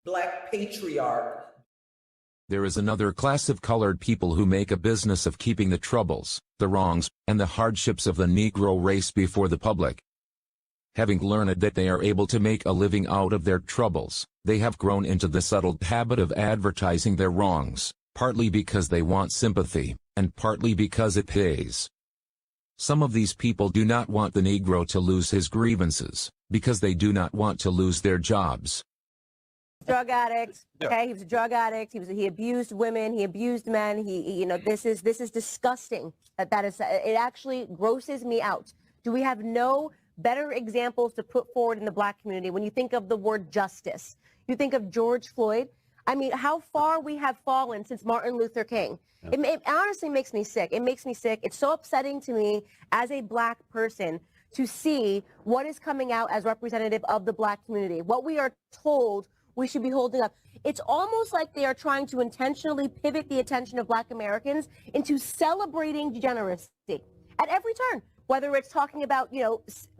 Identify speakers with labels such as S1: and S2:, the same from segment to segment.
S1: Black patriarch.
S2: There is another class of colored people who make a business of keeping the troubles, the wrongs, and the hardships of the Negro race before the public. Having learned that they are able to make a living out of their troubles, they have grown into the subtle habit of advertising their wrongs, partly because they want sympathy, and partly because it pays. Some of these people do not want the Negro to lose his grievances, because they do not want to lose their jobs.
S3: Drug addict.
S4: Yeah.
S3: Okay, he was a drug addict. He abused women. He abused men. This is disgusting. It actually grosses me out. Do we have no better examples to put forward in the black community? When you think of the word justice, you think of George Floyd. I mean, how far we have fallen since Martin Luther King. Yeah. It honestly makes me sick. It makes me sick. It's so upsetting to me as a black person to see what is coming out as representative of the black community, what we are told we should be holding up. It's almost like they are trying to intentionally pivot the attention of black Americans into celebrating degeneracy at every turn, whether it's talking about,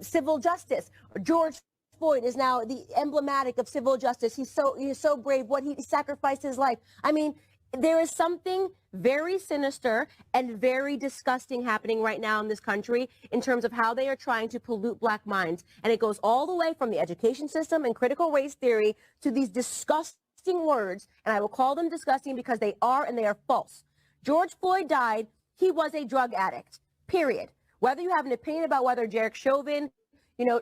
S3: civil justice. George Floyd is now the emblematic of civil justice. He's so brave. What he sacrificed his life. I mean, there is something very sinister and very disgusting happening right now in this country in terms of how they are trying to pollute black minds. And it goes all the way from the education system and critical race theory to these disgusting words. And I will call them disgusting because they are, and they are false. George Floyd died. He was a drug addict, period. Whether you have an opinion about whether Derek Chauvin,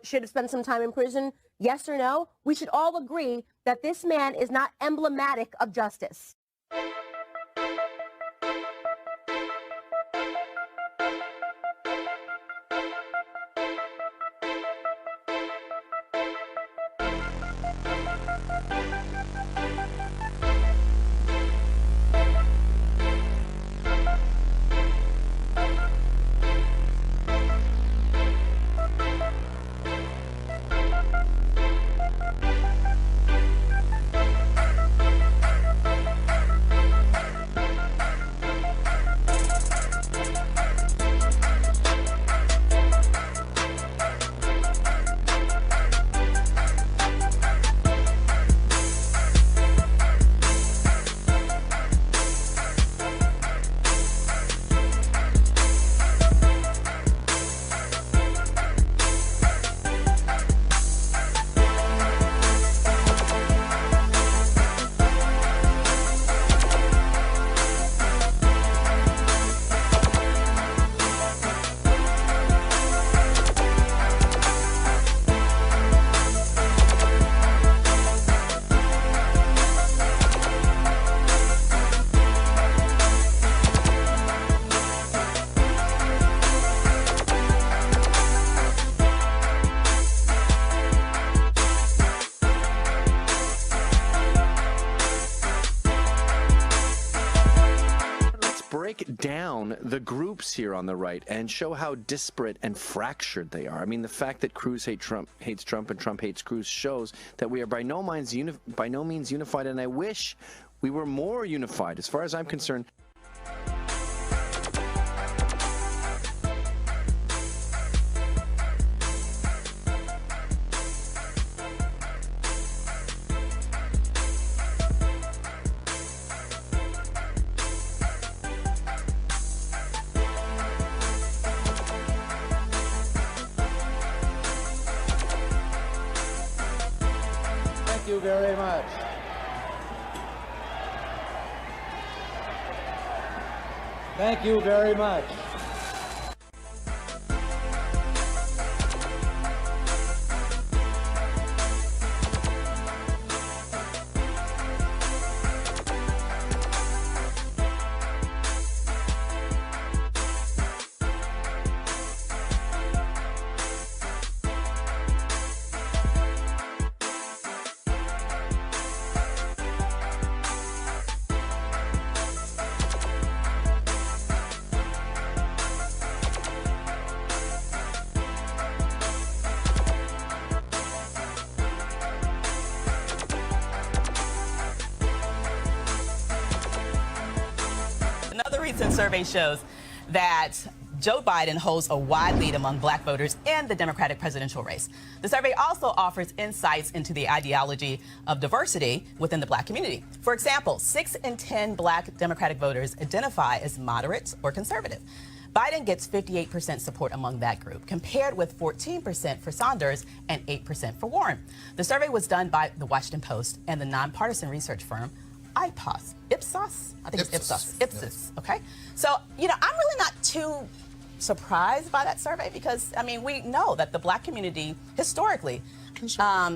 S3: should have spent some time in prison, yes or no, we should all agree that this man is not emblematic of justice.
S4: Break down the groups here on the right and show how disparate and fractured they are. I mean, the fact that Cruz hates Trump and Trump hates Cruz shows that we are by no means unified, and I wish we were more unified. As far as I'm concerned,
S5: Thank you very much. Thank you very much.
S6: Another recent survey shows that
S1: Joe Biden holds a wide lead among black voters in the Democratic presidential race. The survey also offers insights into the ideology of diversity within the black community. For example, 6 in 10 black Democratic voters identify as moderate or conservative. Biden gets 58% support among that group, compared with 14% for Sanders and 8% for Warren. The survey was done by the Washington Post and the nonpartisan research firm Ipsos. I think it's Ipsos. Ipsos. Okay. So, I'm really not too surprised by that survey because, we know that the black community historically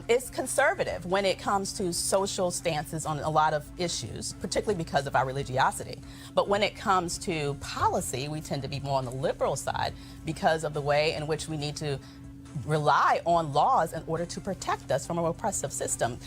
S1: is conservative when it comes to social stances on a lot of issues, particularly because of our religiosity. But when it comes to policy, we tend to be more on the liberal side because of the way in which we need to rely on laws in order to protect us from a repressive system.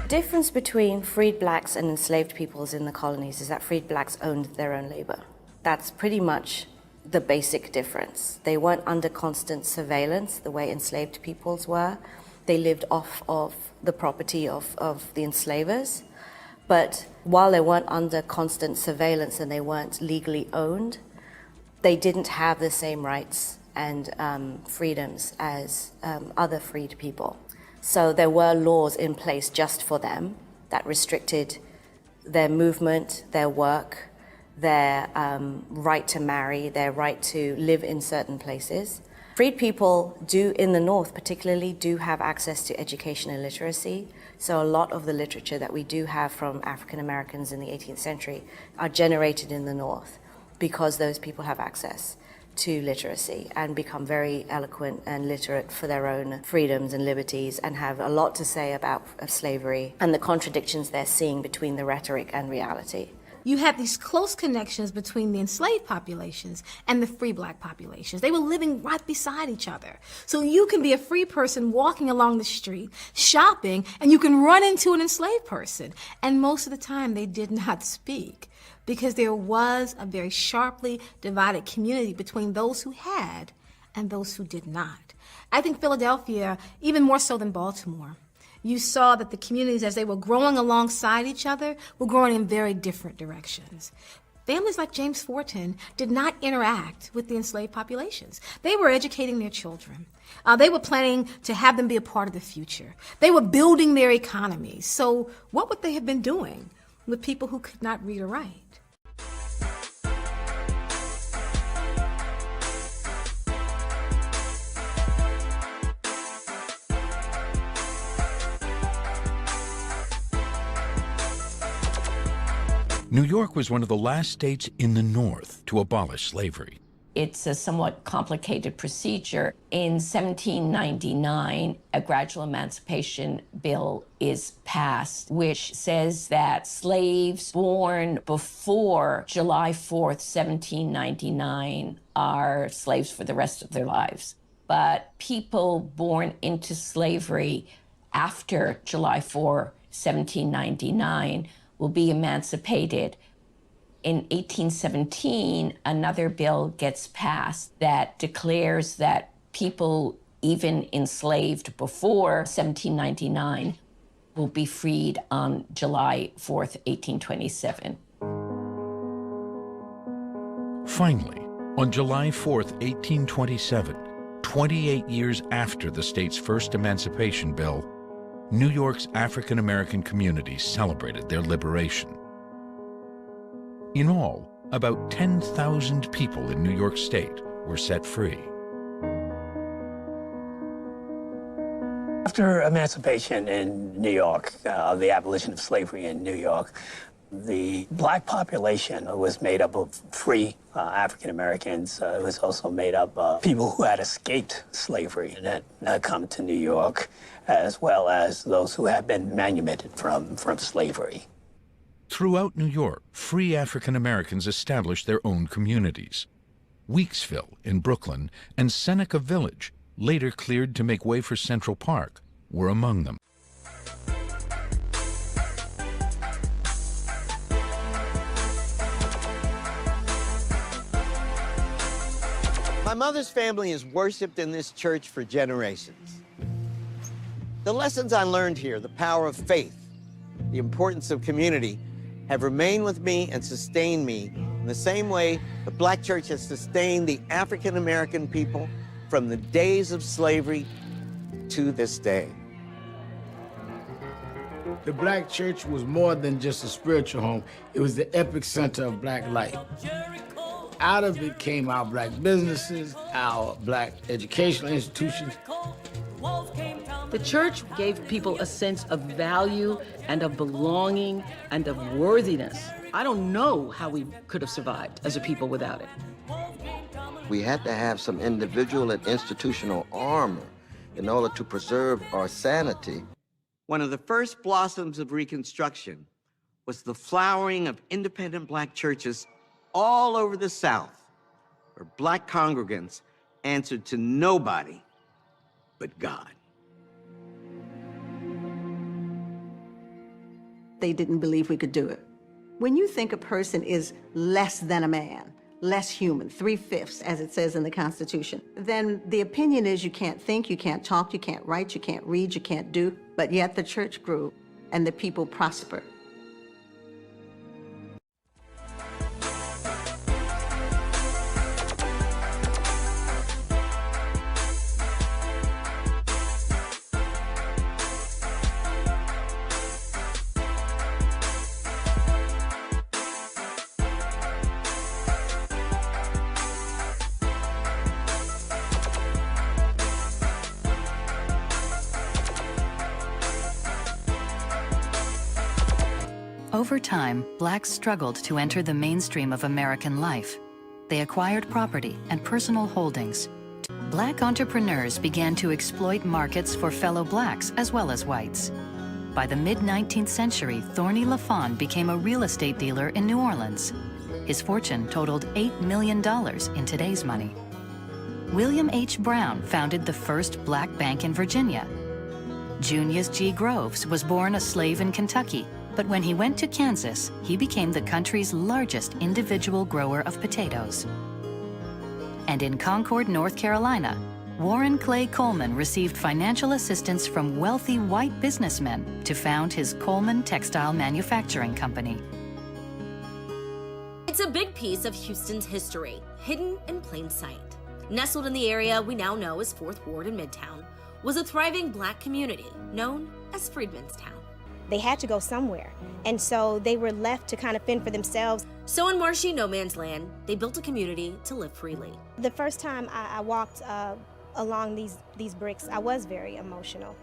S6: The difference between freed blacks and enslaved peoples in the colonies is that freed blacks owned their own labor. That's pretty much the basic difference. They weren't under constant surveillance the way enslaved peoples were. They lived off of the property of the enslavers. But while they weren't under constant surveillance and they weren't legally owned, they didn't have the same rights and freedoms as other freed people. So there were laws in place just for them that restricted their movement, their work, their right to marry, their right to live in certain places. Freed people in the North particularly, do have access to education and literacy. So a lot of the literature that we do have from African Americans in the 18th century are generated in the North because those people have access to literacy and become very eloquent and literate for their own freedoms and liberties and have a lot to say about slavery and the contradictions they're seeing between the rhetoric and reality.
S7: You had these close connections between the enslaved populations and the free black populations. They were living right beside each other. So you can be a free person walking along the street, shopping, and you can run into an enslaved person. And most of the time they did not speak, because there was a very sharply divided community between those who had and those who did not. I think Philadelphia, even more so than Baltimore, you saw that the communities, as they were growing alongside each other, were growing in very different directions. Families like James Fortin did not interact with the enslaved populations. They were educating their children. They were planning to have them be a part of the future. They were building their economies. So what would they have been doing with people who could not read or write?
S8: New York was one of the last states in the North to abolish slavery.
S9: It's a somewhat complicated procedure. In 1799, a gradual emancipation bill is passed, which says that slaves born before July 4th, 1799 are slaves for the rest of their lives. But people born into slavery after July 4, 1799 will be emancipated. In 1817, another bill gets passed that declares that people even enslaved before 1799 will be freed on July 4th, 1827.
S8: Finally, on July 4th, 1827, 28 years after the state's first emancipation bill, New York's African American communities celebrated their liberation. In all, about 10,000 people in New York State were set free.
S10: After emancipation in New York, the abolition of slavery in New York, the black population was made up of free African Americans. It was also made up of people who had escaped slavery that come to New York, as well as those who had been manumitted from slavery.
S8: Throughout New York, free African Americans established their own communities. Weeksville in Brooklyn and Seneca Village, later cleared to make way for Central Park, were among them.
S11: My mother's family has worshiped in this church for generations. The lessons I learned here, the power of faith, the importance of community, have remained with me and sustained me in the same way the Black church has sustained the African American people from the days of slavery to this day.
S12: The Black church was more than just a spiritual home. It was the epic center of Black life. Out of it came our Black businesses, our Black educational institutions.
S13: The church gave people a sense of value and of belonging and of worthiness. I don't know how we could have survived as a people without it.
S14: We had to have some individual and institutional armor in order to preserve our sanity.
S11: One of the first blossoms of Reconstruction was the flowering of independent Black churches all over the South, where Black congregants answered to nobody but God.
S15: They didn't believe we could do it. When you think a person is less than a man, less human, 3/5, as it says in the Constitution, then the opinion is you can't think, you can't talk, you can't write, you can't read, you can't do, but yet the church grew and the people prospered.
S16: Over time, blacks struggled to enter the mainstream of American life. They acquired property and personal holdings. Black entrepreneurs began to exploit markets for fellow blacks as well as whites. By the mid-19th century, Thorny LaFawn became a real estate dealer in New Orleans. His fortune totaled $8 million in today's money. William H. Brown founded the first black bank in Virginia. Junius G. Groves was born a slave in Kentucky, but when he went to Kansas, he became the country's largest individual grower of potatoes. And in Concord, North Carolina, Warren Clay Coleman received financial assistance from wealthy white businessmen to found his Coleman Textile Manufacturing Company.
S17: It's a big piece of Houston's history, hidden in plain sight. Nestled in the area we now know as 4th Ward in Midtown, was a thriving black community known as Freedmen's Town.
S18: They had to go somewhere, and so they were left to kind of fend for themselves.
S17: So in marshy no man's land, they built a community to live freely.
S18: The first time I walked along these bricks, I was very emotional.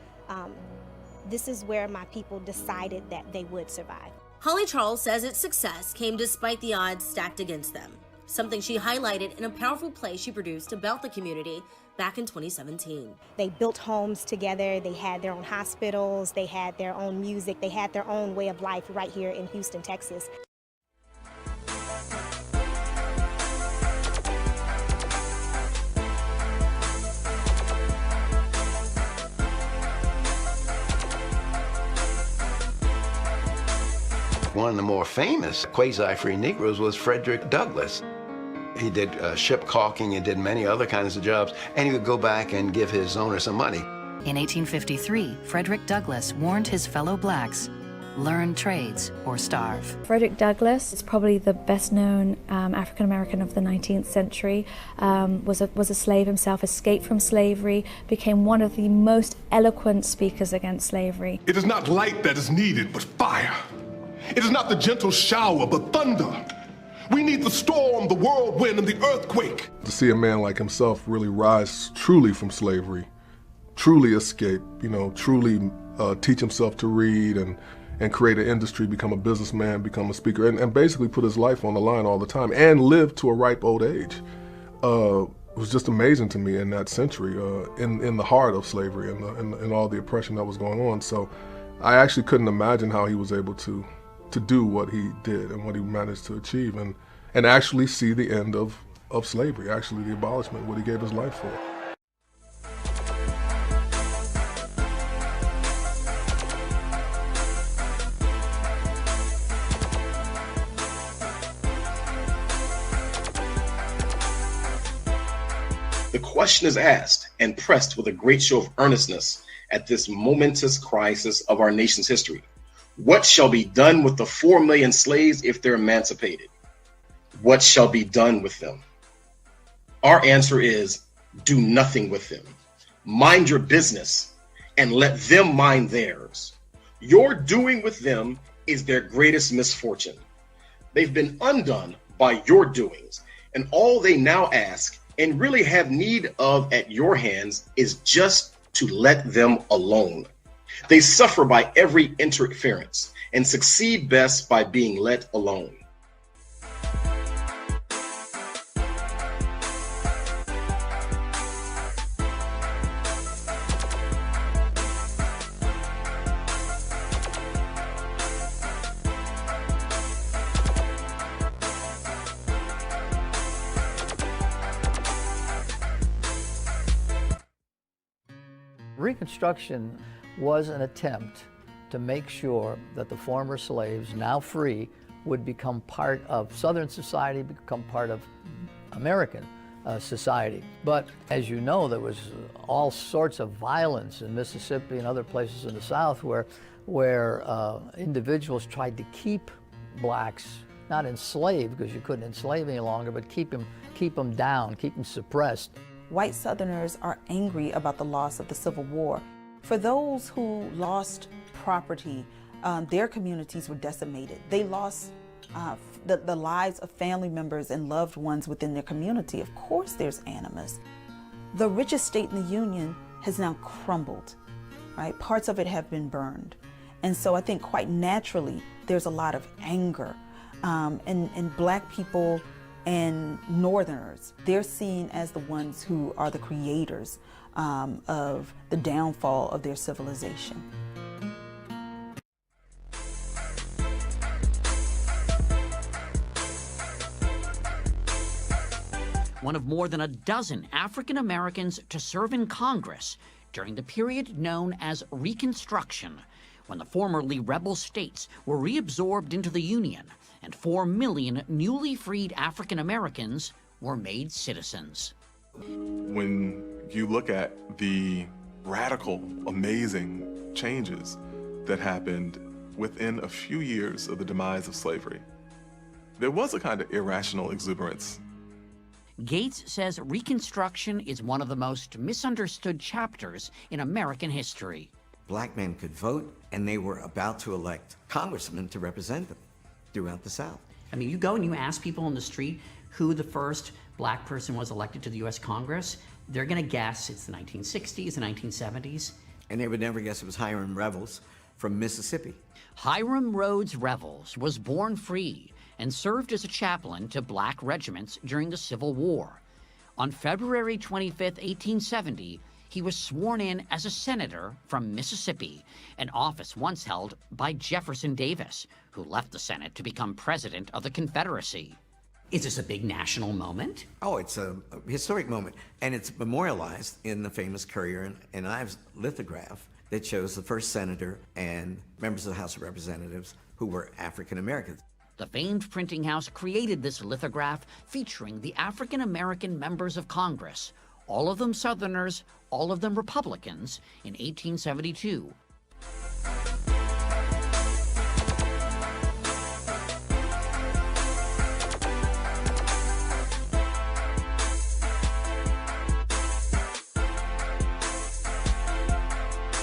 S18: This is where my people decided that they would survive.
S17: Holly Charles says its success came despite the odds stacked against them, something she highlighted in a powerful play she produced about the community back in 2017.
S18: They built homes together, they had their own hospitals, they had their own music, they had their own way of life right here in Houston, Texas.
S19: One of the more famous quasi-free Negroes was Frederick Douglass. He did ship caulking and did many other kinds of jobs, and he would go back and give his owner some money.
S16: In 1853, Frederick Douglass warned his fellow blacks, learn trades or starve.
S20: Frederick Douglass is probably the best known African American of the 19th century, was a slave himself, escaped from slavery, became one of the most eloquent speakers against slavery.
S21: It is not light that is needed, but fire. It is not the gentle shower, but thunder. We need the storm, the whirlwind, and the earthquake.
S22: To see a man like himself really rise truly from slavery, truly escape, truly teach himself to read and create an industry, become a businessman, become a speaker, and basically put his life on the line all the time and live to a ripe old age. It was just amazing to me in that century, in the heart of slavery and all the oppression that was going on. So I actually couldn't imagine how he was able to to do what he did and what he managed to achieve, and actually see the end of slavery, actually the abolishment, what he gave his life for.
S2: The question is asked and pressed with a great show of earnestness at this momentous crisis of our nation's history. What shall be done with the 4 million slaves if they're emancipated? What shall be done with them? Our answer is do nothing with them. Mind your business and let them mind theirs. Your doing with them is their greatest misfortune. They've been undone by your doings, and all they now ask and really have need of at your hands is just to let them alone. They suffer by every interference and succeed best by being let alone.
S3: Reconstruction was an attempt to make sure that the former slaves, now free, would become part of Southern society, become part of American society. But as you know, there was all sorts of violence in Mississippi and other places in the South where individuals tried to keep blacks, not enslaved, because you couldn't enslave any longer, but keep them down, keep them suppressed.
S23: White Southerners are angry about the loss of the Civil War. For those who lost property, their communities were decimated. They lost the lives of family members and loved ones within their community. Of course there's animus. The richest state in the Union has now crumbled, right? Parts of it have been burned. And so I think quite naturally there's a lot of anger. And Black people and Northerners, they're seen as the ones who are the creators of the downfall of their civilization.
S24: One of more than a dozen African Americans to serve in Congress during the period known as Reconstruction, when the formerly rebel states were reabsorbed into the Union and 4 million newly freed African Americans were made citizens.
S22: When you look at the radical, amazing changes that happened within a few years of the demise of slavery, there was a kind of irrational exuberance.
S24: Gates says Reconstruction is one of the most misunderstood chapters in American history.
S25: Black men could vote, and they were about to elect congressmen to represent them throughout the South.
S24: I mean, you go and you ask people on the street who the first Black person was elected to the U.S. Congress, they're going to guess it's the 1960s, the 1970s.
S25: And they would never guess it was Hiram Revels from Mississippi.
S24: Hiram Rhodes Revels was born free and served as a chaplain to Black regiments during the Civil War. On February 25, 1870, he was sworn in as a senator from Mississippi, an office once held by Jefferson Davis, who left the Senate to become president of the Confederacy. Is this a big national moment?
S25: Oh, it's a historic moment, and it's memorialized in the famous Currier and Ives lithograph that shows the first senator and members of the House of Representatives who were African Americans.
S24: The famed printing house created this lithograph featuring the African American members of Congress, all of them Southerners, all of them Republicans, in 1872.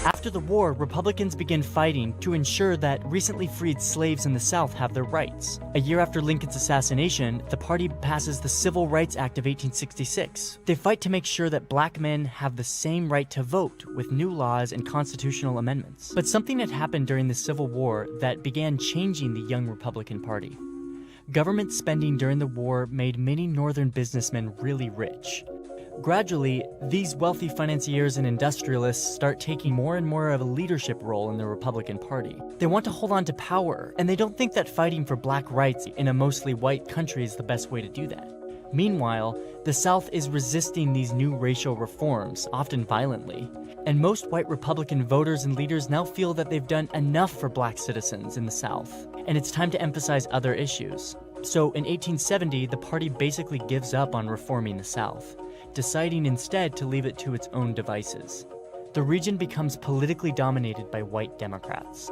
S26: After the war, Republicans begin fighting to ensure that recently freed slaves in the South have their rights. A year after Lincoln's assassination, the party passes the Civil Rights Act of 1866. They fight to make sure that Black men have the same right to vote with new laws and constitutional amendments. But something had happened during the Civil War that began changing the young Republican Party. Government spending during the war made many Northern businessmen really rich. Gradually, these wealthy financiers and industrialists start taking more and more of a leadership role in the Republican Party. They want to hold on to power, and they don't think that fighting for black rights in a mostly white country is the best way to do that. Meanwhile, the South is resisting these new racial reforms, often violently. And most white Republican voters and leaders now feel that they've done enough for black citizens in the South, and it's time to emphasize other issues. So in 1870, the party basically gives up on reforming the South, deciding instead to leave it to its own devices. The region becomes politically dominated by white Democrats.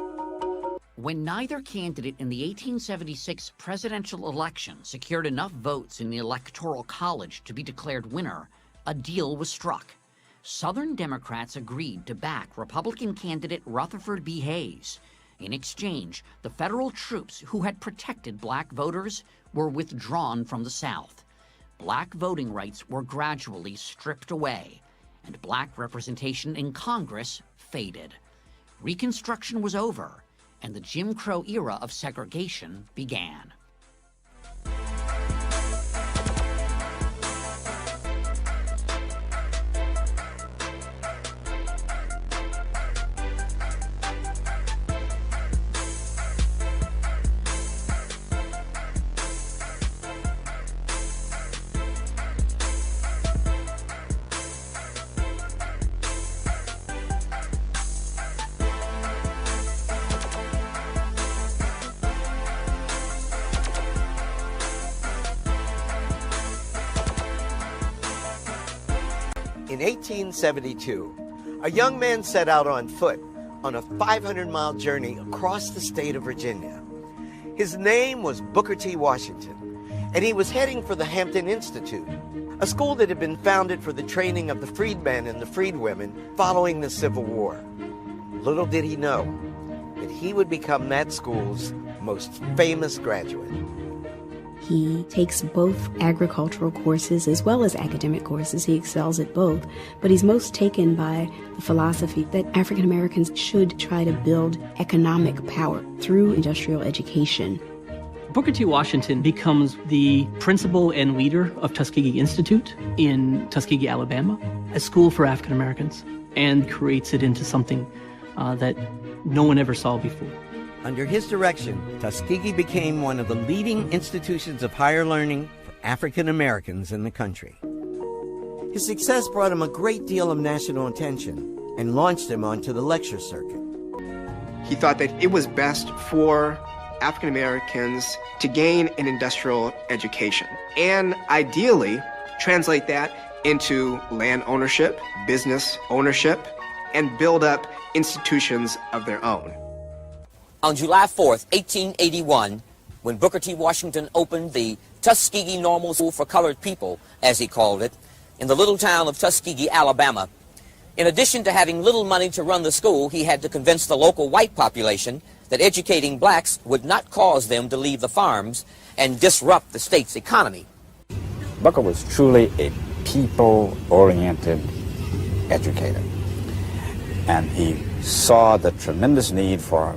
S24: When neither candidate in the 1876 presidential election secured enough votes in the Electoral College to be declared winner, a deal was struck. Southern Democrats agreed to back Republican candidate Rutherford B. Hayes. In exchange, the federal troops who had protected black voters were withdrawn from the South. Black voting rights were gradually stripped away, and black representation in Congress faded. Reconstruction was over, and the Jim Crow era of segregation began.
S11: In 1872, a young man set out on foot on a 500-mile journey across the state of Virginia. His name was Booker T. Washington, and he was heading for the Hampton Institute, a school that had been founded for the training of the freedmen and the freedwomen following the Civil War. Little did he know that he would become that school's most famous graduate.
S1: He takes both agricultural courses as well as academic courses. He excels at both, but he's most taken by the philosophy that African Americans should try to build economic power through industrial education.
S4: Booker T. Washington becomes the principal and leader of Tuskegee Institute in Tuskegee, Alabama, a school for African Americans, and creates it into something that no one ever saw before.
S11: Under his direction, Tuskegee became one of the leading institutions of higher learning for African Americans in the country. His success brought him a great deal of national attention and launched him onto the lecture circuit.
S5: He thought that it was best for African Americans to gain an industrial education and ideally translate that into land ownership, business ownership, and build up institutions of their own.
S6: On July 4th, 1881, when Booker T. Washington opened the Tuskegee Normal School for Colored People, as he called it, in the little town of Tuskegee, Alabama, in addition to having little money to run the school, he had to convince the local white population that educating blacks would not cause them to leave the farms and disrupt the state's economy.
S7: Booker was truly a people-oriented educator, and he saw the tremendous need for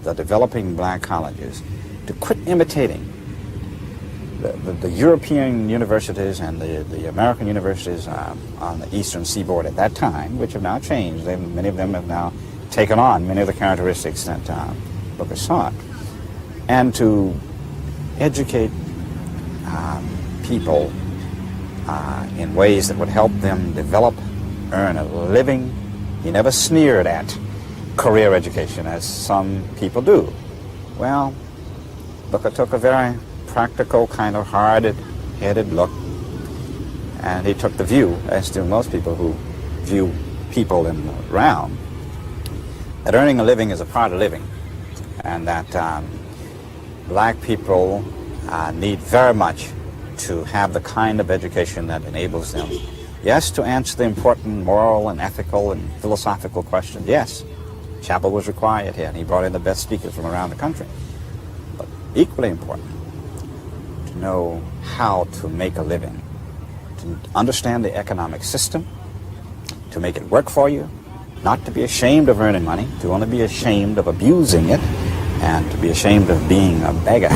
S7: the developing black colleges to quit imitating the European universities and the American universities on the eastern seaboard at that time, which have now changed. Many of them have now taken on many of the characteristics that Booker sought, and to educate people in ways that would help them develop, earn a living. He never sneered at career education, as some people do. Well, Booker took a very practical, kind of hard-headed look, and he took the view, as do most people who view people in the round, that earning a living is a part of living, and that black people need very much to have the kind of education that enables them, yes, to answer the important moral and ethical and philosophical questions, yes. Chapel was required here, and he brought in the best speakers from around the country. But equally important, to know how to make a living, to understand the economic system, to make it work for you, not to be ashamed of earning money, to only be ashamed of abusing it, and to be ashamed of being a beggar.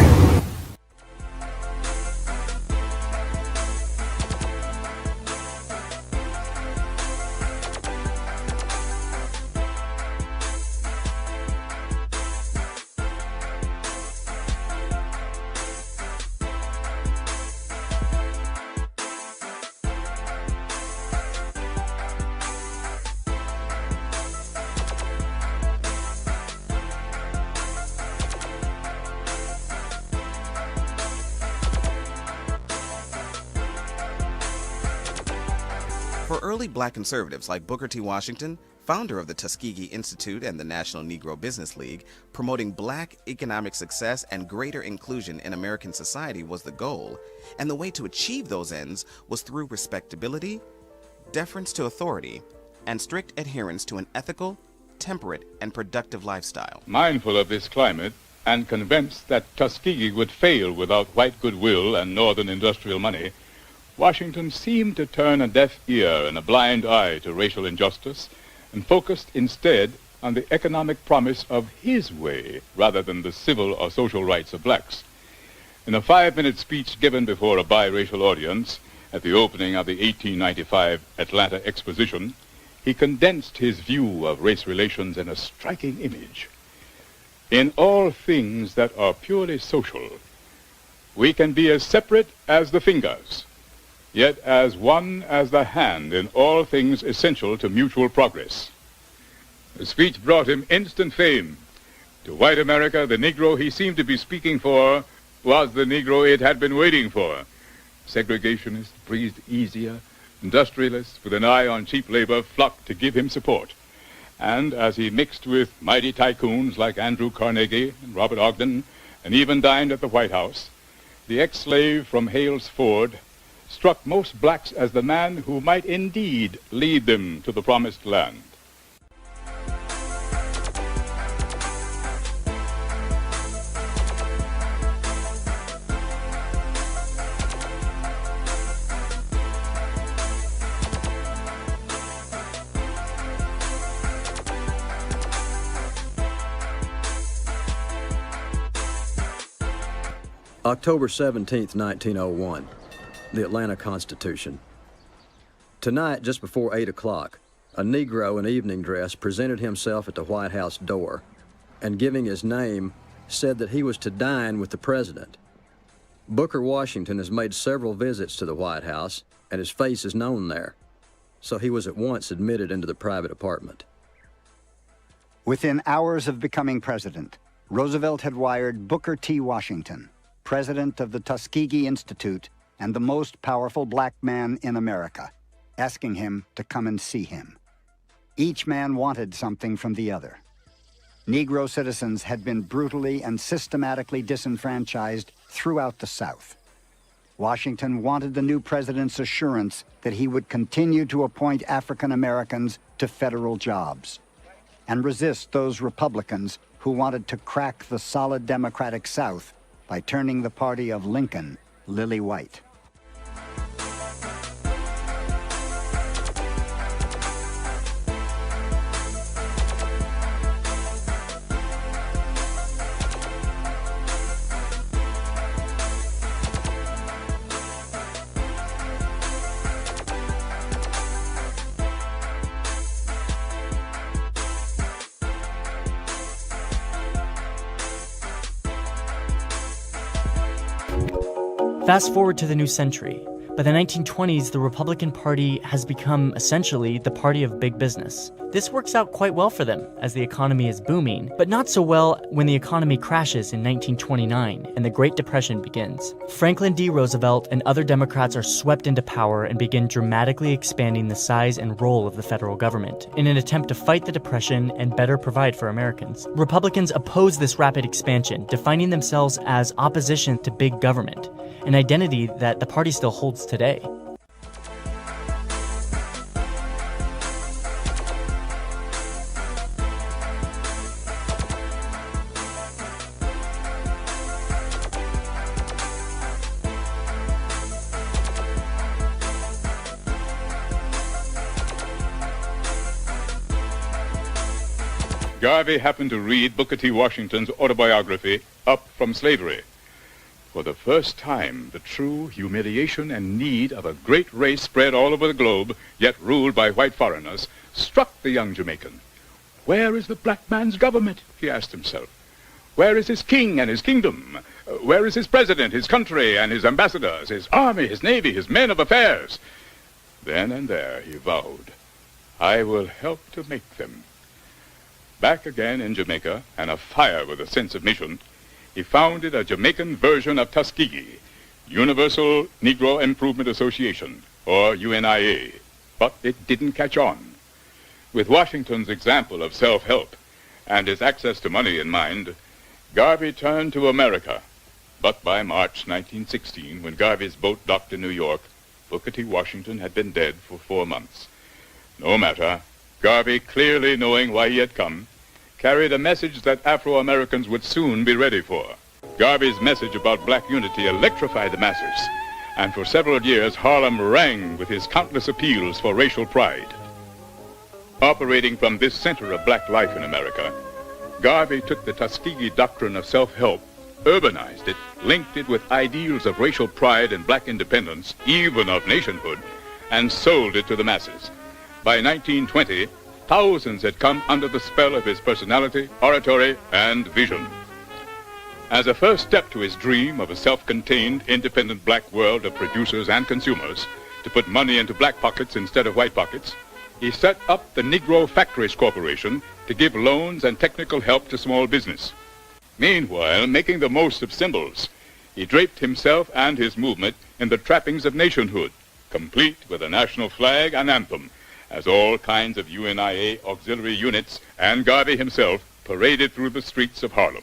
S8: For early black conservatives like Booker T. Washington, founder of the Tuskegee Institute and the National Negro Business League, promoting black economic success and greater inclusion in American society was the goal, and the way to achieve those ends was through respectability, deference to authority, and strict adherence to an ethical, temperate, and productive lifestyle.
S9: Mindful of this climate and convinced that Tuskegee would fail without white goodwill and northern industrial money, Washington seemed to turn a deaf ear and a blind eye to racial injustice and focused instead on the economic promise of his way rather than the civil or social rights of blacks. In a 5-minute speech given before a biracial audience at the opening of the 1895 Atlanta Exposition, he condensed his view of race relations in a striking image. In all things that are purely social, we can be as separate as the fingers, yet as one as the hand in all things essential to mutual progress. The speech brought him instant fame. To white America, the Negro he seemed to be speaking for was the Negro it had been waiting for. Segregationists breathed easier, industrialists with an eye on cheap labor flocked to give him support. And as he mixed with mighty tycoons like Andrew Carnegie and Robert Ogden, and even dined at the White House, the ex-slave from Hales Ford struck most blacks as the man who might indeed lead them to the promised land.
S10: October 17th, 1901. The Atlanta Constitution. Tonight, just before 8 o'clock, a Negro in evening dress presented himself at the White House door and, giving his name, said that he was to dine with the President. Booker Washington has made several visits to the White House, and his face is known there, so he was at once admitted into the private apartment.
S12: Within hours of becoming president, Roosevelt had wired Booker T. Washington, president of the Tuskegee Institute and the most powerful black man in America, asking him to come and see him. Each man wanted something from the other. Negro citizens had been brutally and systematically disenfranchised throughout the South. Washington wanted the new president's assurance that he would continue to appoint African Americans to federal jobs and resist those Republicans who wanted to crack the solid Democratic South by turning the party of Lincoln lily white.
S26: Fast forward to the new century. By the 1920s, the Republican Party has become essentially the party of big business. This works out quite well for them as the economy is booming, but not so well when the economy crashes in 1929 and the Great Depression begins. Franklin D. Roosevelt and other Democrats are swept into power and begin dramatically expanding the size and role of the federal government in an attempt to fight the Depression and better provide for Americans. Republicans oppose this rapid expansion, defining themselves as opposition to big government, an identity that the party still holds today.
S9: Garvey happened to read Booker T. Washington's autobiography, Up from Slavery. For the first time, the true humiliation and need of a great race spread all over the globe, yet ruled by white foreigners, struck the young Jamaican. Where is the black man's government? He asked himself. Where is his king and his kingdom? Where is his president, his country, and his ambassadors, his army, his navy, his men of affairs? Then and there he vowed, I will help to make them. Back again in Jamaica, and afire with a sense of mission, he founded a Jamaican version of Tuskegee, Universal Negro Improvement Association, or UNIA. but it didn't catch on. With Washington's example of self-help and his access to money in mind, Garvey turned to America. But by March 1916, when Garvey's boat docked in New York, Booker T. Washington had been dead for 4 months. No matter, Garvey, clearly knowing why he had come, carried a message that Afro-Americans would soon be ready for. Garvey's message about black unity electrified the masses, and for several years Harlem rang with his countless appeals for racial pride. Operating from this center of black life in America, Garvey took the Tuskegee doctrine of self-help, urbanized it, linked it with ideals of racial pride and black independence, even of nationhood, and sold it to the masses. By 1920, thousands had come under the spell of his personality, oratory, and vision. As a first step to his dream of a self-contained, independent black world of producers and consumers, to put money into black pockets instead of white pockets, he set up the Negro Factories Corporation to give loans and technical help to small business. Meanwhile, making the most of symbols, he draped himself and his movement in the trappings of nationhood, complete with a national flag and anthem, as all kinds of UNIA auxiliary units and Garvey himself paraded through the streets of Harlem.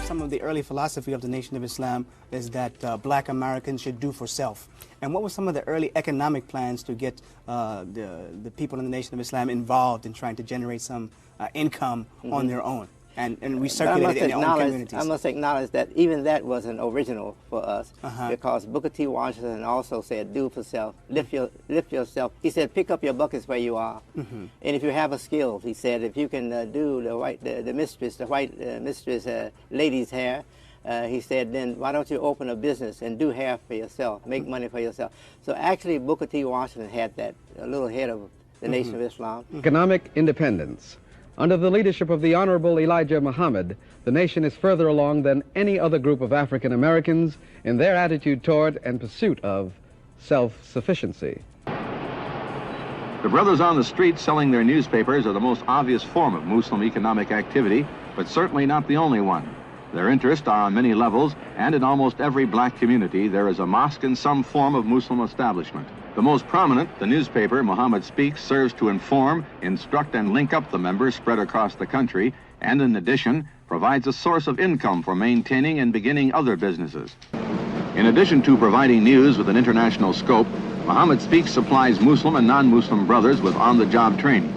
S13: Some of the early philosophy of the Nation of Islam is that black Americans should do for self. And what were some of the early economic plans to get the people in the Nation of Islam involved in trying to generate some income on their own and recirculate it in their own communities?
S14: I must acknowledge that even that wasn't original for us, because Booker T. Washington also said, do for self, lift yourself. He said, pick up your buckets where you are. And if you have a skill, he said, if you can do the white mistress lady's hair, he said, then why don't you open a business and do hair for yourself, make money for yourself. So actually Booker T. Washington had that, a little head of the Nation of Islam.
S15: Economic independence. Under the leadership of the Honorable Elijah Muhammad, the nation is further along than any other group of African Americans in their attitude toward and pursuit of self-sufficiency.
S17: The brothers on the street selling their newspapers are the most obvious form of Muslim economic activity, but certainly not the only one. Their interests are on many levels, and in almost every black community there is a mosque and some form of Muslim establishment. The most prominent, the newspaper Muhammad Speaks, serves to inform, instruct, and link up the members spread across the country, and in addition, provides a source of income for maintaining and beginning other businesses. In addition to providing news with an international scope, Muhammad Speaks supplies Muslim and non-Muslim brothers with on-the-job training.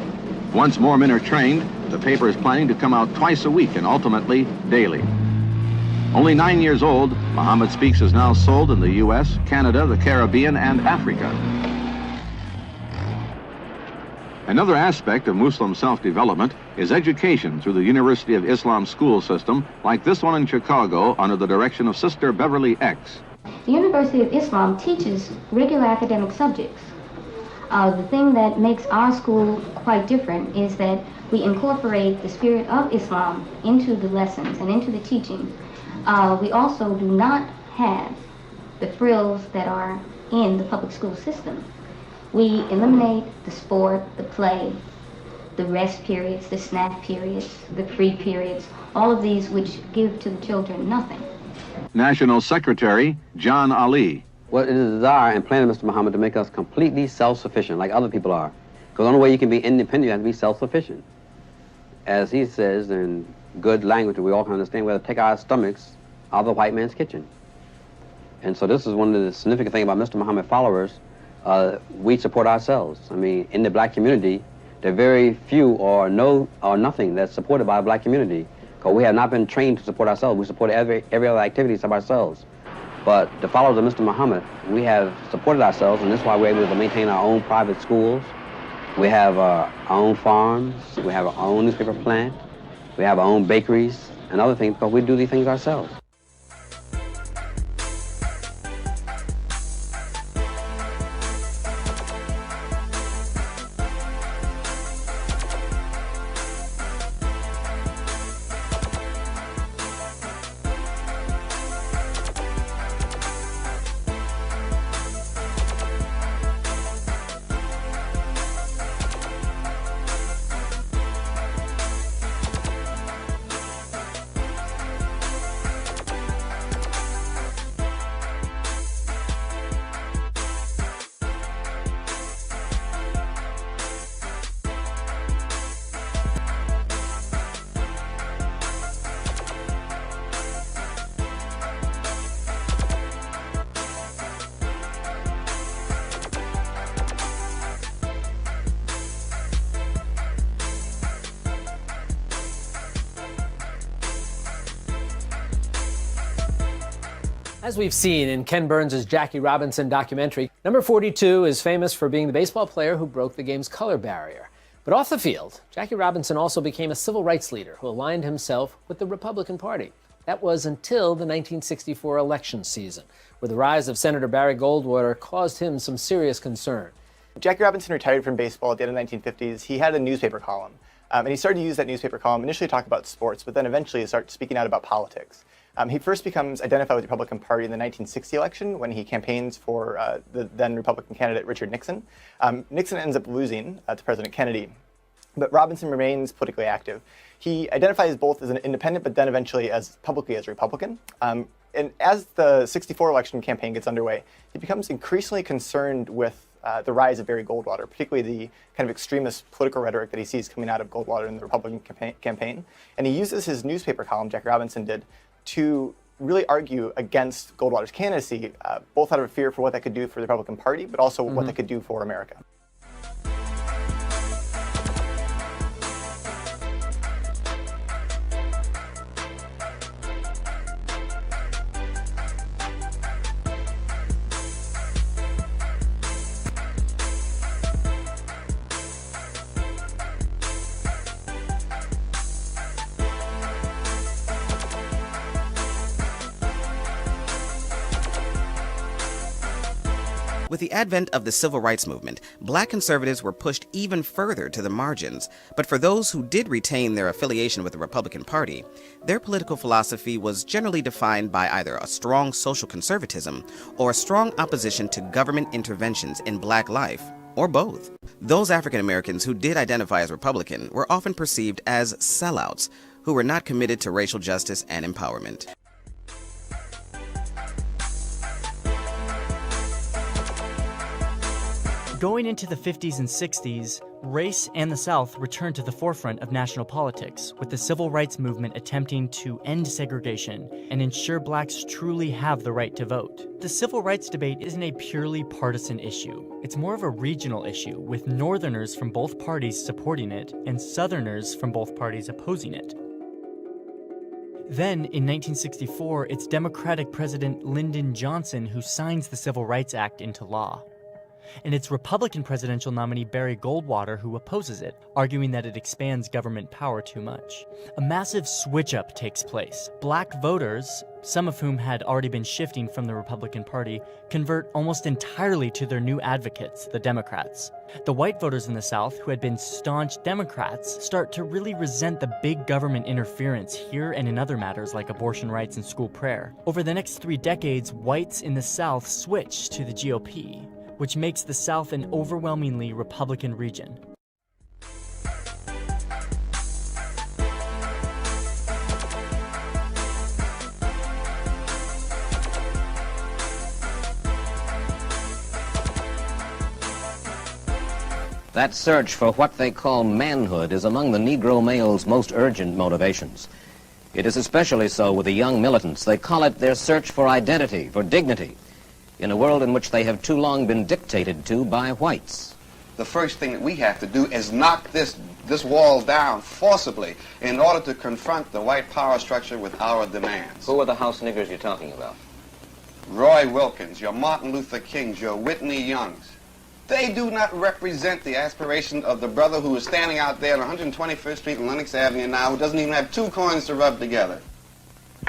S17: Once more men are trained, the paper is planning to come out twice a week and ultimately daily. Only 9 years old, Muhammad Speaks is now sold in the U.S., Canada, the Caribbean, and Africa. Another aspect of Muslim self-development is education through the University of Islam school system, like this one in Chicago under the direction of Sister Beverly X.
S18: The University of Islam teaches regular academic subjects. The thing that makes our school quite different is that we incorporate the spirit of Islam into the lessons and into the teaching. We also do not have the frills that are in the public school system. We eliminate the sport, the play, the rest periods, the snack periods, the free periods, all of these which give to the children nothing.
S17: National Secretary John Ali.
S19: Well, it is a desire and plan of Mr. Muhammad to make us completely self-sufficient, like other people are. Because the only way you can be independent, you have to be self-sufficient. As he says in good language that we all can understand, we have to take our stomachs out of the white man's kitchen. And so this is one of the significant things about Mr. Muhammad followers. We support ourselves. I mean, in the black community, there are very few or no or nothing that's supported by the black community, because we have not been trained to support ourselves. We support every other activity except ourselves. But the followers of Mr. Muhammad, we have supported ourselves, and that's why we're able to maintain our own private schools. We have our own farms. We have our own newspaper plant. We have our own bakeries and other things, because we do these things ourselves.
S2: As we've seen in Ken Burns' Jackie Robinson documentary, number 42 is famous for being the baseball player who broke the game's color barrier. But off the field, Jackie Robinson also became a civil rights leader who aligned himself with the Republican Party. That was until the 1964 election season, where the rise of Senator Barry Goldwater caused him some serious concern.
S3: Jackie Robinson retired from baseball at the end of the 1950s. He had a newspaper column, and he started to use that newspaper column initially to talk about sports, but then eventually to start speaking out about politics. He first becomes identified with the Republican Party in the 1960 election when he campaigns for the then Republican candidate Richard Nixon. Nixon ends up losing to President Kennedy, but Robinson remains politically active. He identifies both as an independent, but then eventually as publicly as a Republican. And as the 64 election campaign gets underway, he becomes increasingly concerned with the rise of Barry Goldwater, particularly the kind of extremist political rhetoric that he sees coming out of Goldwater in the Republican campaign. And he uses his newspaper column, Jackie Robinson did, to really argue against Goldwater's candidacy, both out of fear for what that could do for the Republican Party, but also what that could do for America.
S8: With the advent of the civil rights movement, black conservatives were pushed even further to the margins. But for those who did retain their affiliation with the Republican Party, their political philosophy was generally defined by either a strong social conservatism or a strong opposition to government interventions in black life, or both. Those African Americans who did identify as Republican were often perceived as sellouts who were not committed to racial justice and empowerment.
S26: Going into the 50s and 60s, race and the South returned to the forefront of national politics, with the civil rights movement attempting to end segregation and ensure blacks truly have the right to vote. The civil rights debate isn't a purely partisan issue. It's more of a regional issue, with Northerners from both parties supporting it and Southerners from both parties opposing it. Then, in 1964, it's Democratic President Lyndon Johnson who signs the Civil Rights Act into law. And it's Republican presidential nominee Barry Goldwater who opposes it, arguing that it expands government power too much. A massive switch-up takes place. Black voters, some of whom had already been shifting from the Republican Party, convert almost entirely to their new advocates, the Democrats. The white voters in the South, who had been staunch Democrats, start to really resent the big government interference here and in other matters like abortion rights and school prayer. Over the next 3 decades, whites in the South switch to the GOP, which makes the South an overwhelmingly Republican region.
S6: That search for what they call manhood is among the Negro male's most urgent motivations. It is especially so with the young militants. They call it their search for identity, for dignity, in a world in which they have too long been dictated to by whites.
S16: The first thing that we have to do is knock this wall down forcibly in order to confront the white power structure with our demands.
S6: Who are the house niggers you're talking about?
S16: Roy Wilkins, your Martin Luther Kings, your Whitney Youngs. They do not represent the aspiration of the brother who is standing out there on 121st Street and Lenox Avenue now who doesn't even have 2 coins to rub together.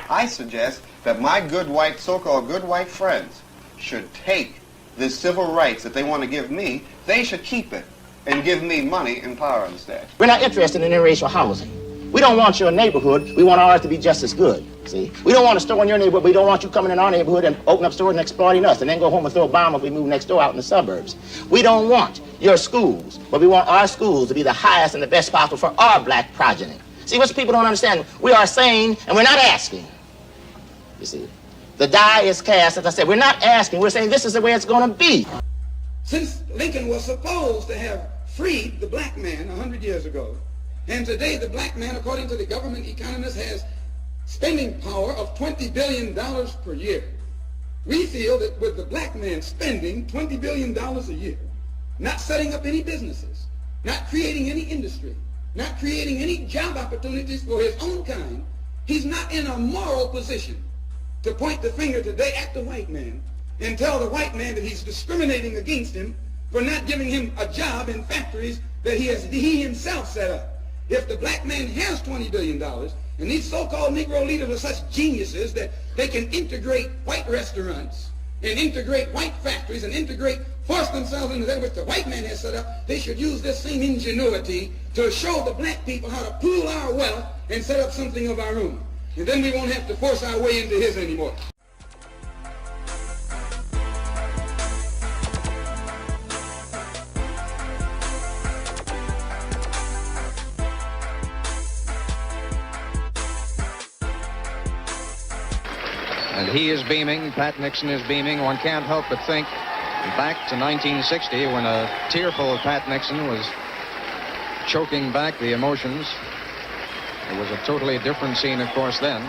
S16: I suggest that my good white, so-called good white friends should take this civil rights that they want to give me, they should keep it and give me money and power instead.
S20: We're not interested in interracial housing. We don't want your neighborhood. We want ours to be just as good, see? We don't want a store in your neighborhood. We don't want you coming in our neighborhood and open up stores and exploiting us and then go home and throw a bomb if we move next door out in the suburbs. We don't want your schools, but we want our schools to be the highest and the best possible for our black progeny. See, what people don't understand, we are saying and we're not asking, you see? The die is cast, as I said. We're not asking, we're saying this is the way it's going to be.
S21: Since Lincoln was supposed to have freed the black man 100 years ago, and today the black man, according to the government economists, has spending power of $20 billion per year. We feel that with the black man spending $20 billion a year, not setting up any businesses, not creating any industry, not creating any job opportunities for his own kind, he's not in a moral position to point the finger today at the white man and tell the white man that he's discriminating against him for not giving him a job in factories that he himself set up. If the black man has $20 billion, and these so-called Negro leaders are such geniuses that they can integrate white restaurants and integrate white factories and force themselves into that which the white man has set up, they should use this same ingenuity to show the black people how to pool our wealth and set up something of our own. And then we won't have to force our way into his anymore.
S1: And he is beaming, Pat Nixon is beaming. One can't help but think back to 1960 when a tearful Pat Nixon was choking back the emotions. It was a totally different scene, of course, then.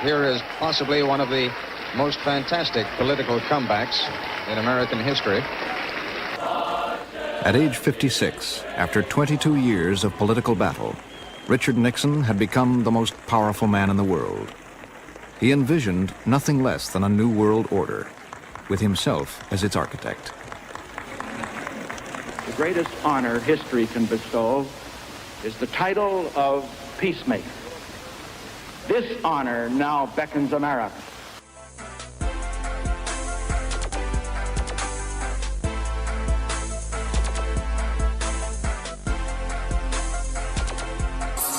S1: Here is possibly one of the most fantastic political comebacks in American history.
S4: At age 56, after 22 years of political battle, Richard Nixon had become the most powerful man in the world. He envisioned nothing less than a new world order, with himself as its architect.
S22: The greatest honor history can bestow is the title of peacemaker. This honor now beckons America.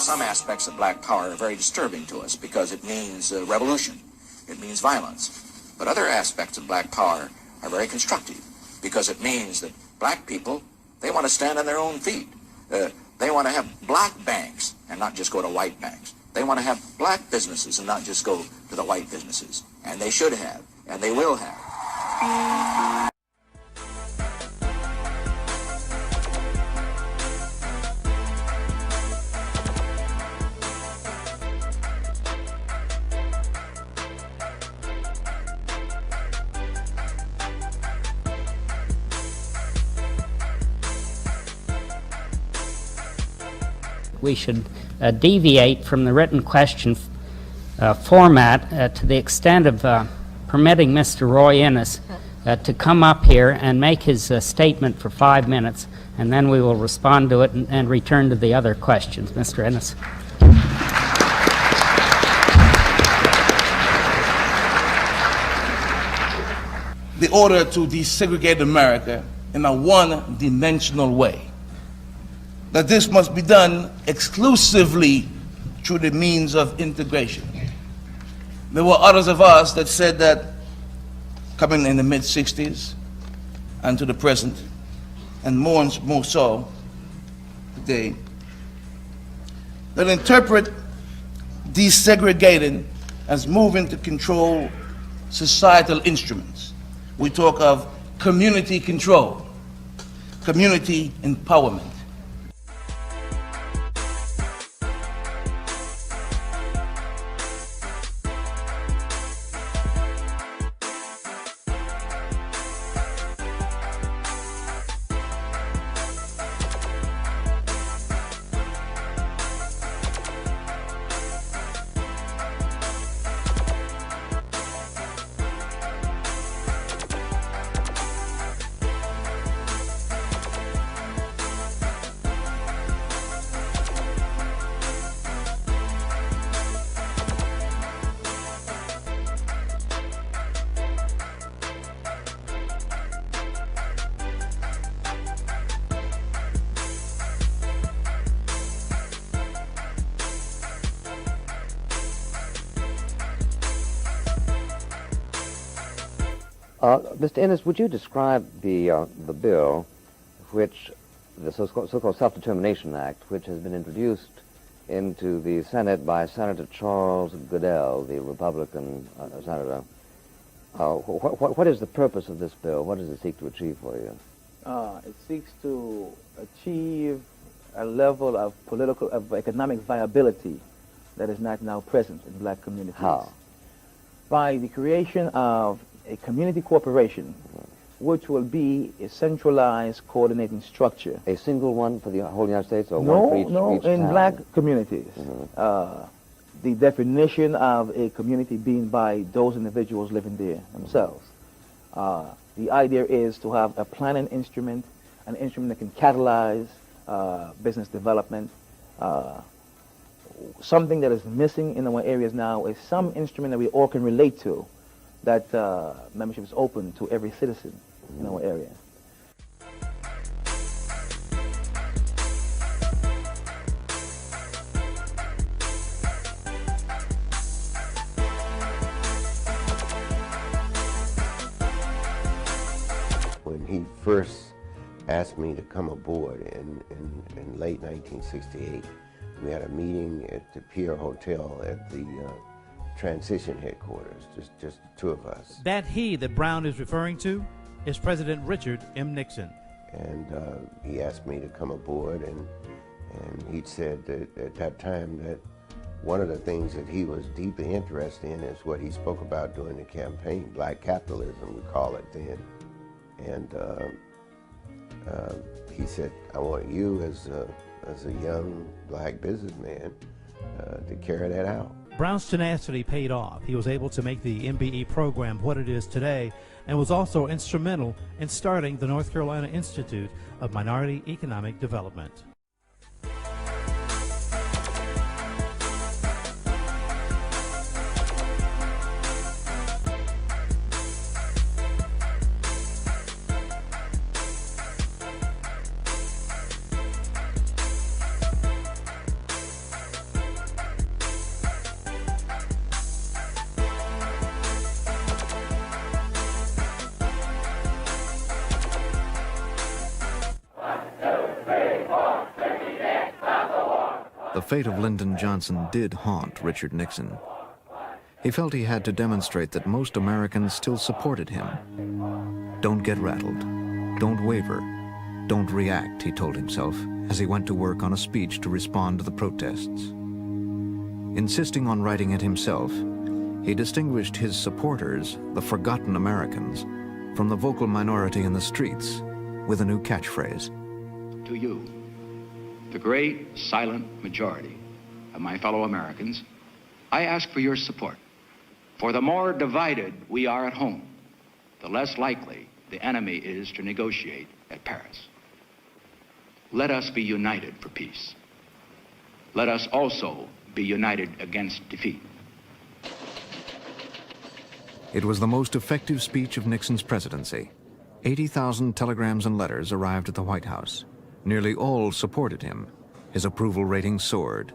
S23: Some aspects of black power are very disturbing to us because it means revolution, it means violence. But other aspects of black power are very constructive because it means that black people, they want to stand on their own feet. They want to have black banks and not just go to white banks. They want to have black businesses and not just go to the white businesses. And they should have, and they will have.
S24: We should deviate from the written question format to the extent of permitting Mr. Roy Innes to come up here and make his statement for 5 minutes, and then we will respond to it and return to the other questions. Mr. Innes.
S25: The order to desegregate America in a one-dimensional way. That this must be done exclusively through the means of integration. There were others of us that said that, coming in the mid-60s and to the present, and more so today, that interpret desegregating as moving to control societal instruments. We talk of community control, community empowerment.
S19: Mr. Innes, would you describe the bill, which the so-called Self-Determination Act, which has been introduced into the Senate by Senator Charles Goodell, the Republican senator? What is the purpose of this bill? What does it seek to achieve for you?
S27: It seeks to achieve a level of economic viability that is not now present in black communities.
S19: How?
S27: By the creation of a community corporation, which will be a centralized coordinating structure.
S19: A single one for the whole United States, or
S27: no,
S19: one for each
S27: in
S19: town?
S27: black communities. the definition of a community being by those individuals living there themselves. The idea is to have a planning instrument, an instrument that can catalyze business development. Something that is missing in our areas now is some instrument that we all can relate to, that membership is open to every citizen in our area.
S5: When he first asked me to come aboard in late 1968, we had a meeting at the Pier Hotel at the transition headquarters, just the two of us.
S7: That he that Brown is referring to is President Richard M. Nixon.
S5: And he asked me to come aboard, and he'd said that at that time that one of the things that he was deeply interested in is what he spoke about during the campaign, black capitalism, we call it then. And he said, I want you as a young black businessman to carry that out.
S7: Brown's tenacity paid off. He was able to make the MBE program what it is today, and was also instrumental in starting the North Carolina Institute of Minority Economic Development.
S4: The fate of Lyndon Johnson did haunt Richard Nixon. He felt he had to demonstrate that most Americans still supported him. Don't get rattled. Don't waver. Don't react, he told himself as he went to work on a speech to respond to the protests. Insisting on writing it himself, he distinguished his supporters, the forgotten Americans, from the vocal minority in the streets with a new catchphrase.
S9: To you, the great silent majority of my fellow Americans, I ask for your support. For the more divided we are at home, the less likely the enemy is to negotiate at Paris. Let us be united for peace. Let us also be united against defeat.
S4: It was the most effective speech of Nixon's presidency. 80,000 telegrams and letters arrived at the White House. Nearly all supported him. His approval rating soared.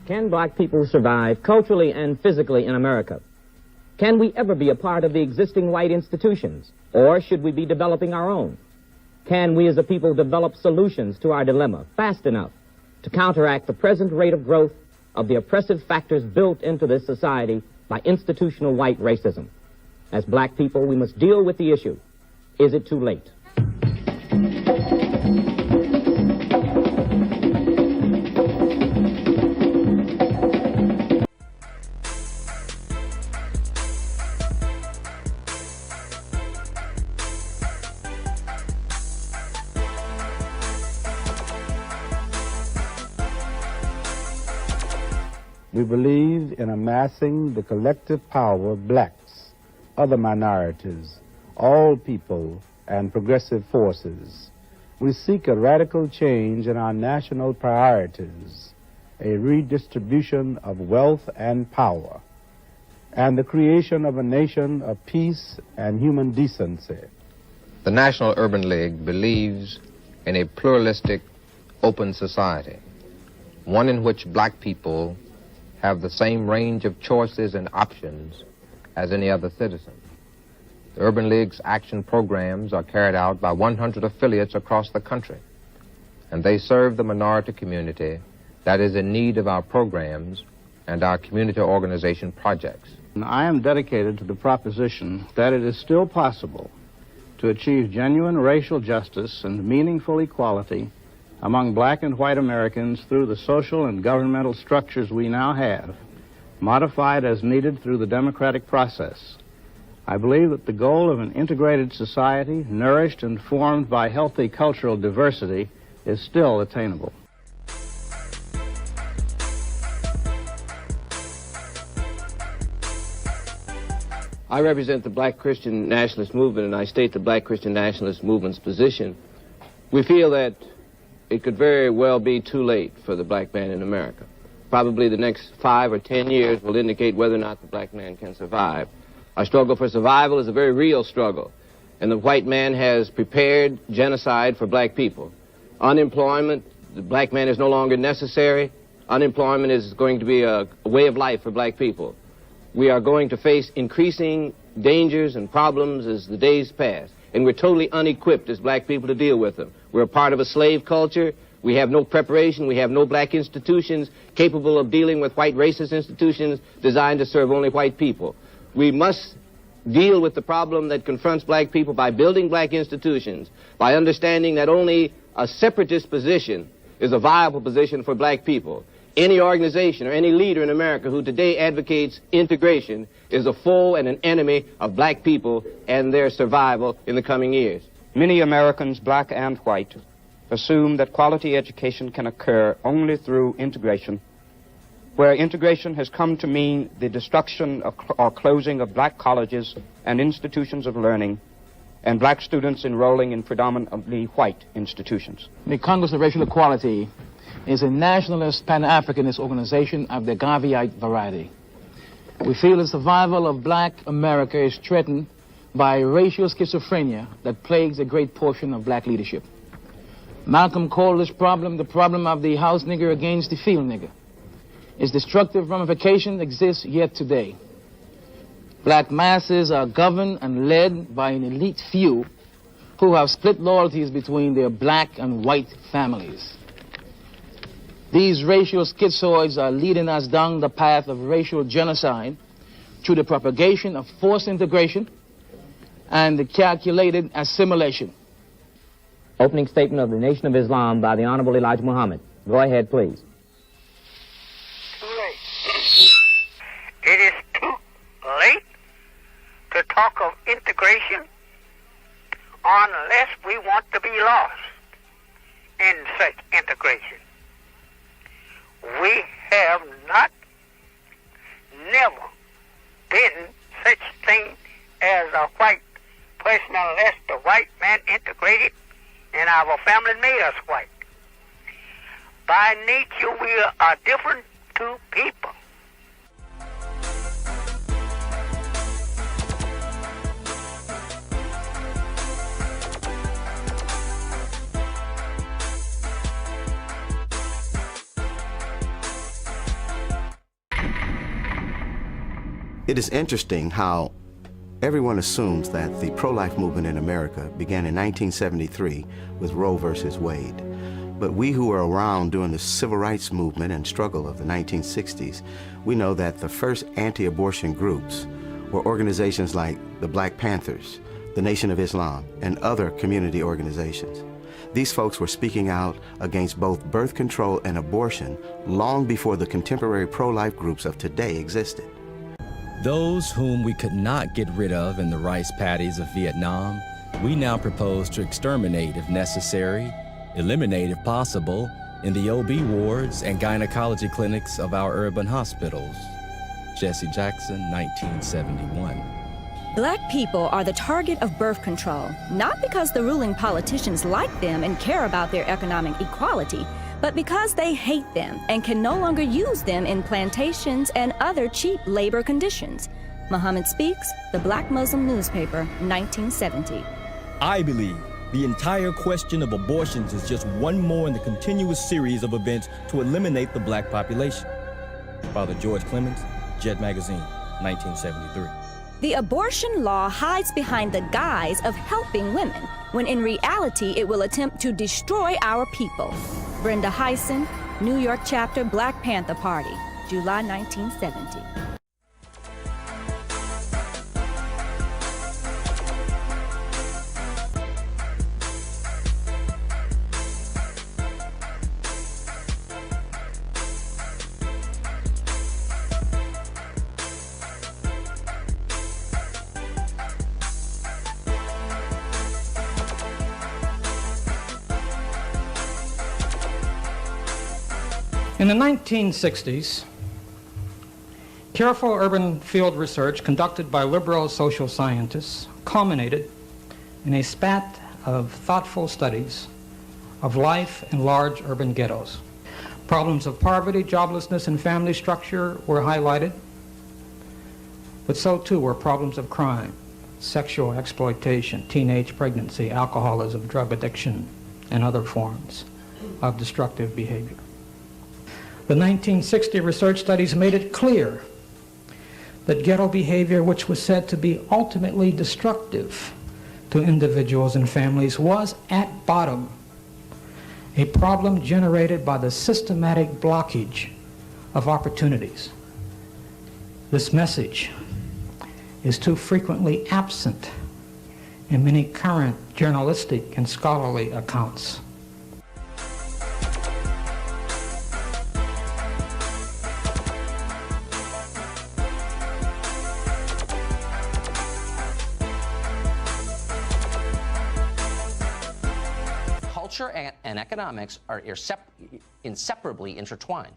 S10: Can black people survive culturally and physically in America? Can we ever be a part of the existing white institutions? Or should we be developing our own? Can we as a people develop solutions to our dilemma fast enough to counteract the present rate of growth of the oppressive factors built into this society by institutional white racism? As black people, we must deal with the issue. Is it too late?
S11: We believe in amassing the collective power of blacks, other minorities, all people, and progressive forces. We seek a radical change in our national priorities, a redistribution of wealth and power, and the creation of a nation of peace and human decency.
S1: The National Urban League believes in a pluralistic, open society, one in which black people have the same range of choices and options as any other citizen. The Urban League's action programs are carried out by 100 affiliates across the country, and they serve the minority community that is in need of our programs and our community organization projects.
S11: I am dedicated to the proposition that it is still possible to achieve genuine racial justice and meaningful equality among black and white Americans through the social and governmental structures we now have, modified as needed through the democratic process. I believe that the goal of an integrated society, nourished and formed by healthy cultural diversity, is still attainable.
S12: I represent the Black Christian Nationalist Movement, and I state the Black Christian Nationalist Movement's position. We feel that it could very well be too late for the black man in America. Probably the next 5 or 10 years will indicate whether or not the black man can survive. Our struggle for survival is a very real struggle, and the white man has prepared genocide for black people. Unemployment, the black man is no longer necessary. Unemployment is going to be a way of life for black people. We are going to face increasing dangers and problems as the days pass, and we're totally unequipped as black people to deal with them. We're a part of a slave culture. We have no preparation. We have no black institutions capable of dealing with white racist institutions designed to serve only white people. We must deal with the problem that confronts black people by building black institutions, by understanding that only a separatist position is a viable position for black people. Any organization or any leader in America who today advocates integration is a foe and an enemy of black people and their survival in the coming years.
S13: Many Americans, black and white, assume that quality education can occur only through integration, where integration has come to mean the destruction or closing of black colleges and institutions of learning, and black students enrolling in predominantly white institutions.
S27: The Congress of Racial Equality is a nationalist Pan-Africanist organization of the Garveyite variety. We feel the survival of black America is threatened by racial schizophrenia that plagues a great portion of black leadership. Malcolm called this problem the problem of the house nigger against the field nigger. Its destructive ramifications exist yet today. Black masses are governed and led by an elite few who have split loyalties between their black and white families. These racial schizoids are leading us down the path of racial genocide through the propagation of forced integration and the calculated assimilation.
S10: Opening statement of the Nation of Islam by the Honorable Elijah Muhammad. Go ahead, please.
S14: It is too late to talk of integration unless we want to be lost in such integration. We have never been such thing as a white person unless the white man integrated and our family made us white. By nature, we are different two people.
S16: It is interesting how everyone assumes that the pro-life movement in America began in 1973 with Roe versus Wade. But we who were around during the civil rights movement and struggle of the 1960s, we know that the first anti-abortion groups were organizations like the Black Panthers, the Nation of Islam, and other community organizations. These folks were speaking out against both birth control and abortion long before the contemporary pro-life groups of today existed.
S15: Those whom we could not get rid of in the rice paddies of Vietnam, we now propose to exterminate if necessary, eliminate if possible, in the OB wards and gynecology clinics of our urban hospitals. Jesse Jackson, 1971.
S2: Black people are the target of birth control, not because the ruling politicians like them and care about their economic equality, but because they hate them and can no longer use them in plantations and other cheap labor conditions. Muhammad Speaks, the Black Muslim newspaper, 1970.
S3: I believe the entire question of abortions is just one more in the continuous series of events to eliminate the black population. Father George Clemens, Jet Magazine, 1973.
S2: The abortion law hides behind the guise of helping women, when in reality it will attempt to destroy our people. Brenda Hyson, New York Chapter, Black Panther Party, July 1970.
S6: In the 1960s, careful urban field research conducted by liberal social scientists culminated in a spat of thoughtful studies of life in large urban ghettos. Problems of poverty, joblessness, and family structure were highlighted, but so too were problems of crime, sexual exploitation, teenage pregnancy, alcoholism, drug addiction, and other forms of destructive behavior. The 1960 research studies made it clear that ghetto behavior, which was said to be ultimately destructive to individuals and families, was at bottom a problem generated by the systematic blockage of opportunities. This message is too frequently absent in many current journalistic and scholarly accounts.
S8: Culture and economics are inseparably intertwined.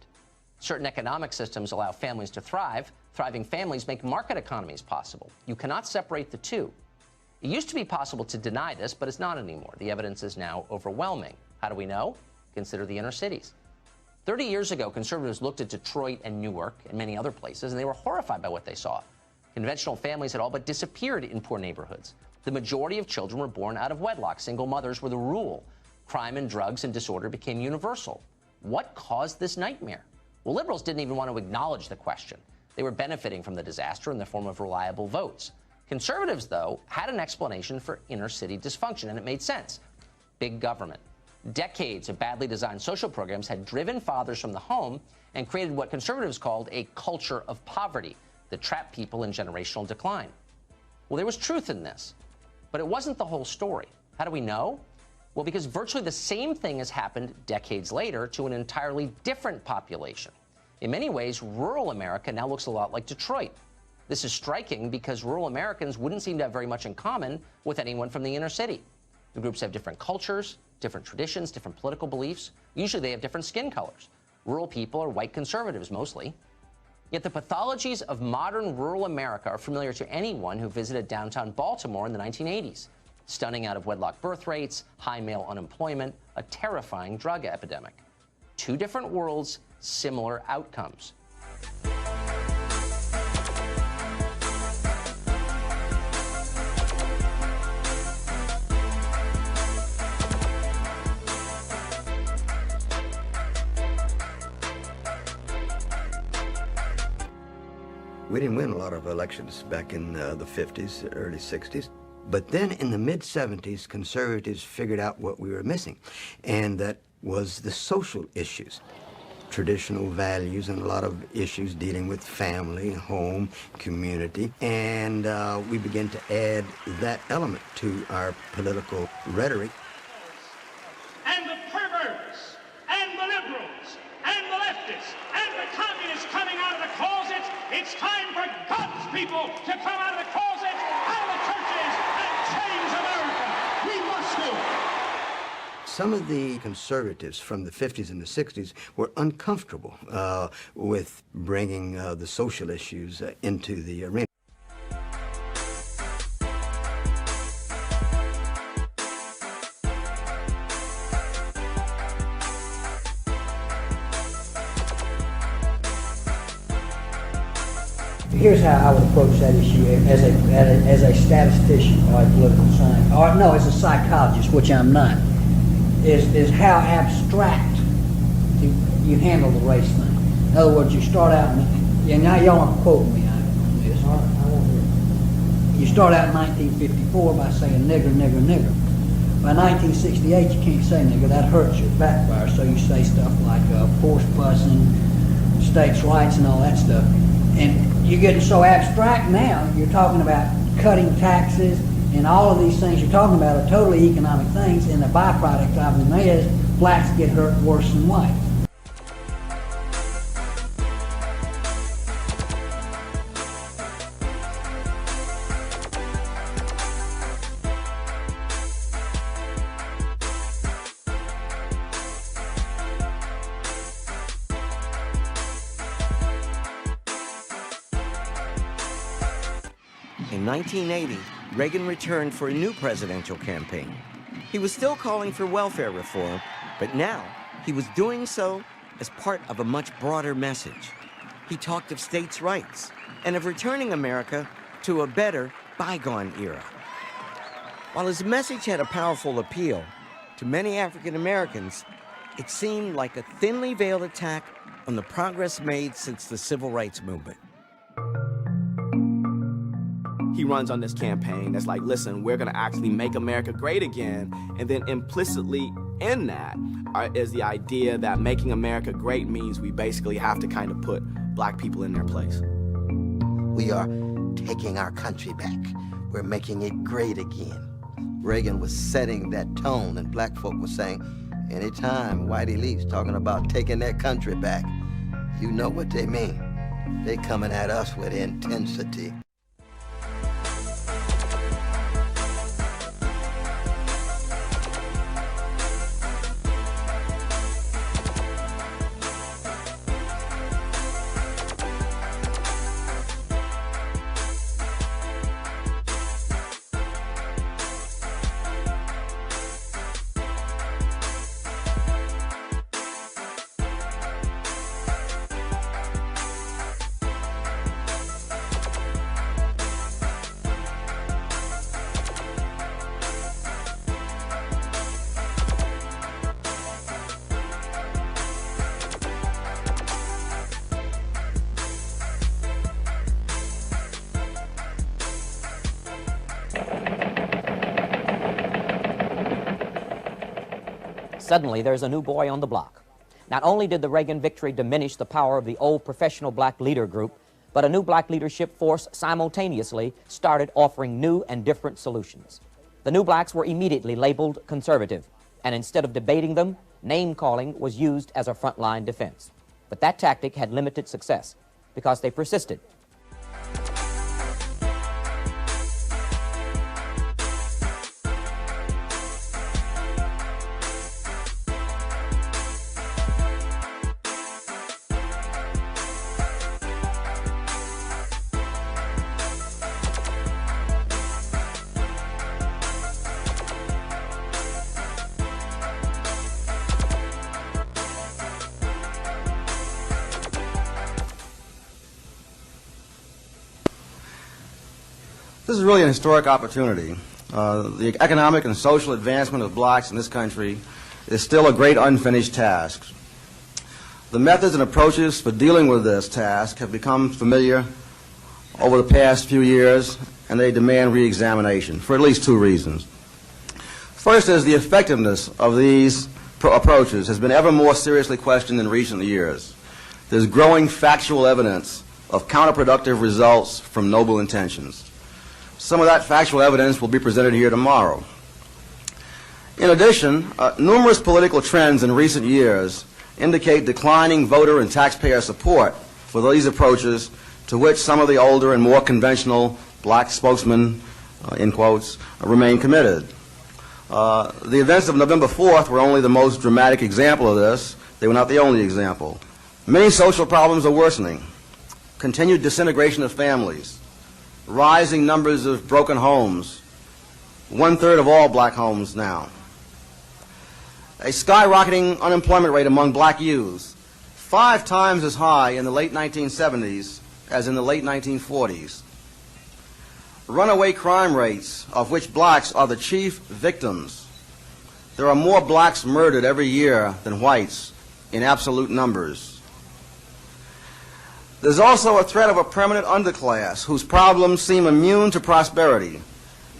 S8: Certain economic systems allow families to thrive. Thriving families make market economies possible. You cannot separate the two. It used to be possible to deny this, but it's not anymore. The evidence is now overwhelming. How do we know? Consider the inner cities. 30 years ago, conservatives looked at Detroit and Newark and many other places, and they were horrified by what they saw. Conventional families had all but disappeared in poor neighborhoods. The majority of children were born out of wedlock. Single mothers were the rule. Crime and drugs and disorder became universal. What caused this nightmare? Well, liberals didn't even want to acknowledge the question. They were benefiting from the disaster in the form of reliable votes. Conservatives, though, had an explanation for inner city dysfunction, and it made sense. Big government. Decades of badly designed social programs had driven fathers from the home and created what conservatives called a culture of poverty that trapped people in generational decline. Well, there was truth in this, but it wasn't the whole story. How do we know? Well, because virtually the same thing has happened decades later to an entirely different population. In many ways, rural America now looks a lot like Detroit. This is striking because rural Americans wouldn't seem to have very much in common with anyone from the inner city. The groups have different cultures, different traditions, different political beliefs. Usually they have different skin colors. Rural people are white conservatives mostly. Yet the pathologies of modern rural America are familiar to anyone who visited downtown Baltimore in the 1980s. Stunning out-of-wedlock birth rates, high male unemployment, a terrifying drug epidemic. Two different worlds, similar outcomes.
S17: We didn't win a lot of elections back in the 50s, early 60s. But then in the mid-70s, conservatives figured out what we were missing, and that was the social issues. Traditional values and a lot of issues dealing with family, home, community, and we began to add that element to our political rhetoric.
S18: And the perverts, and the liberals, and the leftists, and the communists coming out of the closets, it's time for God's people to come out of the closets, out of the churches, and change America. We must do it.
S17: Some of the conservatives from the 50s and the 60s were uncomfortable with bringing the social issues into the arena.
S20: Here's how I would approach that issue as a statistician or a political scientist, or no, as a psychologist, which I'm not, is how abstract you handle the race thing. In other words, you start out, and now y'all aren't quoting me on this. I won't hear it. You start out in 1954 by saying nigger, nigger, nigger. By 1968, you can't say nigger. That hurts you, backfires. So you say stuff like force busing, states' rights, and all that stuff. And you're getting so abstract now, you're talking about cutting taxes and all of these things you're talking about are totally economic things, and the byproduct of them is blacks get hurt worse than whites.
S21: In 1980, Reagan returned for a new presidential campaign. He was still calling for welfare reform, but now he was doing so as part of a much broader message. He talked of states' rights and of returning America to a better bygone era. While his message had a powerful appeal to many African Americans, it seemed like a thinly veiled attack on the progress made since the Civil Rights Movement.
S22: He runs on this campaign that's like, listen, we're going to actually make America great again. And then implicitly in that is the idea that making America great means we basically have to kind of put black people in their place.
S23: We are taking our country back. We're making it great again. Reagan was setting that tone, and black folk were saying, anytime Whitey Leaf's talking about taking their country back, you know what they mean. They coming at us with intensity.
S24: Suddenly, there's a new boy on the block. Not only did the Reagan victory diminish the power of the old professional black leader group, but a new black leadership force simultaneously started offering new and different solutions. The new blacks were immediately labeled conservative, and instead of debating them, name-calling was used as a frontline defense. But that tactic had limited success because they persisted.
S22: This is really an historic opportunity. The economic and social advancement of blacks in this country is still a great unfinished task. The methods and approaches for dealing with this task have become familiar over the past few years, and they demand re-examination for at least two reasons. First is the effectiveness of these approaches has been ever more seriously questioned in recent years. There's growing factual evidence of counterproductive results from noble intentions. Some of that factual evidence will be presented here tomorrow. In addition, numerous political trends in recent years indicate declining voter and taxpayer support for these approaches to which some of the older and more conventional black spokesmen, in quotes, remain committed. The events of November 4th were only the most dramatic example of this. They were not the only example. Many social problems are worsening. Continued disintegration of families, rising numbers of broken homes, 1/3 of all black homes now. A skyrocketing unemployment rate among black youths, 5 times as high in the late 1970s as in the late 1940s. Runaway crime rates, of which blacks are the chief victims. There are more blacks murdered every year than whites in absolute numbers. There's also a threat of a permanent underclass whose problems seem immune to prosperity,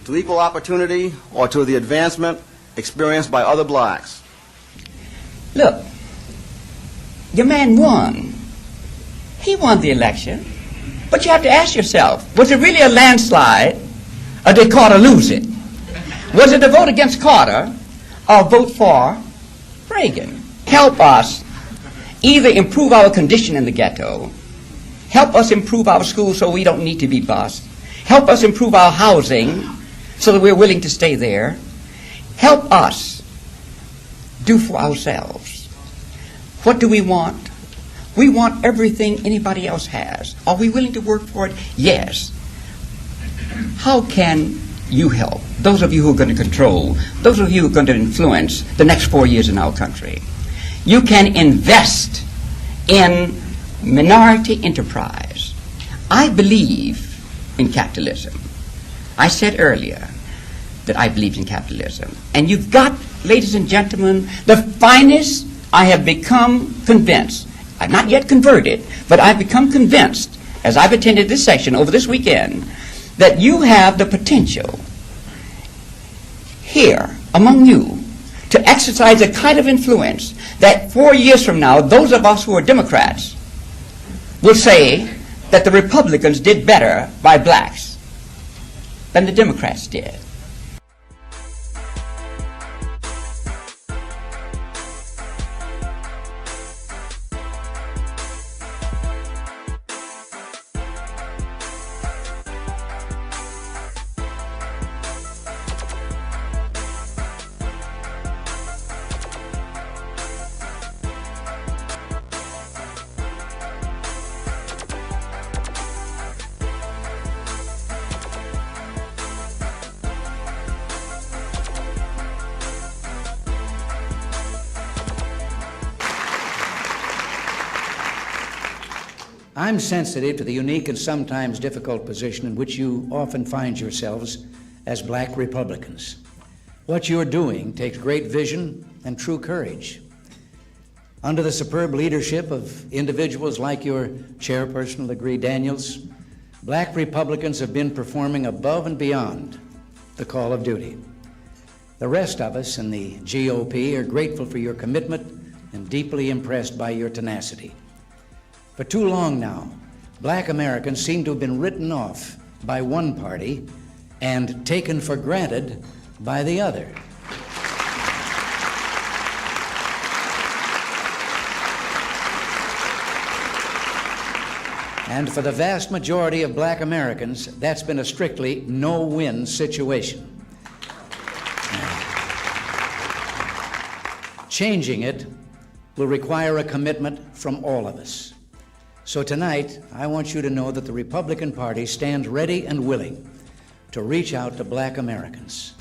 S22: to equal opportunity, or to the advancement experienced by other blacks.
S4: Look, your man won. He won the election. But you have to ask yourself, was it really a landslide, or did Carter lose it? Was it a vote against Carter, or a vote for Reagan? Help us either improve our condition in the ghetto, help us improve our schools so we don't need to be bused, help us improve our housing so that we're willing to stay there, help us do for ourselves. What do we want? We want everything anybody else has. Are we willing to work for it? Yes. How can you help? Those of you who are going to control, those of you who are going to influence the next 4 years in our country. You can invest in minority enterprise. I believe in capitalism. I said earlier that I believe in capitalism. And you've got, ladies and gentlemen, the finest. I have become convinced. I'm not yet converted, but I've become convinced, as I've attended this session over this weekend, that you have the potential here among you to exercise a kind of influence that 4 years from now, those of us who are Democrats will say that the Republicans did better by blacks than the Democrats did.
S5: I'm sensitive to the unique and sometimes difficult position in which you often find yourselves as black Republicans. What you're doing takes great vision and true courage. Under the superb leadership of individuals like your chairperson, Legree Daniels, black Republicans have been performing above and beyond the call of duty. The rest of us in the GOP are grateful for your commitment and deeply impressed by your tenacity. For too long now, black Americans seem to have been written off by one party and taken for granted by the other. And for the vast majority of black Americans, that's been a strictly no-win situation. Changing it will require a commitment from all of us. So tonight, I want you to know that the Republican Party stands ready and willing to reach out to black Americans.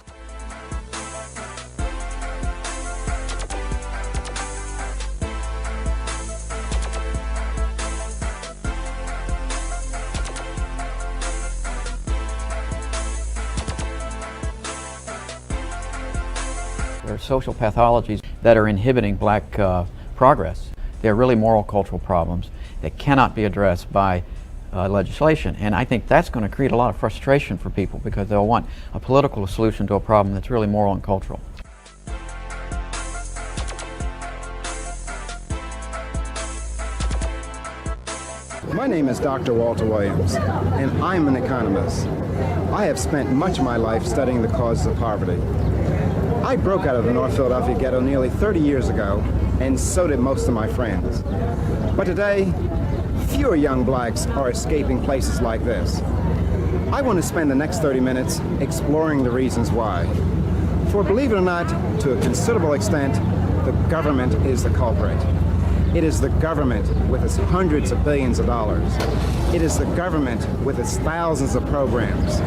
S7: There are social pathologies that are inhibiting black progress. They're really moral cultural problems that cannot be addressed by legislation. And I think that's going to create a lot of frustration for people because they'll want a political solution to a problem that's really moral and cultural.
S9: My name is Dr. Walter Williams, and I'm an economist. I have spent much of my life studying the causes of poverty. I broke out of the North Philadelphia ghetto nearly 30 years ago, and so did most of my friends. But today, fewer young blacks are escaping places like this. I want to spend the next 30 minutes exploring the reasons why. For believe it or not, to a considerable extent, the government is the culprit. It is the government with its hundreds of billions of dollars. It is the government with its thousands of programs.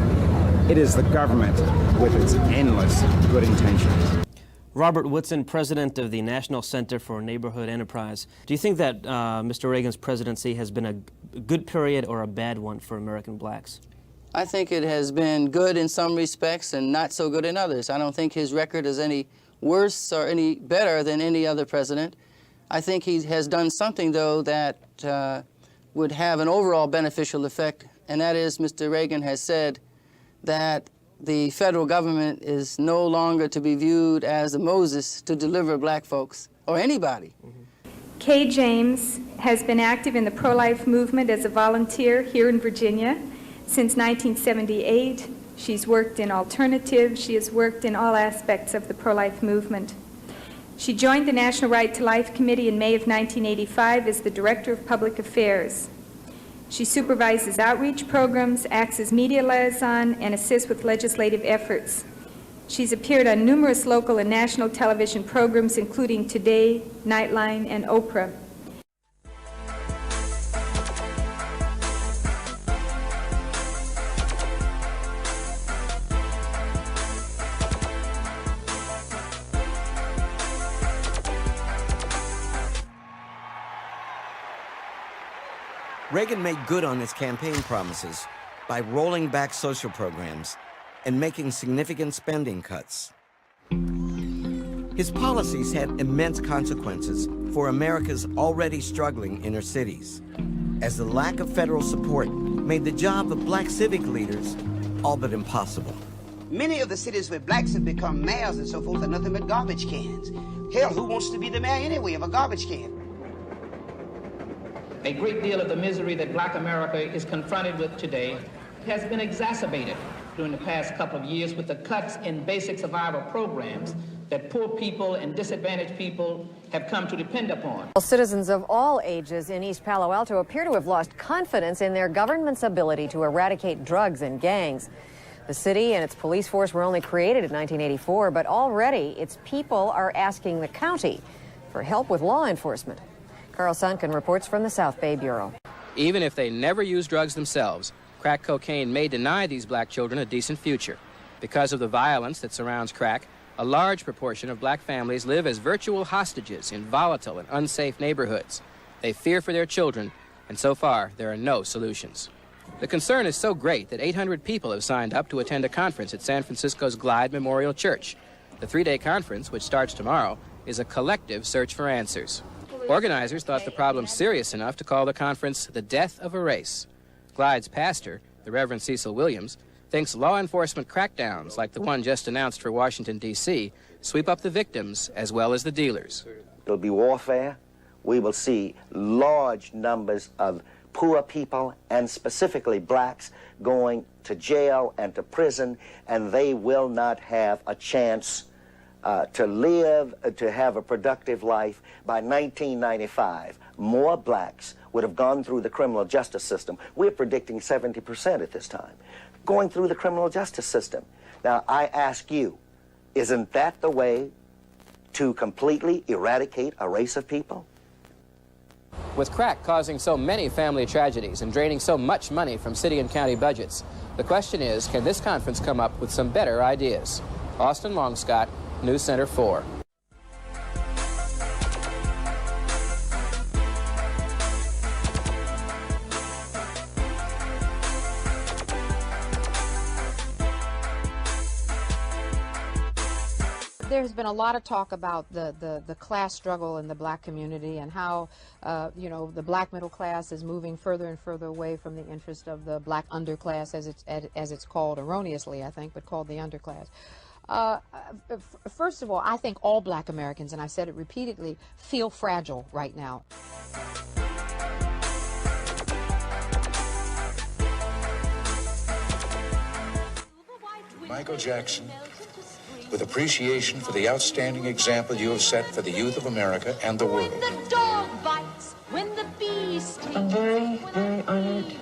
S9: It is the government with its endless good intentions.
S1: Robert Woodson, president of the National Center for Neighborhood Enterprise. Do you think that Mr. Reagan's presidency has been a good period or a bad one for American blacks?
S11: I think it has been good in some respects and not so good in others. I don't think his record is any worse or any better than any other president. I think he has done something, though, that would have an overall beneficial effect, and that is Mr. Reagan has said that the federal government is no longer to be viewed as the Moses to deliver black folks or anybody.
S12: Kay James has been active in the pro-life movement as a volunteer here in Virginia since 1978. She's worked in alternatives. She has worked in all aspects of the pro-life movement. She joined the National Right to Life Committee in May of 1985 as the Director of Public Affairs. She supervises outreach programs, acts as media liaison, and assists with legislative efforts. She's appeared on numerous local and national television programs, including Today, Nightline, and Oprah.
S21: Reagan made good on his campaign promises by rolling back social programs and making significant spending cuts. His policies had immense consequences for America's already struggling inner cities, as the lack of federal support made the job of black civic leaders all but impossible.
S13: Many of the cities where blacks have become mayors and so forth are nothing but garbage cans. Hell, who wants to be the mayor anyway of a garbage can?
S19: A great deal of the misery that black America is confronted with today has been exacerbated during the past couple of years with the cuts in basic survival programs that poor people and disadvantaged people have come to depend upon.
S25: Citizens of all ages in East Palo Alto appear to have lost confidence in their government's ability to eradicate drugs and gangs. The city and its police force were only created in 1984, but already its people are asking the county for help with law enforcement. Carl Sunken reports from the South Bay Bureau.
S26: Even if they never use drugs themselves, crack cocaine may deny these black children a decent future. Because of the violence that surrounds crack, a large proportion of black families live as virtual hostages in volatile and unsafe neighborhoods. They fear for their children, and so far, there are no solutions. The concern is so great that 800 people have signed up to attend a conference at San Francisco's Glide Memorial Church. The three-day conference, which starts tomorrow, is a collective search for answers. Organizers thought the problem serious enough to call the conference the death of a race. Glide's pastor, the Reverend Cecil Williams, thinks law enforcement crackdowns like the one just announced for Washington, D.C., sweep up the victims as well as the dealers.
S28: It'll be warfare. We will see large numbers of poor people, and specifically blacks, going to jail and to prison, and they will not have a chance to live, to have a productive life. By 1995, more blacks would have gone through the criminal justice system. We're predicting 70% at this time, going through the criminal justice system. Now, I ask you, isn't that the way to completely eradicate a race of people?
S26: With crack causing so many family tragedies and draining so much money from city and county budgets, the question is, can this conference come up with some better ideas? Austin Longscott, News Center 4.
S29: There's been a lot of talk about the class struggle in the black community and how, you know, the black middle class is moving further and further away from the interest of the black underclass, as it's called erroneously, I think, but called the underclass. First of all, I think all black Americans, and I've said it repeatedly, feel fragile right now.
S30: Michael Jackson, with appreciation for the outstanding example you have set for the youth of America and the world.
S31: When the dog bites, when the bee stings.
S30: I'm very, very honored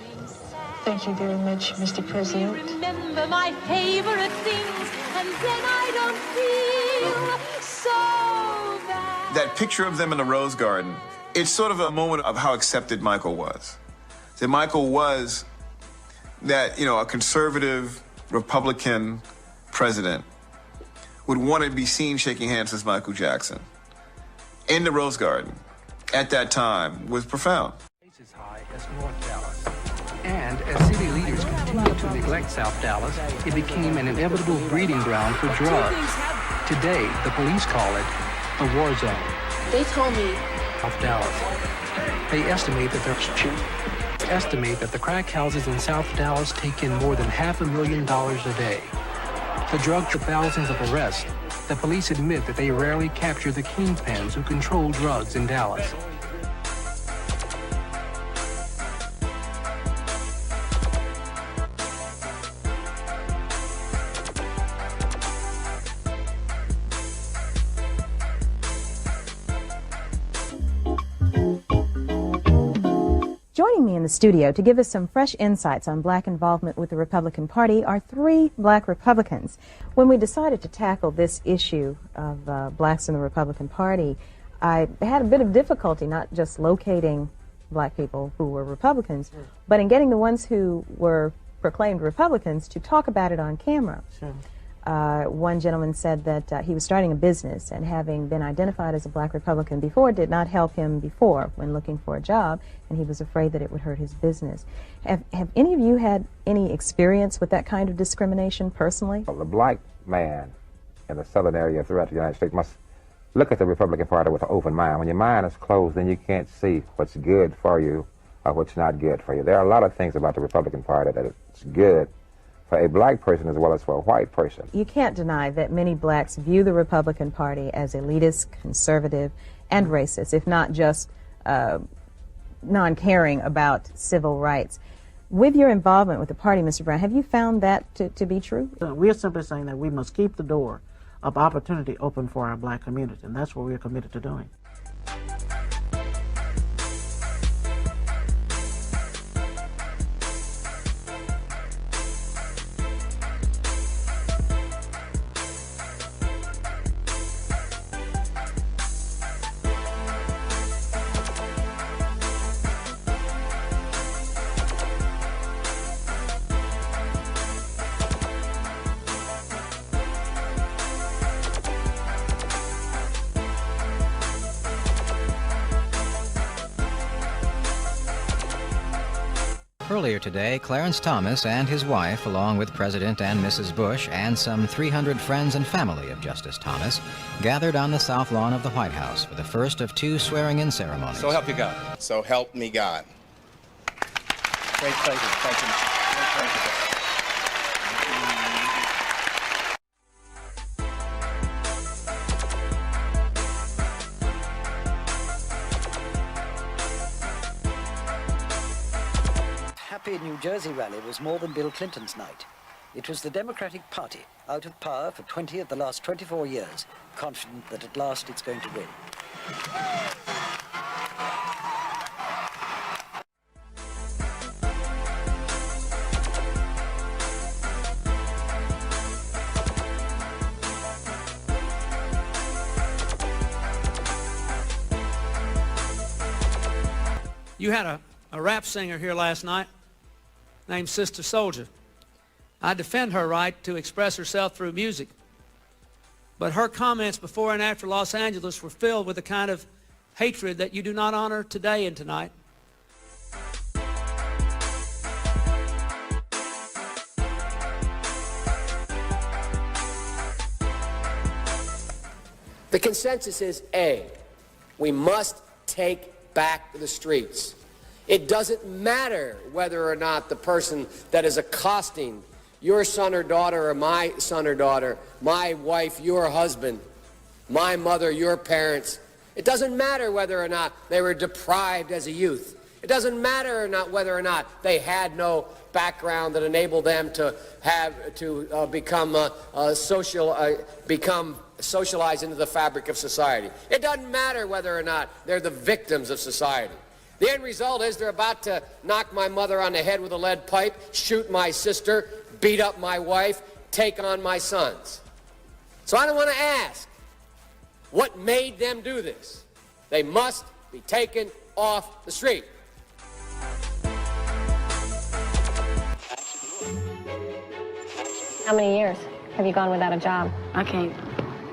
S2: Thank you very much, Mr. President.
S3: Remember my favorite things, and then I don't feel so bad.
S6: That picture of them in the Rose Garden, it's sort of a moment of how accepted Michael was. That Michael was that, a conservative Republican president would want to be seen shaking hands with Michael Jackson in the Rose Garden at that time was profound.
S8: As high as North Dallas. And as city leaders continued to neglect South Dallas, it became an inevitable breeding ground for drugs. Today, the police call it a war zone.
S2: They told me
S8: South Dallas. They estimate that the crack houses in South Dallas take in more than $500,000 a day. The drugs are thousands of arrests. The police admit that they rarely capture the kingpins who control drugs in Dallas.
S10: Joining me in the studio to give us some fresh insights on black involvement with the Republican Party are three black Republicans. When we decided to tackle this issue of blacks in the Republican Party, I had a bit of difficulty not just locating black people who were Republicans, but in getting the ones who were proclaimed Republicans to talk about it on camera.
S2: Sure.
S10: One gentleman said that he was starting a business, and having been identified as a black Republican before did not help him before when looking for a job, and he was afraid that it would hurt his business. Have any of you had any experience with that kind of discrimination personally?
S14: Well, the black man in the southern area throughout the United States must look at the Republican Party with an open mind. When your mind is closed, then you can't see what's good for you or what's not good for you. There are a lot of things about the Republican Party that is good for a black person as well as for a white person.
S10: You can't deny that many blacks view the Republican Party as elitist, conservative, and racist, if not just non-caring about civil rights. With your involvement with the party, Mr. Brown, have you found that to be true?
S2: We're simply saying that we must keep the door of opportunity open for our black community, and that's what we're committed to doing.
S15: Earlier today, Clarence Thomas and his wife, along with President and Mrs. Bush and some 300 friends and family of Justice Thomas, gathered on the south lawn of the White House for the first of two swearing-in ceremonies.
S16: So help you God. So help me God. Great pleasure. Thank you. Great pleasure.
S18: Happy New Jersey rally was more than Bill Clinton's night. It was the Democratic Party, out of power for 20 of the last 24 years, confident that at last it's going to win.
S27: You had a rap singer here last night named Sister Soldier. I defend her right to express herself through music. But her comments before and after Los Angeles were filled with the kind of hatred that you do not honor today and tonight.
S31: The consensus is A, we must take back the streets. It doesn't matter whether or not the person that is accosting your son or daughter or my son or daughter, my wife, your husband, my mother, your parents. It doesn't matter whether or not they were deprived as a youth. It doesn't matter or not whether or not they had no background that enabled them to become socialized into the fabric of society. It doesn't matter whether or not they're the victims of society. The end result is they're about to knock my mother on the head with a lead pipe, shoot my sister, beat up my wife, take on my sons. So I don't want to ask, what made them do this? They must be taken off the street.
S25: How many years have you gone without a job?
S1: I can't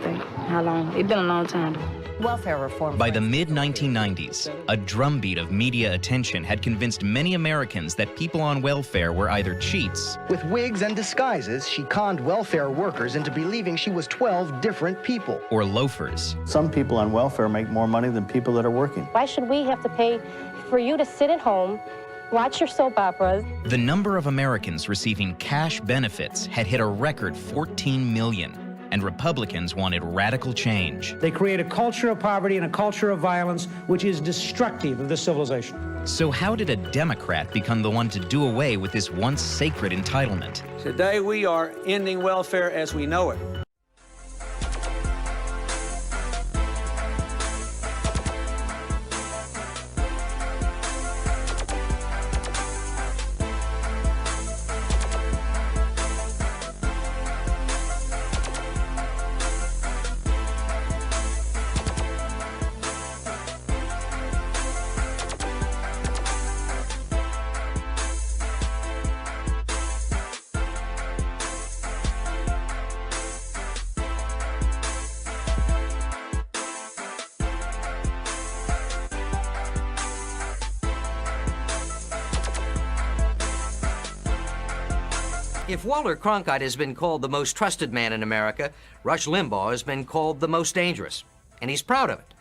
S1: think how long. It's been a long time.
S25: Welfare reform.
S4: By the mid-1990s, a drumbeat of media attention had convinced many Americans that people on welfare were either cheats.
S5: With wigs and disguises, she conned welfare workers into believing she was 12 different people.
S4: Or loafers.
S7: Some people on welfare make more money than people that are working.
S25: Why should we have to pay for you to sit at home, watch your soap operas?
S4: The number of Americans receiving cash benefits had hit a record 14 million. And Republicans wanted radical change.
S9: They create a culture of poverty and a culture of violence which is destructive of this civilization.
S4: So how did a Democrat become the one to do away with this once sacred entitlement?
S11: Today we are ending welfare as we know it.
S17: If Walter Cronkite has been called the most trusted man in America, Rush Limbaugh has been called the most dangerous, and he's proud of it.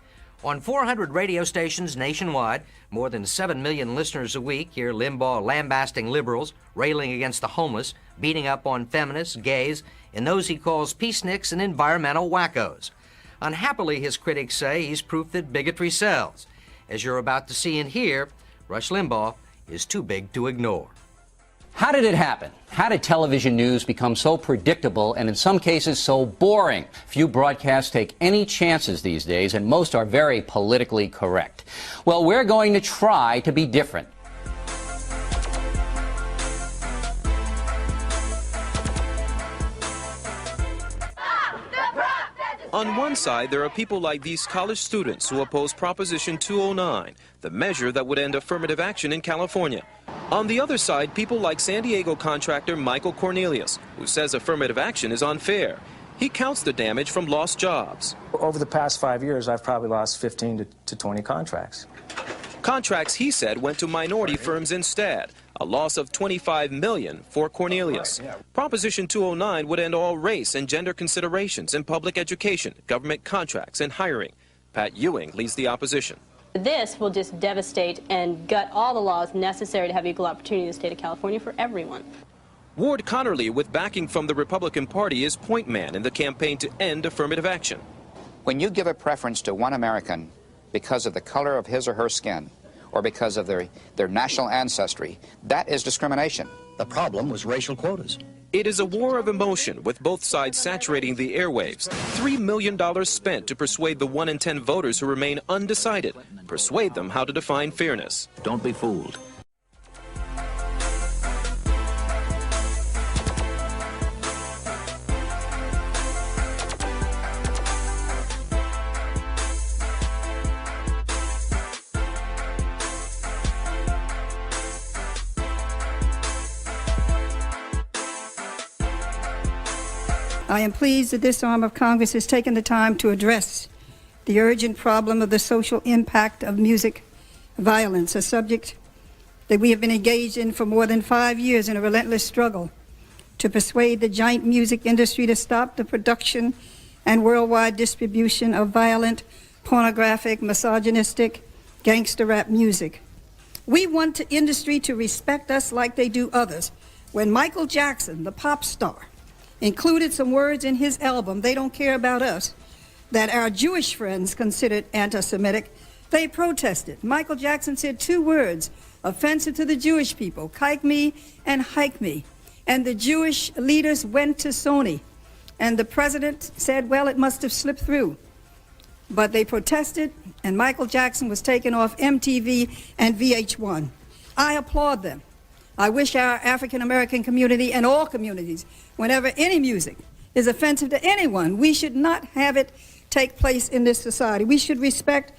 S17: On 400 radio stations nationwide, more than 7 million listeners a week hear Limbaugh lambasting liberals, railing against the homeless, beating up on feminists, gays, and those he calls peaceniks and environmental wackos. Unhappily, his critics say he's proof that bigotry sells. As you're about to see and hear, Rush Limbaugh is too big to ignore.
S20: How did it happen? How did television news become so predictable and in some cases so boring? Few broadcasts take any chances these days, and most are very politically correct. Well, we're going to try to be different.
S22: On one side, there are people like these college students who oppose Proposition 209, the measure that would end affirmative action in California. On the other side, people like San Diego contractor Michael Cornelius, who says affirmative action is unfair. He counts the damage from lost jobs.
S23: Over the past 5 years, I've probably lost 15 to 20 contracts.
S22: Contracts, he said, went to minority firms instead, a loss of $25 million for Cornelius. Proposition 209 would end all race and gender considerations in public education, government contracts, and hiring. Pat Ewing leads the opposition.
S24: This will just devastate and gut all the laws necessary to have equal opportunity in the state of California for everyone.
S22: Ward Connerly, with backing from the Republican Party, is point man in the campaign to end affirmative action.
S32: When you give a preference to one American because of the color of his or her skin, or because of their national ancestry, that is discrimination.
S22: The problem was racial quotas. It is a war of emotion, with both sides saturating the airwaves. $3 million spent to persuade the 1 in 10 voters who remain undecided. Persuade them how to define fairness. Don't be fooled.
S33: I am pleased that this arm of Congress has taken the time to address the urgent problem of the social impact of music violence, a subject that we have been engaged in for more than 5 years in a relentless struggle to persuade the giant music industry to stop the production and worldwide distribution of violent, pornographic, misogynistic, gangster rap music. We want the industry to respect us like they do others. When Michael Jackson, the pop star, included some words in his album, They Don't Care About Us, that our Jewish friends considered anti-Semitic, they protested. Michael Jackson said 2 words, offensive to the Jewish people, kike me and hike me. And the Jewish leaders went to Sony. And the president said, well, it must have slipped through. but they protested, and Michael Jackson was taken off MTV and VH1. I applaud them. I wish our African American community and all communities, whenever any music is offensive to anyone, we should not have it take place in this society. We should respect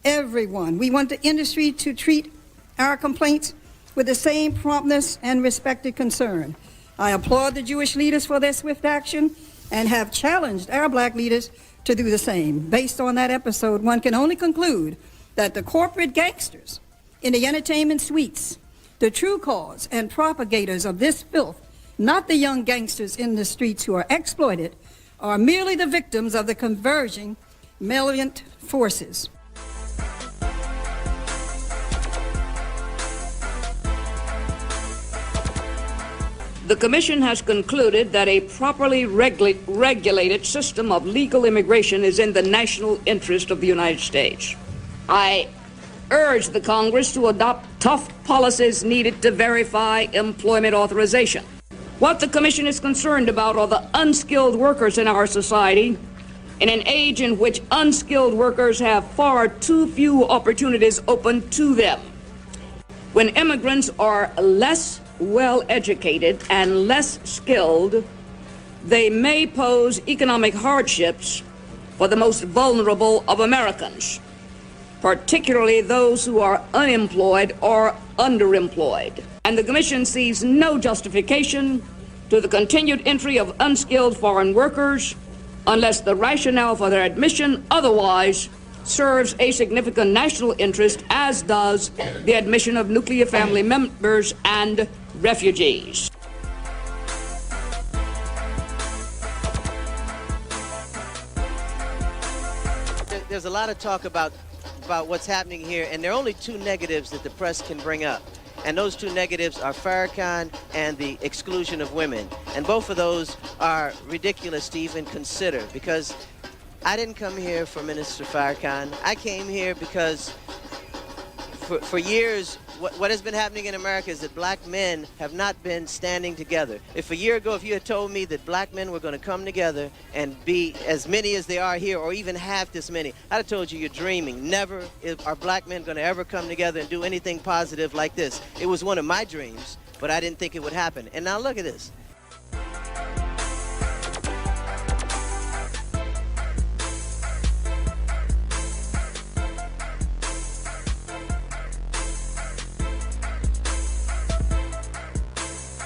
S33: everyone. We want the industry to treat our complaints with the same promptness and respected concern. I applaud the Jewish leaders for their swift action and have challenged our black leaders to do the same. Based on that episode, one can only conclude that the corporate gangsters in the entertainment suites, the true cause and propagators of this filth, not the young gangsters in the streets who are exploited, are merely the victims of the converging malevolent forces.
S3: The Commission has concluded that a properly regulated system of legal immigration is in the national interest of the United States. I urge the Congress to adopt tough policies needed to verify employment authorization. What the Commission is concerned about are the unskilled workers in our society in an age in which unskilled workers have far too few opportunities open to them. When immigrants are less well-educated and less skilled, they may pose economic hardships for the most vulnerable of Americans, particularly those who are unemployed or underemployed. And the Commission sees no justification to the continued entry of unskilled foreign workers unless the rationale for their admission otherwise serves a significant national interest, as does the admission of nuclear family members and refugees.
S6: There's a lot of talk about what's happening here, and there are only two negatives that the press can bring up. And those two negatives are Farrakhan and the exclusion of women. And both of those are ridiculous to even consider, because I didn't come here for Minister Farrakhan. I came here because for years, what has been happening in America is that black men have not been standing together. If a year ago, if you had told me that black men were going to come together and be as many as they are here, or even half this many, I'd have told you you're dreaming. Never are black men going to ever come together and do anything positive like this. It was one of my dreams, but I didn't think it would happen. And now look at this.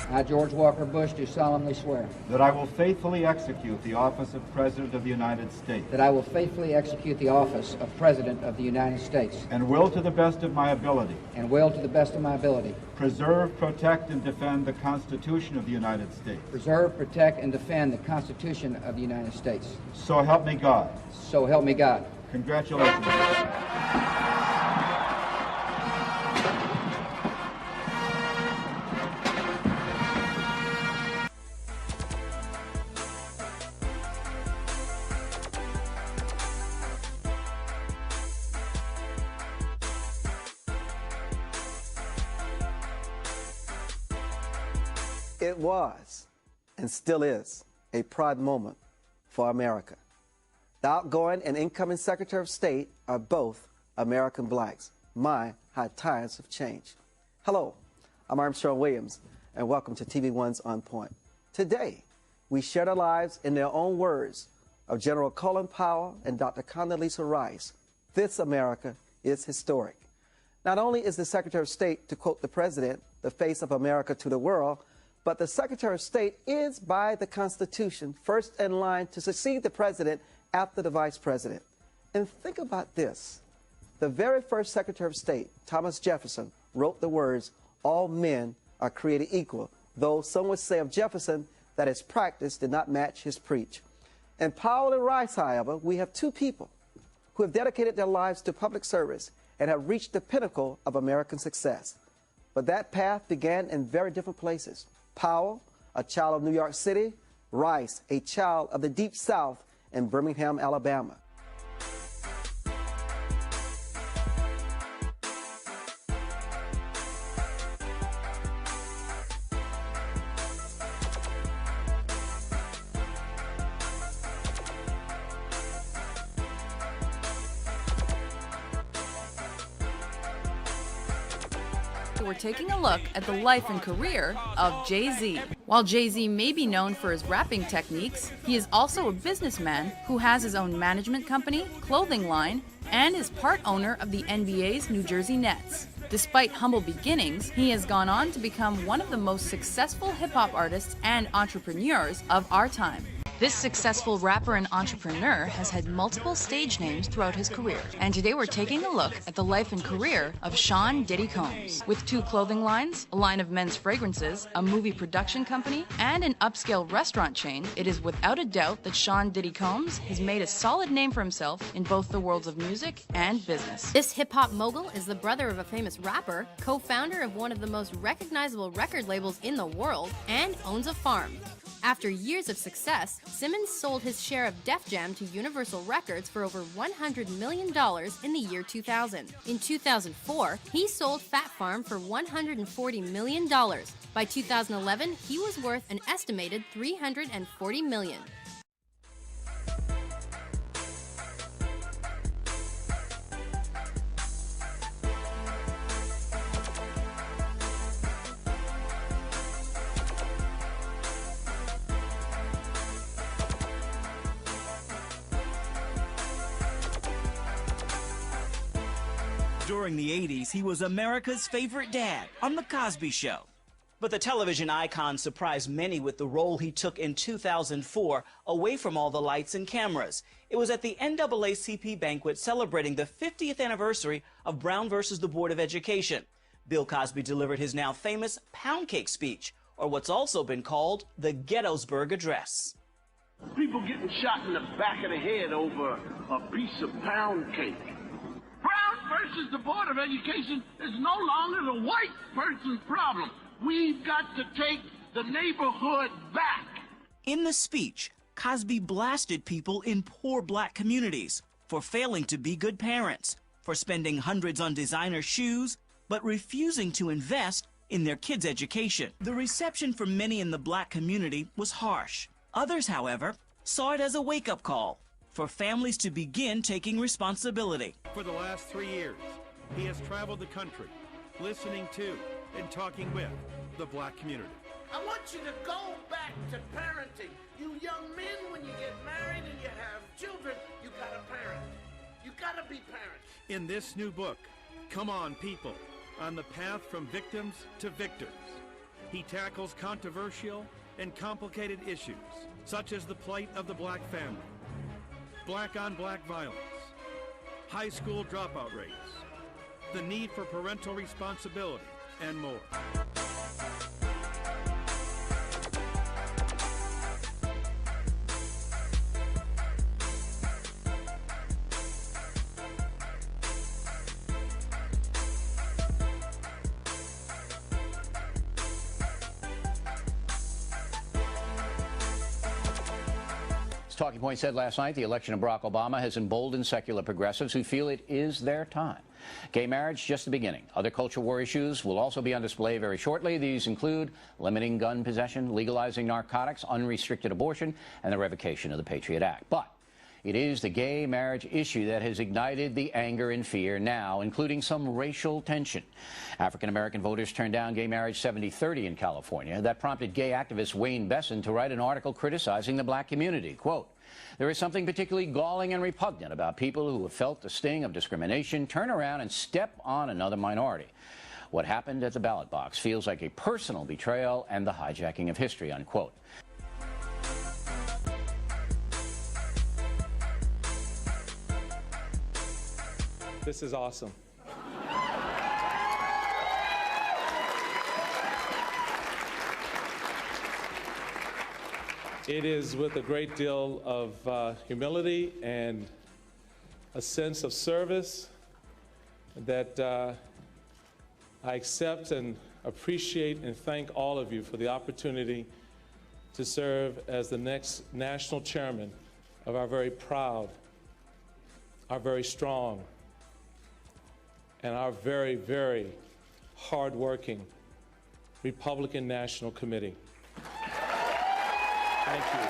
S8: I, George Walker Bush, do solemnly swear
S10: that I will faithfully execute the office of President of the United States.
S8: that I will faithfully execute the office of President of the United States
S10: And will, to the best of my ability,
S8: and will, to the best of my ability,
S10: preserve, protect, and defend the Constitution of the United States.
S8: preserve, protect, and defend the Constitution of the United States.
S10: So help me God.
S8: So help me God.
S10: Congratulations.
S12: It was, and still is, a proud moment for America. The outgoing and incoming Secretary of State are both American blacks. My, how times have changed. Hello, I'm Armstrong Williams, and welcome to TV1's On Point. Today, we share the lives in their own words of General Colin Powell and Dr. Condoleezza Rice. This America is historic. Not only is the Secretary of State, to quote the President, the face of America to the world, but the Secretary of State is, by the Constitution, first in line to succeed the President after the Vice President. And think about this. The very first Secretary of State, Thomas Jefferson, wrote the words, "All men are created equal," though some would say of Jefferson that his practice did not match his preach. In Powell and Rice, however, we have two people who have dedicated their lives to public service and have reached the pinnacle of American success. But that path began in very different places. Powell, a child of New York City; Rice, a child of the Deep South in Birmingham, Alabama.
S2: we're taking a look at the life and career of Jay-Z. While Jay-Z may be known for his rapping techniques, he is also a businessman who has his own management company, clothing line, and is part owner of the NBA's New Jersey Nets. Despite humble beginnings, he has gone on to become one of the most successful hip-hop artists and entrepreneurs of our time. This successful rapper and entrepreneur has had multiple stage names throughout his career. And today we're taking a look at the life and career of Sean Diddy Combs. With 2 clothing lines, a line of men's fragrances, a movie production company, and an upscale restaurant chain, it is without a doubt that Sean Diddy Combs has made a solid name for himself in both the worlds of music and business.
S24: This hip-hop mogul is the brother of a famous rapper, co-founder of one of the most recognizable record labels in the world, and owns a farm. After years of success, Simmons sold his share of Def Jam to Universal Records for over $100 million in the year 2000. In 2004, he sold Fat Farm for $140 million. By 2011, he was worth an estimated $340 million.
S13: During the 80s, he was America's favorite dad on The Cosby Show. But the television icon surprised many with the role he took in 2004 away from all the lights and cameras. It was at the NAACP banquet celebrating the 50th anniversary of Brown versus the Board of Education. Bill Cosby delivered his now famous pound cake speech, or what's also been called the Gettysburg Address.
S14: People getting shot in the back of the head over a piece of pound cake. Brown versus the Board of Education is no longer the white person's problem. We've got to take the neighborhood back.
S13: In the speech, Cosby blasted people in poor black communities for failing to be good parents, for spending hundreds on designer shoes, but refusing to invest in their kids' education. The reception for many in the black community was harsh. Others, however, saw it as a wake-up call for families to begin taking responsibility.
S10: For the last 3 years, he has traveled the country, listening to and talking with the black community.
S14: I want you to go back to parenting. You young men, when you get married and you have children, you gotta parent. You gotta be parents.
S10: In this new book, Come On People, on the path from victims to victors, he tackles controversial and complicated issues, such as the plight of the black family, black-on-black violence, high school dropout rates, the need for parental responsibility, and more.
S20: Talking Point said last night the election of Barack Obama has emboldened secular progressives who feel it is their time. Gay marriage, just the beginning. Other culture war issues will also be on display very shortly. These include limiting gun possession, legalizing narcotics, unrestricted abortion, and the revocation of the Patriot Act. But it is the gay marriage issue that has ignited the anger and fear now, including some racial tension. African-American voters turned down gay marriage 70-30 in California. That prompted gay activist Wayne Besson to write an article criticizing the black community. Quote, "There is something particularly galling and repugnant about people who have felt the sting of discrimination turn around and step on another minority. What happened at the ballot box feels like a personal betrayal and the hijacking of history," unquote.
S15: This is awesome. It is with a great deal of humility and a sense of service that I accept and appreciate and thank all of you for the opportunity to serve as the next national chairman of our very proud, our very strong, and our very, very hardworking Republican National Committee. Thank you.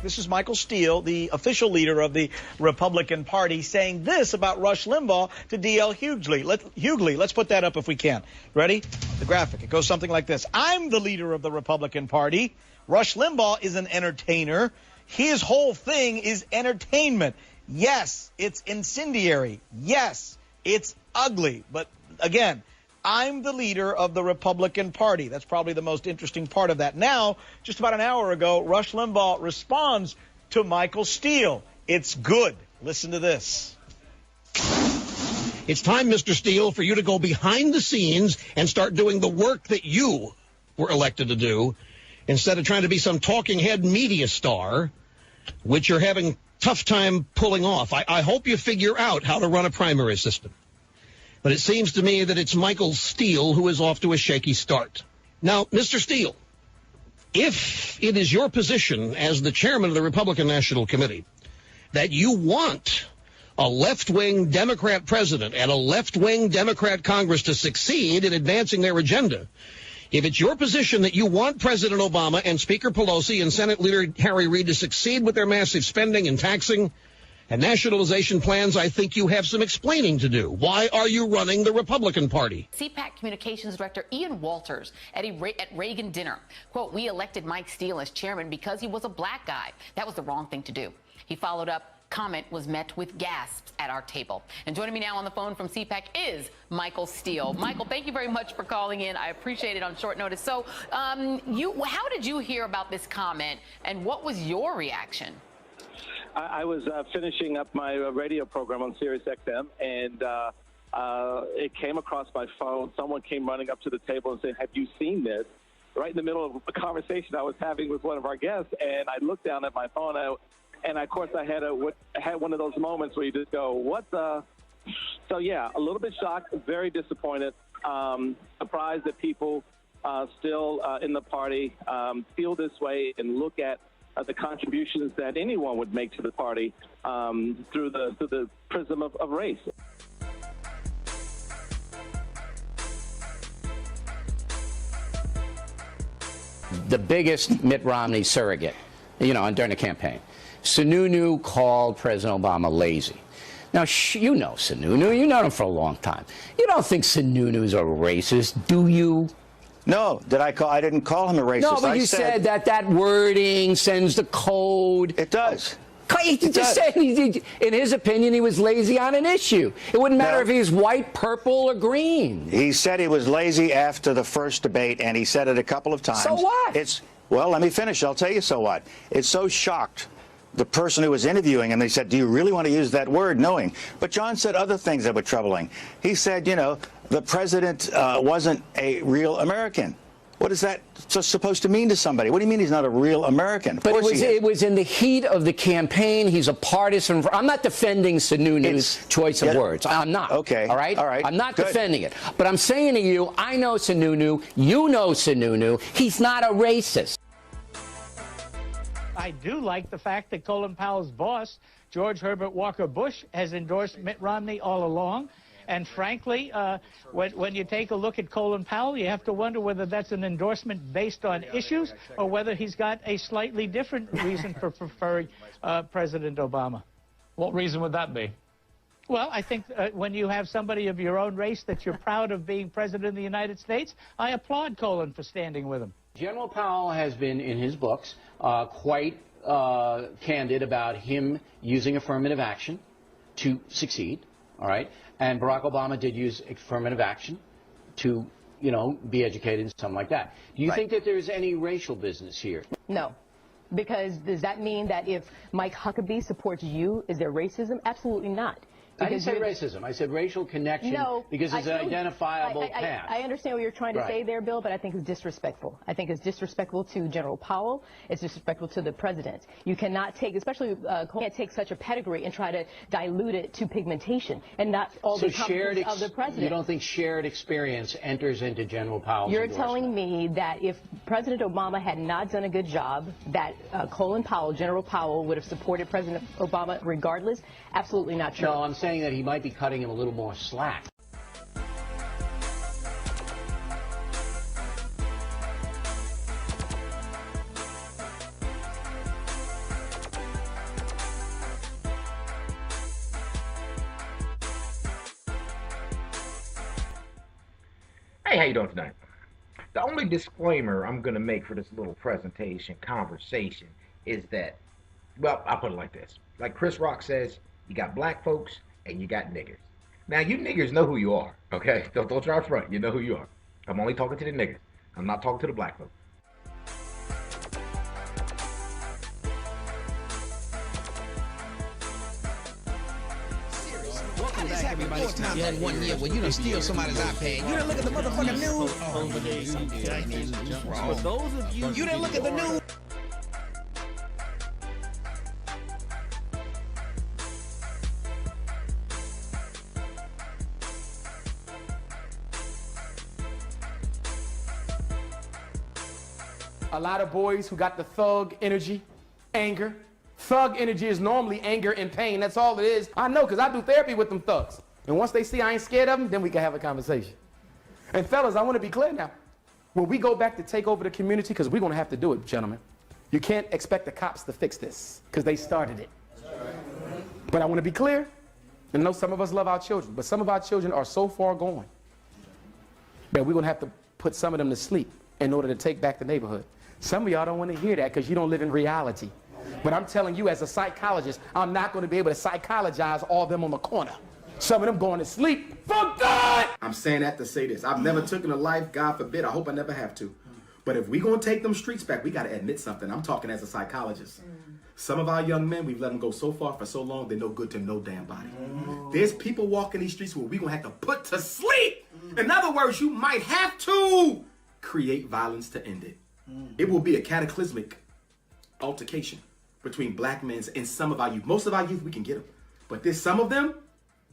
S1: This is Michael Steele, the official leader of the Republican Party, saying this about Rush Limbaugh to D.L. Hughley. Let's put that up if we can. Ready? The graphic. It goes something like this. I'm the leader of the Republican Party. Rush Limbaugh is an entertainer. His whole thing is entertainment. Yes, it's incendiary. Yes, it's ugly. But again, I'm the leader of the Republican Party. That's probably the most interesting part of that. Now, just about an hour ago, Rush Limbaugh responds to Michael Steele. It's good. Listen to this.
S5: It's time, Mr. Steele, for you to go behind the scenes and start doing the work that you were elected to do instead of trying to be some talking head media star, which you're having tough time pulling off. I hope you figure out how to run a primary system. But it seems to me that it's Michael Steele who is off to a shaky start. Now, Mr. Steele, if it is your position as the chairman of the Republican National Committee that you want a left-wing Democrat president and a left-wing Democrat Congress to succeed in advancing their agenda, if it's your position that you want President Obama and Speaker Pelosi and Senate Leader Harry Reid to succeed with their massive spending and taxing and nationalization plans, I think you have some explaining to do. Why are you running the Republican Party?
S7: CPAC Communications Director Ian Walters at Reagan dinner. Quote, we elected Mike Steele as chairman because he was a black guy. That was the wrong thing to do. He followed up. Comment was met with gasps at our table. And joining me now on the phone from CPAC is Michael Steele. Michael, thank you very much for calling in. I appreciate it on short notice. So how did you hear about this comment and what was your reaction?
S16: I was finishing up my radio program on Sirius XM, and it came across my phone. Someone came running up to the table and said, have you seen this? Right in the middle of a conversation I was having with one of our guests, and I looked down at my phone, and of course I had one of those moments where you just go, what the? So yeah, a little bit shocked, very disappointed, surprised that people still in the party feel this way and look at the contributions that anyone would make to the party through the prism of race.
S20: The biggest Mitt Romney surrogate, during the campaign. Sununu called President Obama lazy. Now, you know Sununu. You know him for a long time. You don't think Sununu's a racist, do you?
S18: No, I didn't call him a racist.
S20: No, but you said that wording sends the code.
S18: It does.
S20: He just said, in his opinion, he was lazy on an issue. It wouldn't matter if he was white, purple, or green.
S18: He said he was lazy after the first debate, and he said it a couple of times.
S20: So what?
S18: Well, let me finish. I'll tell you so what. It so shocked the person who was interviewing him. They said, do you really want to use that word, knowing? But John said other things that were troubling. He said, the president wasn't a real American. What is that supposed to mean to somebody? What do you mean he's not a real American?
S20: But it was in the heat of the campaign. He's a partisan. I'm not defending Sununu's choice of words. I'm not.
S18: Okay.
S20: All right?
S18: All right.
S20: I'm not defending it. But I'm saying to you, I know Sununu. You know Sununu. He's not a racist.
S19: I do like the fact that Colin Powell's boss, George Herbert Walker Bush, has endorsed Mitt Romney all along. And frankly, when you take a look at Colin Powell, you have to wonder whether that's an endorsement based on issues or whether he's got a slightly different reason for preferring President Obama.
S21: What reason would that be?
S19: Well, I think when you have somebody of your own race that you're proud of being president of the United States, I applaud Colin for standing with him.
S20: General Powell has been, in his books, quite candid about him using affirmative action to succeed, all right? And Barack Obama did use affirmative action to, be educated and something like that. Do you think that there's any racial business here?
S26: No. Because does that mean that if Mike Huckabee supports you, is there racism? Absolutely not.
S20: I didn't say racism. I said racial connection because it's an identifiable path.
S26: I understand what you're trying to say there, Bill, but I think it's disrespectful. I think it's disrespectful to General Powell. It's disrespectful to the president. You cannot take, especially, can't take such a pedigree and try to dilute it to pigmentation and not all the competence of the president.
S20: You don't think shared experience enters into General Powell's
S26: You're telling me that if President Obama had not done a good job, that Colin Powell, General Powell, would have supported President Obama regardless? Absolutely not true.
S20: No, I'm saying that he might be cutting him a little more slack.
S4: Hey, how you doing tonight? The only disclaimer I'm going to make for this little presentation, conversation, is that, well, I'll put it like this. Like Chris Rock says, you got black folks and you got niggers. Now, you niggers know who you are, okay? Don't try to front. You know who you are. I'm only talking to the niggers. I'm not talking to the black folks.
S9: Everybody, you had 1 year where you done steal somebody's iPad. You didn't look at the motherfucking news. For those of you didn't look at the news.
S11: A lot of boys who got the thug energy, anger. Thug energy is normally anger and pain. That's all it is. I know, because I do therapy with them thugs. And once they see I ain't scared of them, then we can have a conversation. And fellas, I want to be clear now. When we go back to take over the community, because we're going to have to do it, gentlemen, you can't expect the cops to fix this, because they started it. But I want to be clear. And I know some of us love our children, but some of our children are so far gone that we're going to have to put some of them to sleep in order to take back the neighborhood. Some of y'all don't want to hear that because you don't live in reality. But I'm telling you, as a psychologist, I'm not going to be able to psychologize all of them on the corner. Some of them going to sleep for God.
S17: I'm saying that to say this. I've never taken a life, God forbid. I hope I never have to. But if we're going to take them streets back, we got to admit something. I'm talking as a psychologist. Some of our young men, we've let them go so far for so long, they're no good to no damn body. There's people walking these streets where we're going to have to put to sleep. In other words, you might have to create violence to end it. It will be a cataclysmic altercation between black men and some of our youth. Most of our youth, we can get them. But there's some of them,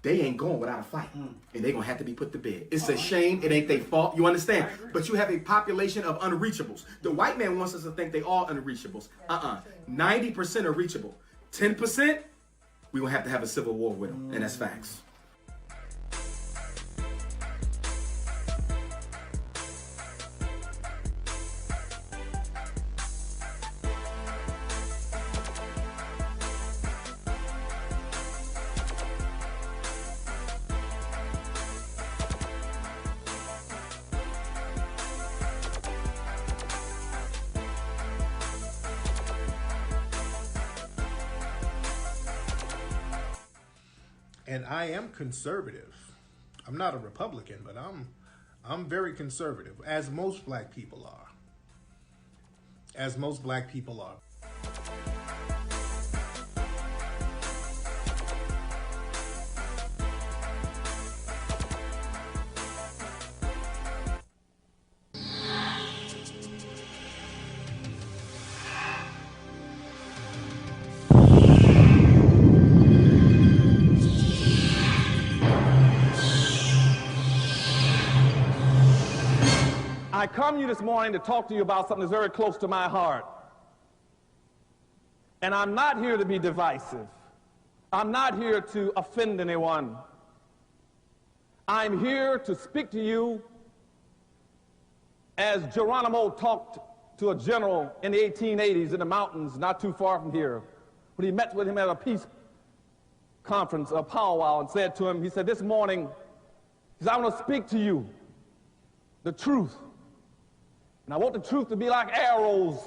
S17: they ain't going without a fight. And they're going to have to be put to bed. It's a shame. It ain't their fault. You understand? But you have a population of unreachables. The white man wants us to think they all unreachables. 90% are reachable. 10%, we're going to have a civil war with them. And that's facts.
S33: And I am conservative. I'm not a Republican, but I'm very conservative, as most black people are. As most black people are.
S22: I come to you this morning to talk to you about something that's very close to my heart. And I'm not here to be divisive. I'm not here to offend anyone. I'm here to speak to you as Geronimo talked to a general in the 1880s in the mountains not too far from here, when he met with him at a peace conference, a powwow, and said to him, he said, this morning, he said, I want to speak to you the truth. And I want the truth to be like arrows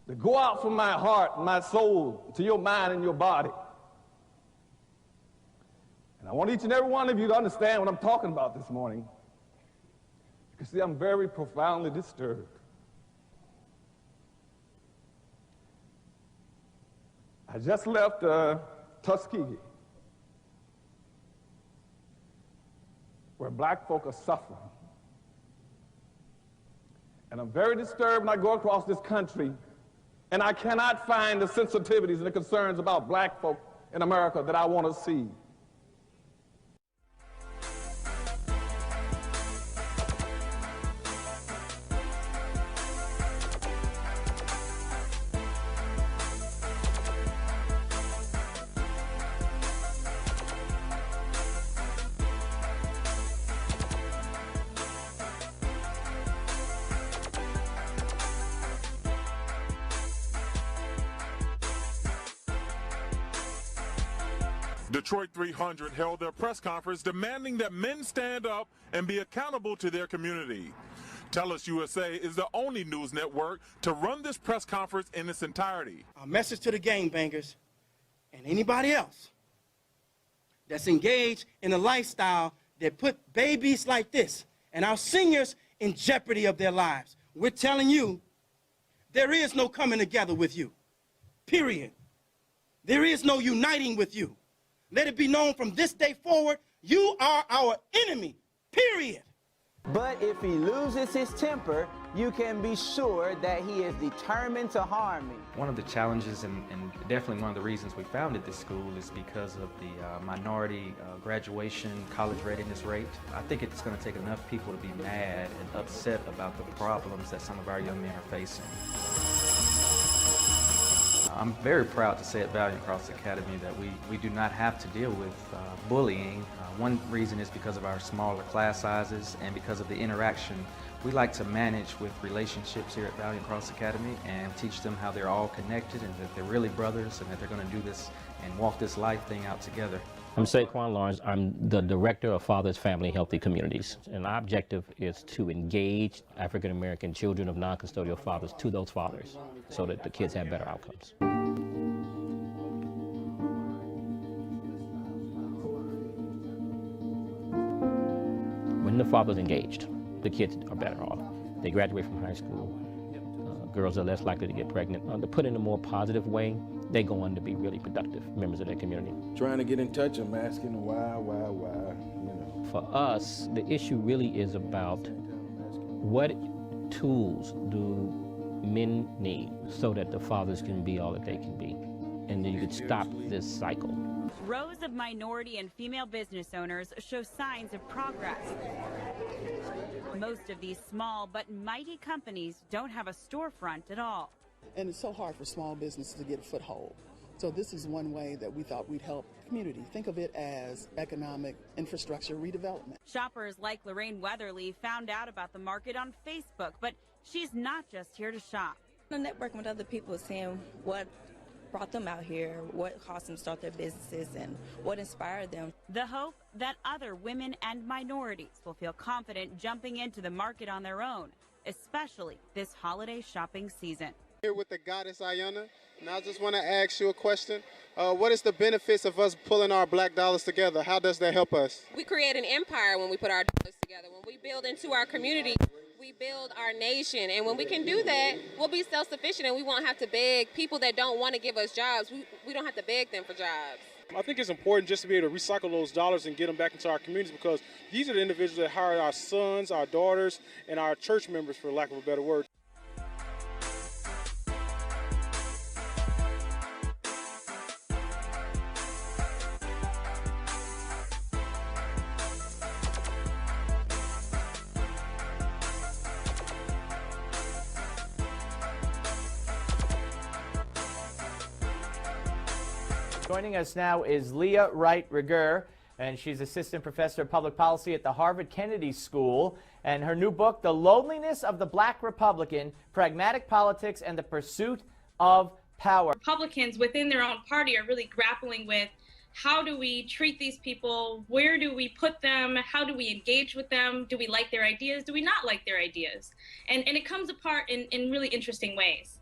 S22: that go out from my heart and my soul to your mind and your body. And I want each and every one of you to understand what I'm talking about this morning. You can see I'm very profoundly disturbed. I just left Tuskegee, where black folk are suffering. And I'm very disturbed when I go across this country, and I cannot find the sensitivities and the concerns about black folk in America that I want to see.
S2: Detroit 300 held their press conference demanding that men stand up and be accountable to their community. Tell Us USA is the only news network to run this press conference in its entirety.
S3: Our message to the gangbangers and anybody else that's engaged in a lifestyle that put babies like this and our seniors in jeopardy of their lives. We're telling you, there is no coming together with you, period. There is no uniting with you. Let it be known from this day forward, you are our enemy, period.
S6: But if he loses his temper, you can be sure that he is determined to harm me.
S8: One of the challenges and definitely one of the reasons we founded this school is because of the minority graduation college readiness rate. I think it's going to take enough people to be mad and upset about the problems that some of our young men are facing. I'm very proud to say at Valiant Cross Academy that we do not have to deal with bullying. One reason is because of our smaller class sizes and because of the interaction. We like to manage with relationships here at Valiant Cross Academy and teach them how they're all connected and that they're really brothers and that they're going to do this and walk this life thing out together.
S12: I'm Saquon Lawrence. I'm the director of Fathers Family Healthy Communities. And our objective is to engage African American children of non-custodial fathers to those fathers so that the kids have better outcomes. When the father's engaged, the kids are better off. They graduate from high school. Girls are less likely to get pregnant. To put it in a more positive way, they go on to be really productive members of their community.
S23: Trying to get in touch, I'm asking why, you know.
S12: For us, the issue really is about what tools do men need so that the fathers can be all that they can be, and then you could stop this cycle.
S33: Rows of minority and female business owners show signs of progress. Most of these small but mighty companies don't have a storefront at all.
S25: And it's so hard for small businesses to get a foothold. So this is one way that we thought we'd help the community. Think of it as economic infrastructure redevelopment.
S33: Shoppers like Lorraine Weatherly found out about the market on Facebook, but she's not just here to shop.
S27: Networking with other people, seeing what brought them out here, what caused them to start their businesses, and what inspired them.
S33: The hope that other women and minorities will feel confident jumping into the market on their own, especially this holiday shopping season.
S28: Here with the goddess Ayana, and I just want to ask you a question. What is the benefits of us pulling our black dollars together? How does that help us?
S29: We create an empire when we put our dollars together. When we build into our community, we build our nation. And when we can do that, we'll be self-sufficient and we won't have to beg people that don't want to give us jobs. We don't have to beg them for jobs.
S22: I think it's important just to be able to recycle those dollars and get them back into our communities, because these are the individuals that hire our sons, our daughters, and our church members, for lack of a better word.
S30: Joining us now is Leah Wright-Rigueur, and she's Assistant Professor of Public Policy at the Harvard Kennedy School. And her new book, The Loneliness of the Black Republican, Pragmatic Politics and the Pursuit of Power.
S31: Republicans within their own party are really grappling with how do we treat these people? Where do we put them? How do we engage with them? Do we like their ideas? Do we not like their ideas? And it comes apart in really interesting ways.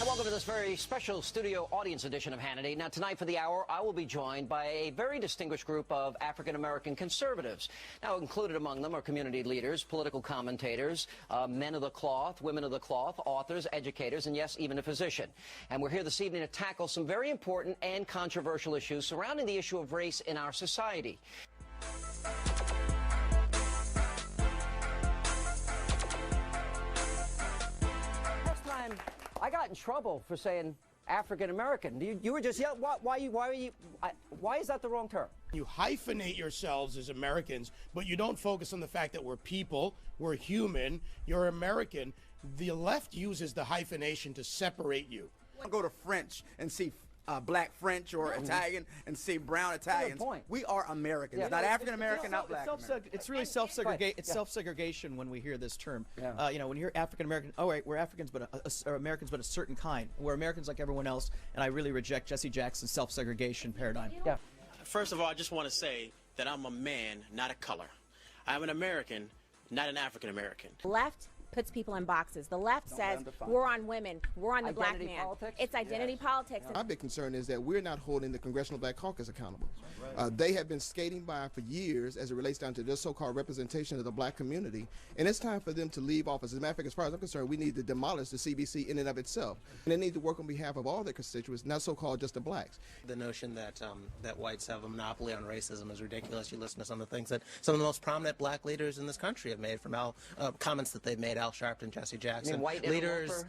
S20: Welcome to this very special studio audience edition of Hannity. Now, tonight for the hour, I will be joined by a very distinguished group of African-American conservatives. Now, included among them are community leaders, political commentators, men of the cloth, women of the cloth, authors, educators, and yes, even a physician. And we're here this evening to tackle some very important and controversial issues surrounding the issue of race in our society. I got in trouble for saying African American. You were just yelling. Why is that the wrong term?
S32: You hyphenate yourselves as Americans, but you don't focus on the fact that we're people, we're human, you're American. The left uses the hyphenation to separate you.
S34: Go to French and see
S1: black French or Italian and say brown Italians. We are Americans, not African American, not black American.
S5: It's really self-segregation. It's self-segregation when we hear this term. You know, when you hear African American, oh right, we're Africans, but or Americans, but a certain kind. We're Americans like everyone else, and I really reject Jesse Jackson's self-segregation paradigm.
S7: Yeah. First of all, I just want to say that I'm a man, not a color. I'm an American, not an African American.
S10: Left puts people in boxes. The left says we're on women, we're on the black man.
S13: Politics?
S10: It's identity politics.
S13: My big concern is that we're not holding the Congressional Black Caucus accountable. They have been skating by for years as it relates down to their so-called representation of the black community, and it's time for them to leave office. As a matter of fact, as far as I'm concerned, we need to demolish the CBC in and of itself. And they need to work on behalf of all their constituents, not so-called just the blacks.
S7: The notion that that whites have a monopoly on racism is ridiculous. You listen to some of the things that some of the most prominent black leaders in this country have made, from comments that they've made, Al Sharpton, Jesse Jackson, leaders,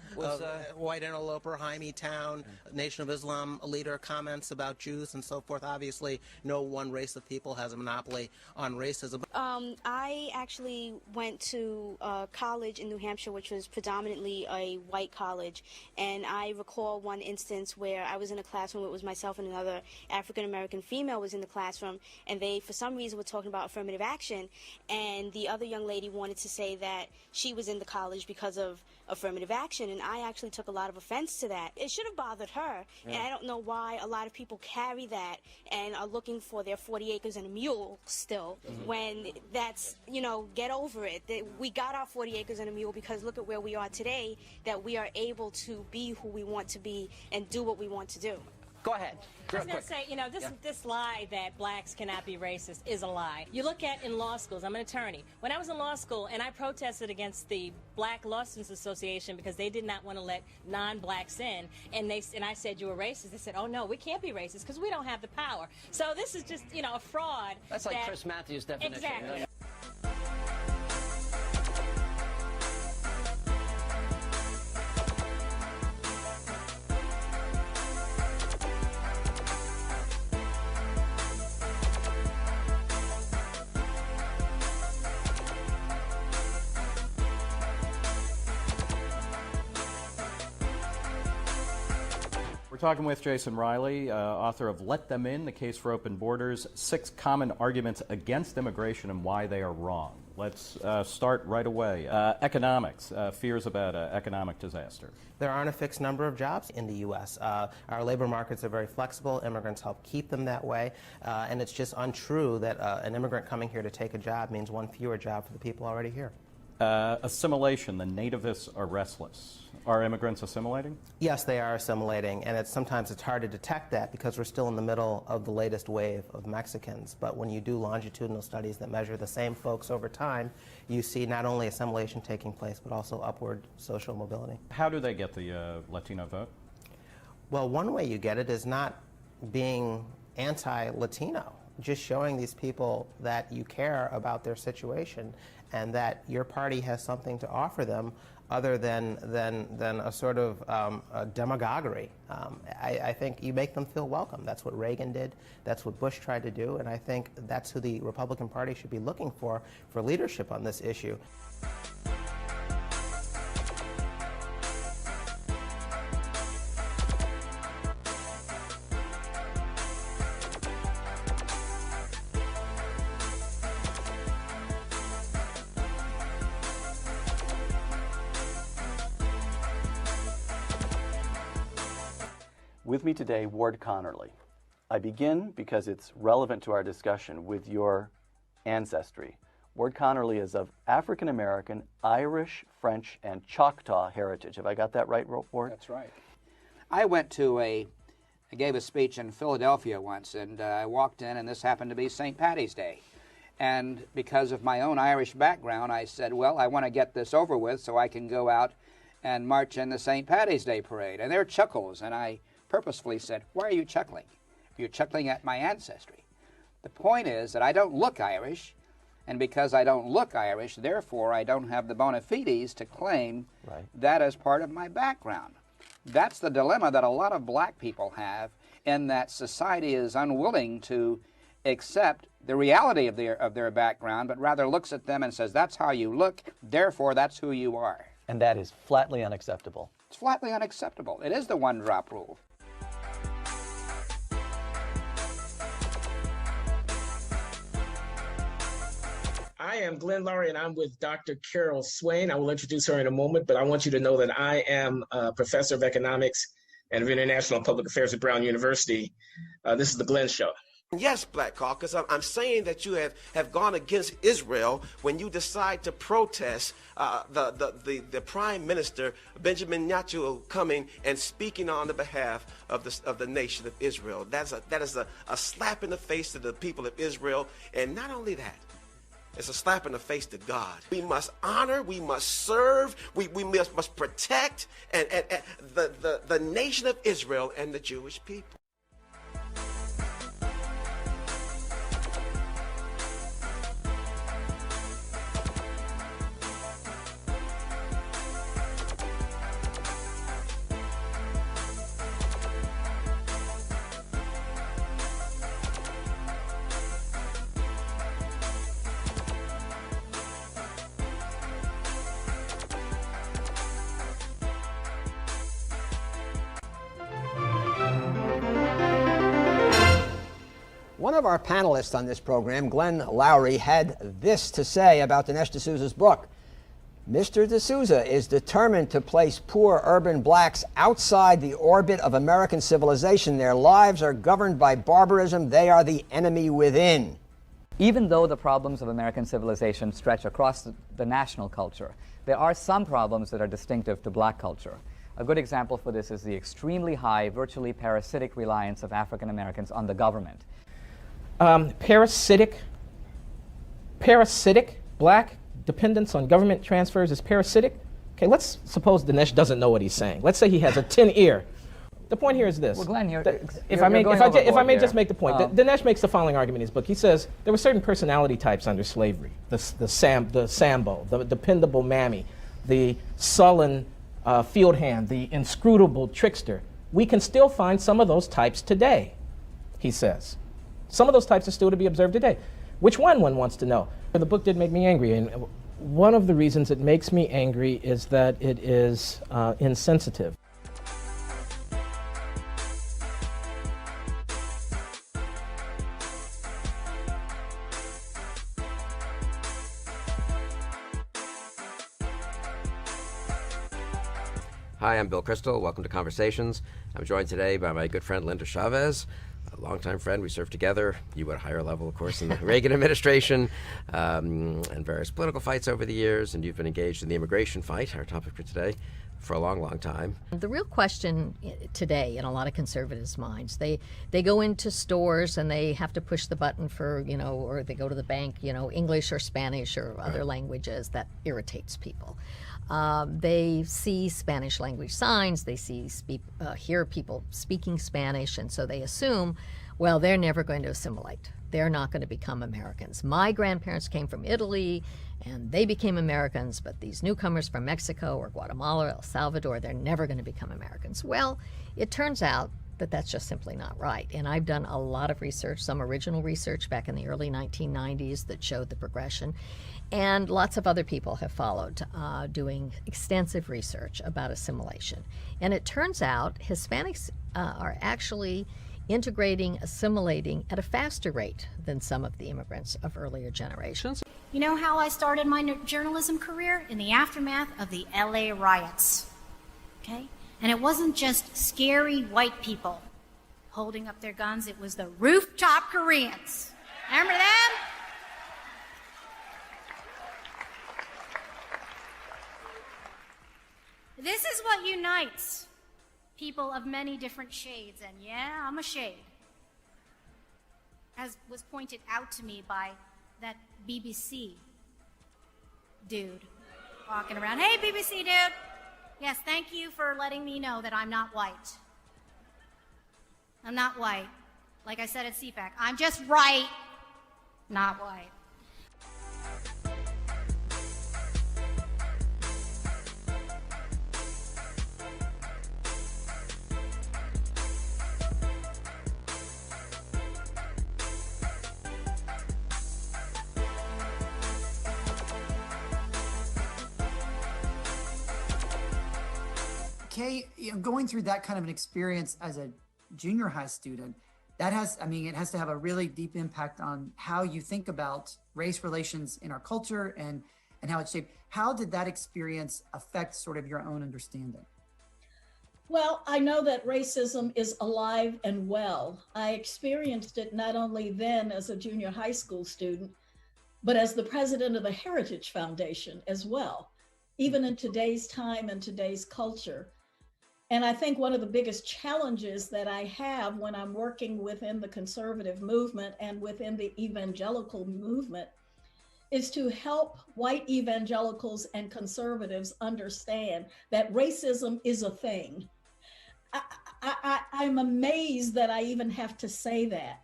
S7: White Interloper, Jaime Town, Nation of Islam leader, comments about Jews and so forth. Obviously, no one race of people has a monopoly on racism.
S14: I actually went to college in New Hampshire, which was predominantly a white college, and I recall one instance where I was in a classroom. It was myself and another African-American female was in the classroom, and they, for some reason, were talking about affirmative action, and the other young lady wanted to say that she was in the college because of affirmative action, and I actually took a lot of offense to that. It should have bothered her, and I don't know why a lot of people carry that and are looking for their 40 acres and a mule still, when that's, you know, get over it. We got our 40 acres and a mule because look at where we are today, that we are able to be who we want to be and do what we want to do.
S30: Go ahead.
S15: I was going to say, you know, this lie that blacks cannot be racist is a lie. You look at in law schools, I'm an attorney. When I was in law school and I protested against the Black Law Students Association because they did not want to let non-blacks in, and I said you were racist, they said, oh no, we can't be racist because we don't have the power. So this is just, you know, a fraud.
S30: That's like Chris Matthews' definition.
S15: Exactly.
S16: We're talking with Jason Riley, author of Let Them In, The Case for Open Borders, 6 Common Arguments Against Immigration and Why They Are Wrong. Let's start right away. Economics, fears about economic disaster.
S18: There aren't a fixed number of jobs in the U.S. Our labor markets are very flexible. Immigrants help keep them that way. And it's just untrue that an immigrant coming here to take a job means one fewer job for the people already here.
S16: Assimilation, the nativists are restless. Are immigrants assimilating?
S18: Yes, they are assimilating, and sometimes it's hard to detect that because we're still in the middle of the latest wave of Mexicans. But when you do longitudinal studies that measure the same folks over time, you see not only assimilation taking place, but also upward social mobility.
S16: How do they get the Latino vote?
S18: Well, one way you get it is not being anti-Latino, just showing these people that you care about their situation and that your party has something to offer them other than a sort of demagoguery. I think you make them feel welcome. That's what Reagan did. That's what Bush tried to do. And I think that's who the Republican Party should be looking for leadership on this issue.
S19: With me today, Ward Connerly. I begin because it's relevant to our discussion with your ancestry. Ward Connerly is of African American, Irish, French, and Choctaw heritage. Have I got that right, Ward?
S21: That's right. I gave a speech in Philadelphia once, and I walked in, and this happened to be St. Paddy's Day. And because of my own Irish background, I said, well, I want to get this over with so I can go out and march in the St. Paddy's Day parade. And there are chuckles, and I purposefully said, why are you chuckling? You're chuckling at my ancestry. The point is that I don't look Irish, and because I don't look Irish, therefore I don't have the bona fides to claim that as part of my background. That's the dilemma that a lot of black people have, in that society is unwilling to accept the reality of their background, but rather looks at them and says, that's how you look, therefore that's who you are.
S19: And that is flatly unacceptable.
S21: It's flatly unacceptable. It is the one-drop rule.
S2: I am Glenn Laurie, and I'm with Dr. Carol Swain. I will introduce her in a moment, but I want you to know that I am a professor of economics and of international public affairs at Brown University. This is the Glenn Show.
S3: Yes, Black Caucus, I'm saying that you have gone against Israel when you decide to protest the Prime Minister, Benjamin Netanyahu, coming and speaking on the behalf of the nation of Israel. That is a slap in the face to the people of Israel, and not only that, it's a slap in the face to God. We must honor, we must serve, we must protect and the nation of Israel and the Jewish people. One of our panelists on this program, Glenn Loury, had this to say about Dinesh D'Souza's book. Mr. D'Souza is determined to place poor urban blacks outside the orbit of American civilization. Their lives are governed by barbarism. They are the enemy within.
S4: Even though the problems of American civilization stretch across the national culture, there are some problems that are distinctive to black culture. A good example for this is the extremely high, virtually parasitic reliance of African Americans on the government.
S32: Parasitic black dependence on government transfers is parasitic. Okay, let's suppose Dinesh doesn't know what he's saying. Let's say he has a tin ear. The point here is this.
S4: Well, Glenn,
S32: if I may just make the point, Dinesh makes the following argument in his book. He says there were certain personality types under slavery: the Sambo, the dependable mammy, the sullen field hand, the inscrutable trickster. We can still find some of those types today, he says. Some of those types are still to be observed today. Which one wants to know? The book did make me angry, and one of the reasons it makes me angry is that it is insensitive.
S6: Hi, I'm Bill Kristol. Welcome to Conversations. I'm joined today by my good friend Linda Chavez, a longtime friend. We served together, you at a higher level, of course, in the Reagan administration, and various political fights over the years, and you've been engaged in the immigration fight, our topic for today, for a long, long time.
S8: The real question today in a lot of conservatives' minds, they go into stores and they have to push the button for, or they go to the bank, English or Spanish or other languages. That irritates people. They see Spanish language signs, they hear people speaking Spanish, and so they assume, well, they're never going to assimilate. They're not going to become Americans. My grandparents came from Italy, and they became Americans, but these newcomers from Mexico or Guatemala or El Salvador, they're never going to become Americans. Well, it turns out that that's just simply not right. And I've done a lot of research, some original research back in the early 1990s that showed the progression. And lots of other people have followed, doing extensive research about assimilation. And it turns out Hispanics are actually integrating, assimilating at a faster rate than some of the immigrants of earlier generations.
S9: You know how I started my journalism career? In the aftermath of the LA riots. Okay? And it wasn't just scary white people holding up their guns, it was the rooftop Koreans. Remember them? This is what unites people of many different shades, and yeah, I'm a shade. As was pointed out to me by that BBC dude walking around. Hey, BBC dude! Yes, thank you for letting me know that I'm not white. I'm not white. Like I said at CPAC, I'm just right, not white.
S11: Kay, going through that kind of an experience as a junior high student, that has, I mean, it has to have a really deep impact on how you think about race relations in our culture and how it's shaped. How did that experience affect sort of your own understanding?
S12: Well, I know that racism is alive and well. I experienced it not only then as a junior high school student, but as the president of the Heritage Foundation as well, even in today's time and today's culture. And I think one of the biggest challenges that I have when I'm working within the conservative movement and within the evangelical movement is to help white evangelicals and conservatives understand that racism is a thing. I'm amazed that I even have to say that.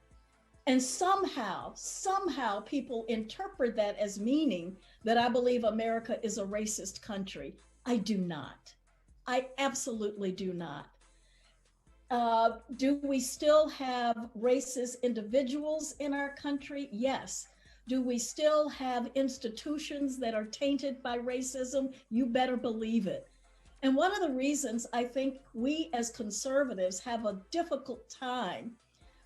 S12: And somehow people interpret that as meaning that I believe America is a racist country. I do not. I absolutely do not. Do we still have racist individuals in our country? Yes. Do we still have institutions that are tainted by racism? You better believe it. And one of the reasons I think we as conservatives have a difficult time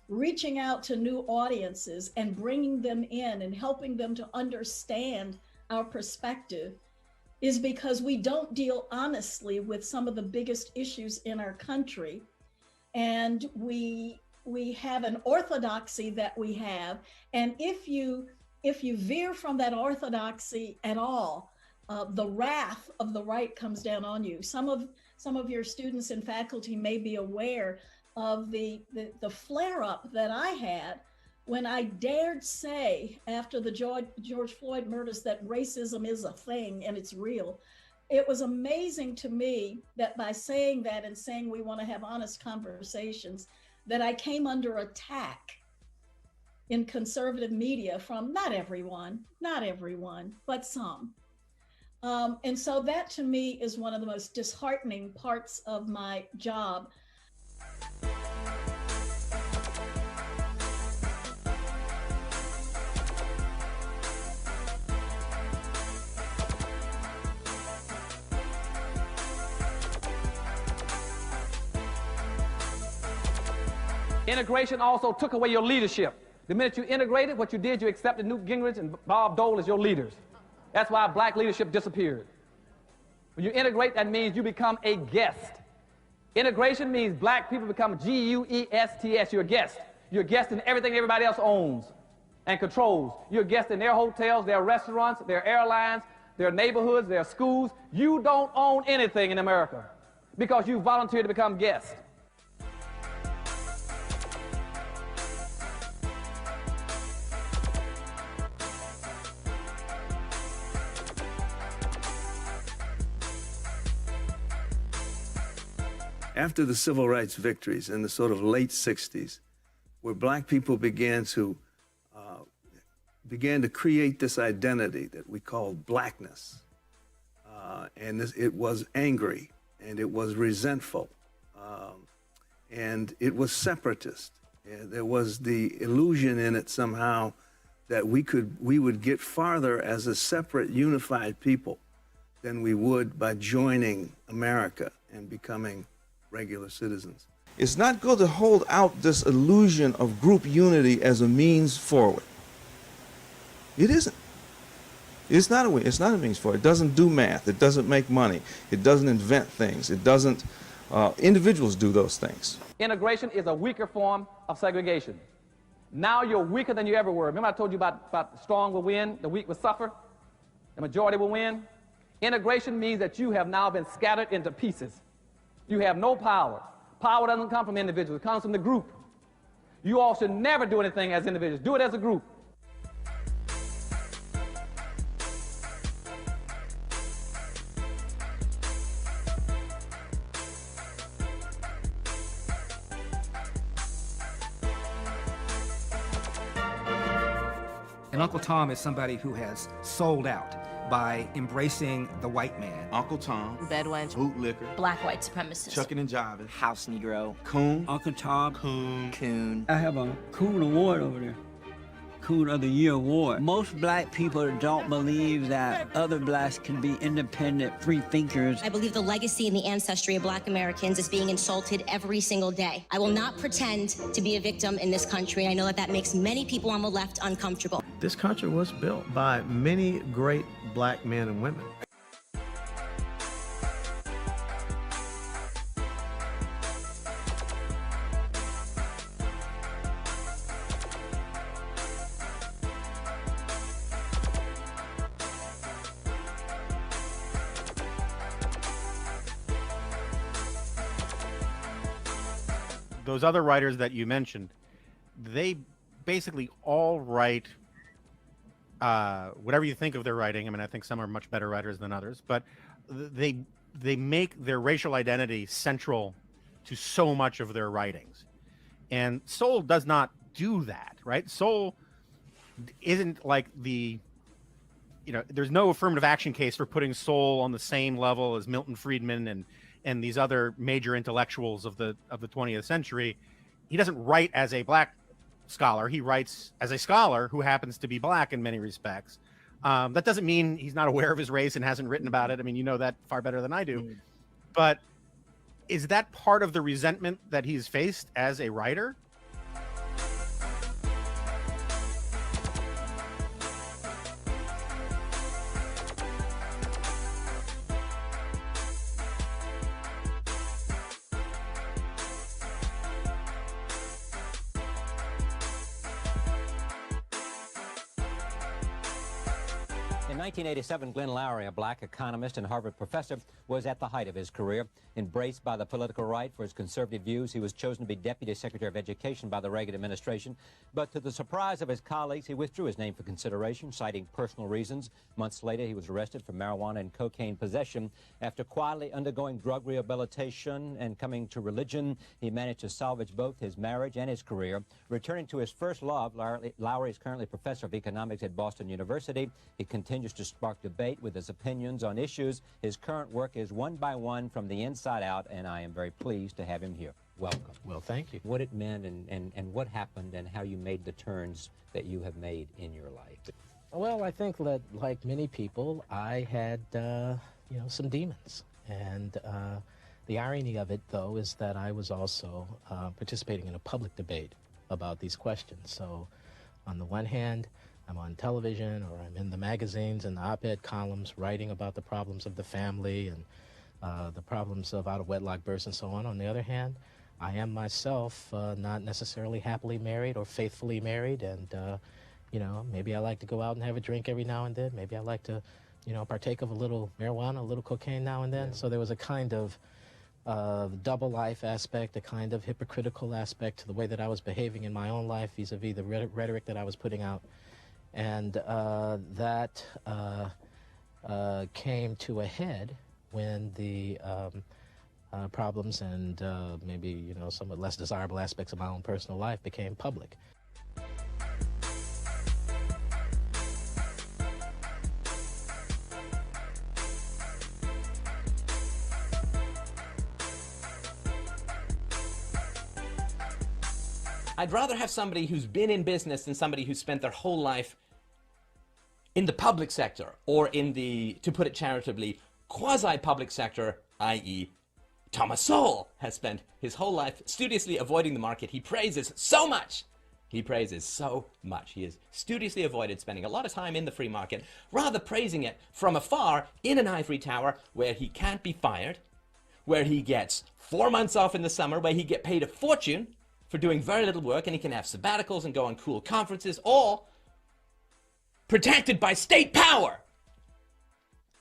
S12: reaching out to new audiences and bringing them in and helping them to understand our perspective is because we don't deal honestly with some of the biggest issues in our country. And we have an orthodoxy that we have. And if you veer from that orthodoxy at all, the wrath of the right comes down on you. Some of your students and faculty may be aware of the flare-up that I had when I dared say after the George Floyd murders that racism is a thing and it's real. It was amazing to me that by saying that and saying we want to have honest conversations, that I came under attack in conservative media from not everyone, but some. And so that to me is one of the most disheartening parts of my job.
S17: Integration also took away your leadership. The minute you integrated, what you did, you accepted Newt Gingrich and Bob Dole as your leaders. That's why black leadership disappeared. When you integrate, that means you become a guest. Integration means black people become G-U-E-S-T-S. You're a guest. You're a guest in everything everybody else owns and controls. You're a guest in their hotels, their restaurants, their airlines, their neighborhoods, their schools. You don't own anything in America because you volunteered to become guests.
S22: After the civil rights victories in the sort of late 60s, where black people began to create this identity that we called blackness, and it was angry, and it was resentful, and it was separatist. And there was the illusion in it somehow that we would get farther as a separate, unified people than we would by joining America and becoming regular citizens. It's not going to hold out this illusion of group unity as a means forward. It isn't. It's not a means forward. It doesn't do math. It doesn't make money. It doesn't invent things. It doesn't, individuals do those things.
S17: Integration is a weaker form of segregation. Now you're weaker than you ever were. Remember I told you about the strong will win, the weak will suffer, the majority will win? Integration means that you have now been scattered into pieces. You have no power. Power doesn't come from individuals. It comes from the group. You all should never do anything as individuals. Do it as a group.
S23: And Uncle Tom is somebody who has sold out by embracing the white man.
S24: Uncle Tom,
S25: Bedwench,
S24: bootlicker,
S25: black white supremacist,
S24: chucking and jiving,
S25: house Negro,
S24: coon,
S25: Uncle Tom,
S24: coon.
S25: coon.
S30: I have a coon award over there.
S1: Raccoon of the Year award. Most black people don't believe that other blacks can be independent, free thinkers.
S5: I believe the legacy and the ancestry of Black Americans is being insulted every single day. I will not pretend to be a victim in this country. I know that that makes many people on the left uncomfortable.
S10: This country was built by many great black men and women.
S13: Those other writers that you mentioned, they basically all write whatever you think of their writing. I mean, I think some are much better writers than others, but they make their racial identity central to so much of their writings. And Soul does not do that, right? Soul isn't like there's no affirmative action case for putting Soul on the same level as Milton Friedman and these other major intellectuals of the 20th century. He doesn't write as a black scholar. He writes as a scholar who happens to be black in many respects. That doesn't mean he's not aware of his race and hasn't written about it. I mean, you know that far better than I do. But is that part of the resentment that he's faced as a writer?
S20: In 1987, Glenn Loury, a black economist and Harvard professor, was at the height of his career. Embraced by the political right for his conservative views, he was chosen to be Deputy Secretary of Education by the Reagan administration. But to the surprise of his colleagues, he withdrew his name for consideration, citing personal reasons. Months later, he was arrested for marijuana and cocaine possession. After quietly undergoing drug rehabilitation and coming to religion, he managed to salvage both his marriage and his career. Returning to his first love, Loury is currently professor of economics at Boston University. He continues to spark debate with his opinions on issues. His current work is One by One from the Inside Out, and I am very pleased to have him here. Welcome.
S32: Well, thank you.
S20: What it meant and what happened and how you made the turns that you have made in your life.
S32: Well, I think that, like many people, I had, some demons. And the irony of it, though, is that I was also participating in a public debate about these questions. So, on the one hand, I'm on television or I'm in the magazines and the op-ed columns writing about the problems of the family and the problems of out-of-wedlock births and so on. On the other hand, I am myself not necessarily happily married or faithfully married, and, maybe I like to go out and have a drink every now and then. Maybe I like to, partake of a little marijuana, a little cocaine now and then. Yeah. So there was a kind of double life aspect, a kind of hypocritical aspect to the way that I was behaving in my own life vis-a-vis the rhetoric that I was putting out. And that came to a head when the problems and maybe, somewhat less desirable aspects of my own personal life became public.
S24: I'd rather have somebody who's been in business than somebody who's spent their whole life in the public sector, or in the, to put it charitably, quasi-public sector, i.e. Thomas Sowell has spent his whole life studiously avoiding the market. He praises so much. He praises so much. He has studiously avoided spending a lot of time in the free market, rather praising it from afar in an ivory tower where he can't be fired, where he gets 4 months off in the summer, where he get paid a fortune for doing very little work, and he can have sabbaticals and go on cool conferences, all protected by state power.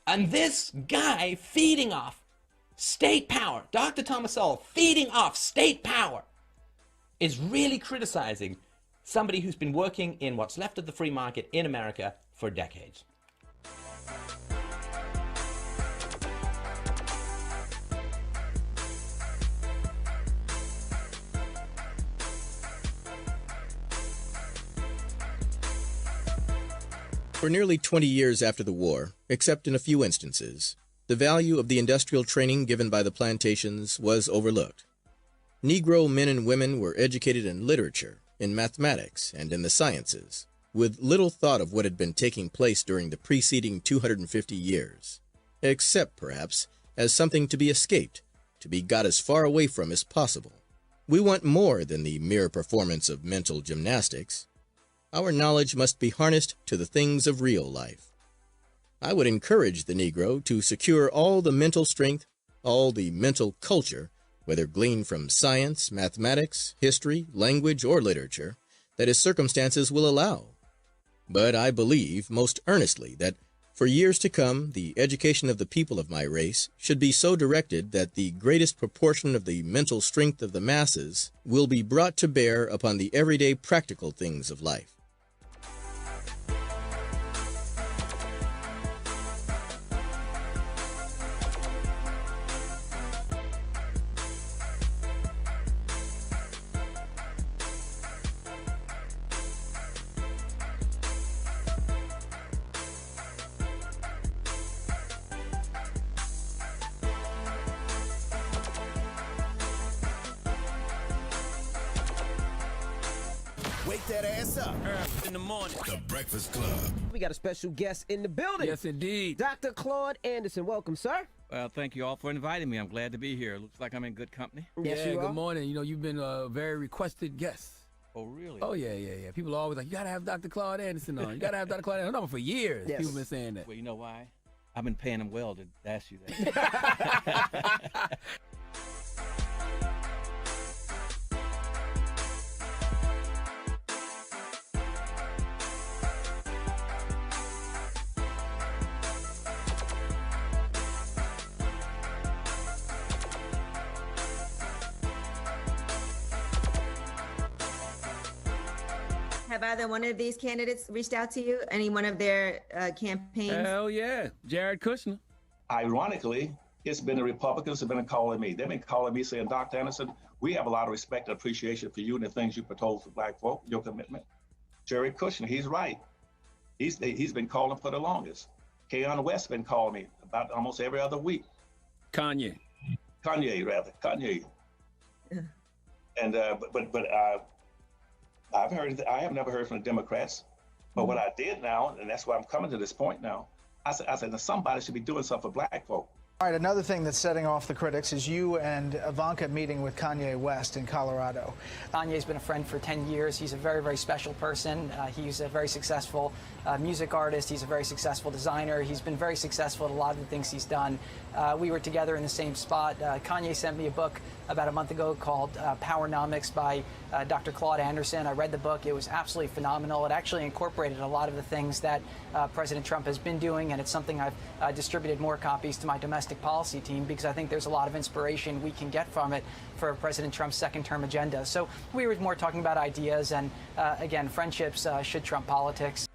S24: And this guy feeding off state power, Dr. Thomas Sowell feeding off state power, is really criticizing somebody who's been working in what's left of the free market in America for decades.
S25: For nearly 20 years after the war, except in a few instances, the value of the industrial training given by the plantations was overlooked. Negro men and women were educated in literature, in mathematics, and in the sciences, with little thought of what had been taking place during the preceding 250 years, except, perhaps, as something to be escaped, to be got as far away from as possible. We want more than the mere performance of mental gymnastics. Our knowledge must be harnessed to the things of real life. I would encourage the Negro to secure all the mental strength, all the mental culture, whether gleaned from science, mathematics, history, language, or literature, that his circumstances will allow. But I believe most earnestly that for years to come, the education of the people of my race should be so directed that the greatest proportion of the mental strength of the masses will be brought to bear upon the everyday practical things of life.
S7: Wake that ass up early in the morning. The Breakfast Club.
S14: We got a special guest in the building.
S15: Yes, indeed.
S14: Dr. Claude Anderson. Welcome, sir.
S15: Well, thank you all for inviting me. I'm glad to be here. Looks like I'm in good company.
S14: Yes, you are.
S15: Good morning. You know, you've been a very requested guest. Oh, really? Oh, yeah. People are always like, you got to have Dr. Claude Anderson on. You got to have Dr. Claude Anderson on for years.
S14: Yes.
S15: People have been saying that. Well, you know why? I've been paying them well to ask you that.
S16: Have either one of these candidates reached out to you? Any one of their campaigns?
S15: Hell yeah. Jared Kushner.
S18: Ironically, it's been the Republicans who have been calling me. They've been calling me saying, Dr. Anderson, we have a lot of respect and appreciation for you and the things you propose for Black folk, your commitment. Jared Kushner, he's right. He's been calling for the longest. Keon West been calling me about almost every other week.
S15: Kanye.
S18: Yeah. And I have never heard from the Democrats, but what I did now, and that's why I'm coming to this point now, I said that somebody should be doing something for Black folk.
S19: All right, another thing that's setting off the critics is you and Ivanka meeting with Kanye West in Colorado.
S21: Kanye's been a friend for 10 years. He's a very, very special person. He's a very successful music artist. He's a very successful designer. He's been very successful at a lot of the things he's done. We were together in the same spot. Kanye sent me a book about a month ago called Powernomics by Dr. Claude Anderson. I read the book. It was absolutely phenomenal. It actually incorporated a lot of the things that President Trump has been doing, and it's something I've distributed more copies to my domestic policy team because I think there's a lot of inspiration we can get from it for President Trump's second-term agenda. So we were more talking about ideas, and again, friendships should trump politics.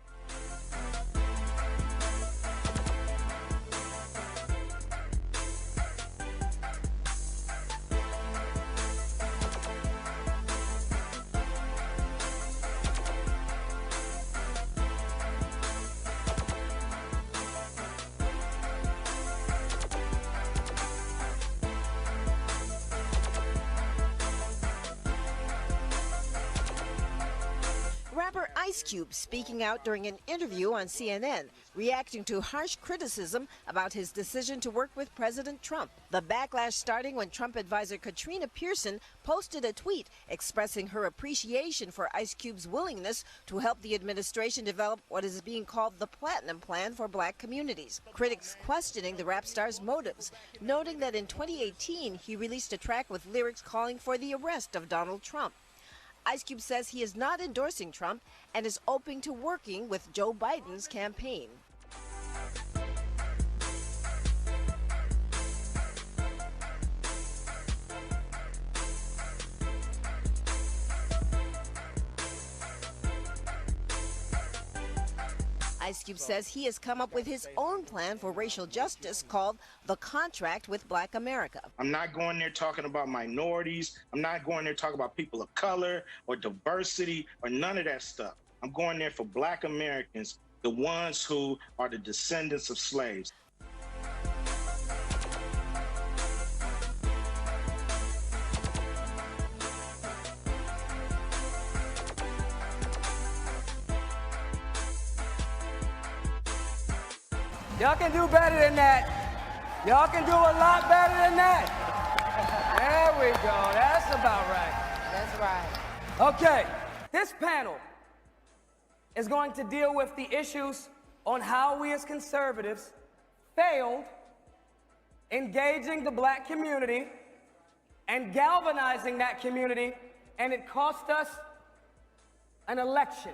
S19: Rapper Ice Cube speaking out during an interview on CNN, reacting to harsh criticism about his decision to work with President Trump. The backlash starting when Trump advisor Katrina Pearson posted a tweet expressing her appreciation for Ice Cube's willingness to help the administration develop what is being called the Platinum Plan for Black communities. Critics questioning the rap star's motives, noting that in 2018 he released a track with lyrics calling for the arrest of Donald Trump. Ice Cube says he is not endorsing Trump and is open to working with Joe Biden's campaign. Ice Cube says he has come up with his own plan for racial justice called The Contract with Black America.
S21: I'm not going there talking about minorities. I'm not going there talking about people of color or diversity or none of that stuff. I'm going there for Black Americans, the ones who are the descendants of slaves.
S15: Y'all can do better than that. Y'all can do a lot better than that. There we go. That's about right.
S2: That's right.
S15: Okay, this panel is going to deal with the issues on how we as conservatives failed engaging the black community and galvanizing that community, and it cost us an election.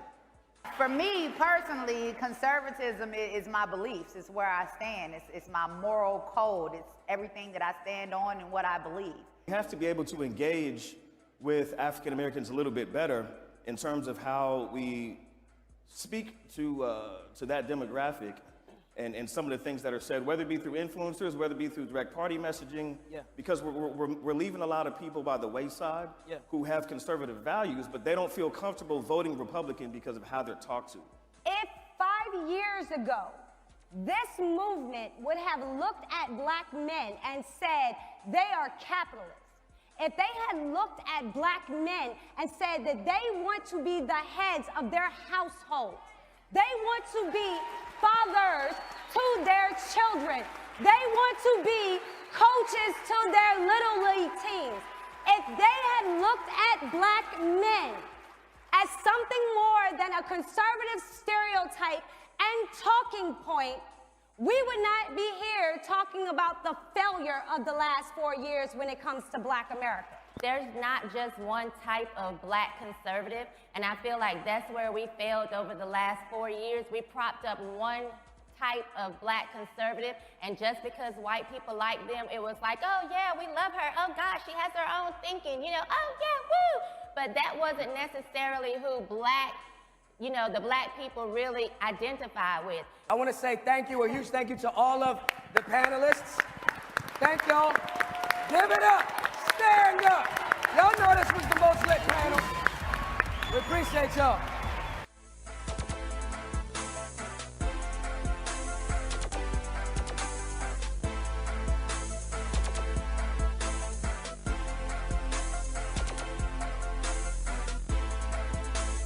S2: For me personally, conservatism is my beliefs. It's where I stand. It's my moral code. It's everything that I stand on and what I believe.
S3: We have to be able to engage with African Americans a little bit better in terms of how we speak to that demographic and some of the things that are said, whether it be through influencers, whether it be through direct party messaging, because we're leaving a lot of people by the wayside who have conservative values, but they don't feel comfortable voting Republican because of how they're talked to.
S4: If 5 years ago, this movement would have looked at black men and said they are capitalists, if they had looked at black men and said that they want to be the heads of their households, they want to be fathers to their children, they want to be coaches to their little league teams, if they had looked at black men as something more than a conservative stereotype and talking point, we would not be here talking about the failure of the last 4 years when it comes to black America.
S6: There's not just one type of black conservative, and I feel like that's where we failed over the last 4 years. We propped up one type of black conservative, and just because white people like them, it was like, oh yeah, we love her, oh gosh, she has her own thinking, you know, oh yeah, woo! But that wasn't necessarily who the black people really identify with.
S15: I want to say thank you, a huge thank you to all of the panelists. Thank y'all. Give it up. Stand up. Y'all know this was the most lit panel. We appreciate y'all.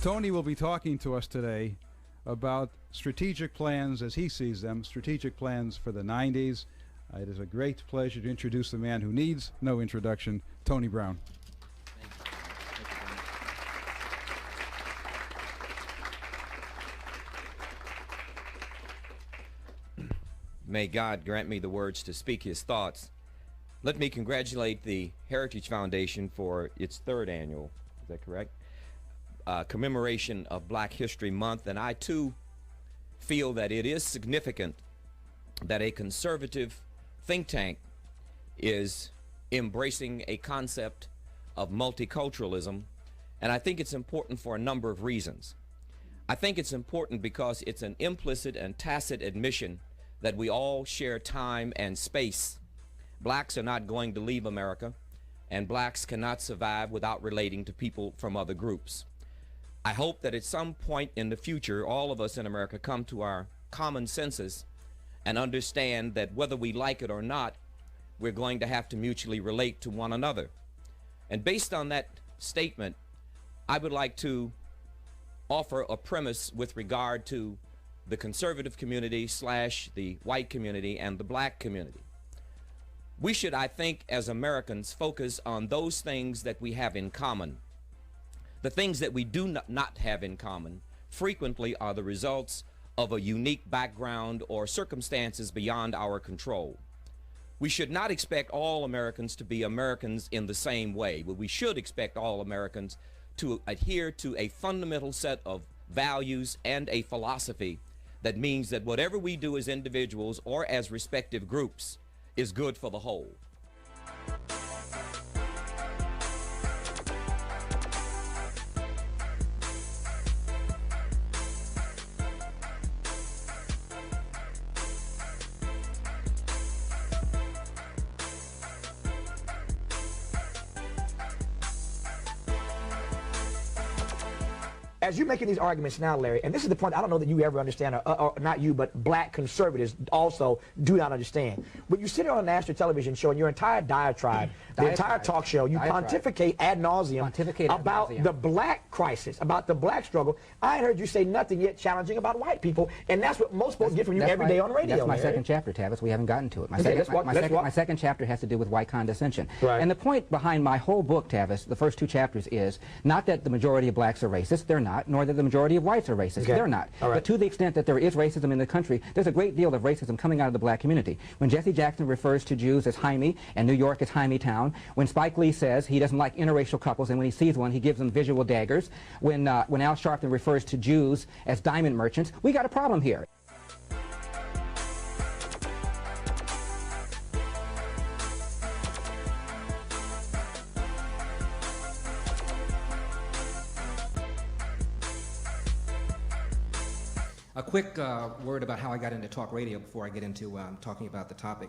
S8: Tony will be talking to us today about strategic plans as he sees them, strategic plans for the 90s. It is a great pleasure to introduce the man who needs no introduction, Tony Brown.
S9: May God grant me the words to speak his thoughts. Let me congratulate the Heritage Foundation for its 3rd annual, is that correct? Commemoration of Black History Month, and I too feel that it is significant that a conservative think tank is embracing a concept of multiculturalism, and I think it's important for a number of reasons. I think it's important because it's an implicit and tacit admission that we all share time and space. Blacks are not going to leave America, and blacks cannot survive without relating to people from other groups. I hope that at some point in the future, all of us in America come to our common senses and understand that whether we like it or not, we're going to have to mutually relate to one another. And based on that statement, I would like to offer a premise with regard to the conservative community / the white community and the black community. We should, I think, as Americans, focus on those things that we have in common. The things that we do not have in common frequently are the results of a unique background or circumstances beyond our control. We should not expect all Americans to be Americans in the same way, but we should expect all Americans to adhere to a fundamental set of values and a philosophy that means that whatever we do as individuals or as respective groups is good for the whole.
S1: as you're making these arguments now, Larry, and this is the point I don't know that you ever understand, or not you, but black conservatives also do not understand. When you sit on a national television show and your entire diatribe, the entire talk show, you pontificate ad nauseum about the black crisis, about the black struggle. I ain't heard you say nothing yet challenging about white people, and that's what most folks get from you every day on the radio.
S11: That's my
S1: Larry.
S11: second chapter, Tavis. We haven't gotten to it. My,
S1: Okay,
S11: my second chapter has to do with white condescension.
S1: Right.
S11: And the point behind my whole book, Tavis, the first 2 chapters is not that the majority of blacks are racist, they're not, nor that the majority of whites are racist,
S1: Okay.
S11: they're not.
S1: All right.
S11: But to the extent that there is racism in the country, there's a great deal of racism coming out of the black community. When Jesse Jackson refers to Jews as Jaime and New York as Jaime Town, when Spike Lee says he doesn't like interracial couples and when he sees one he gives them visual daggers, when Al Sharpton refers to Jews as diamond merchants, we got a problem here.
S12: A quick word about how I got into talk radio before I get into talking about the topic.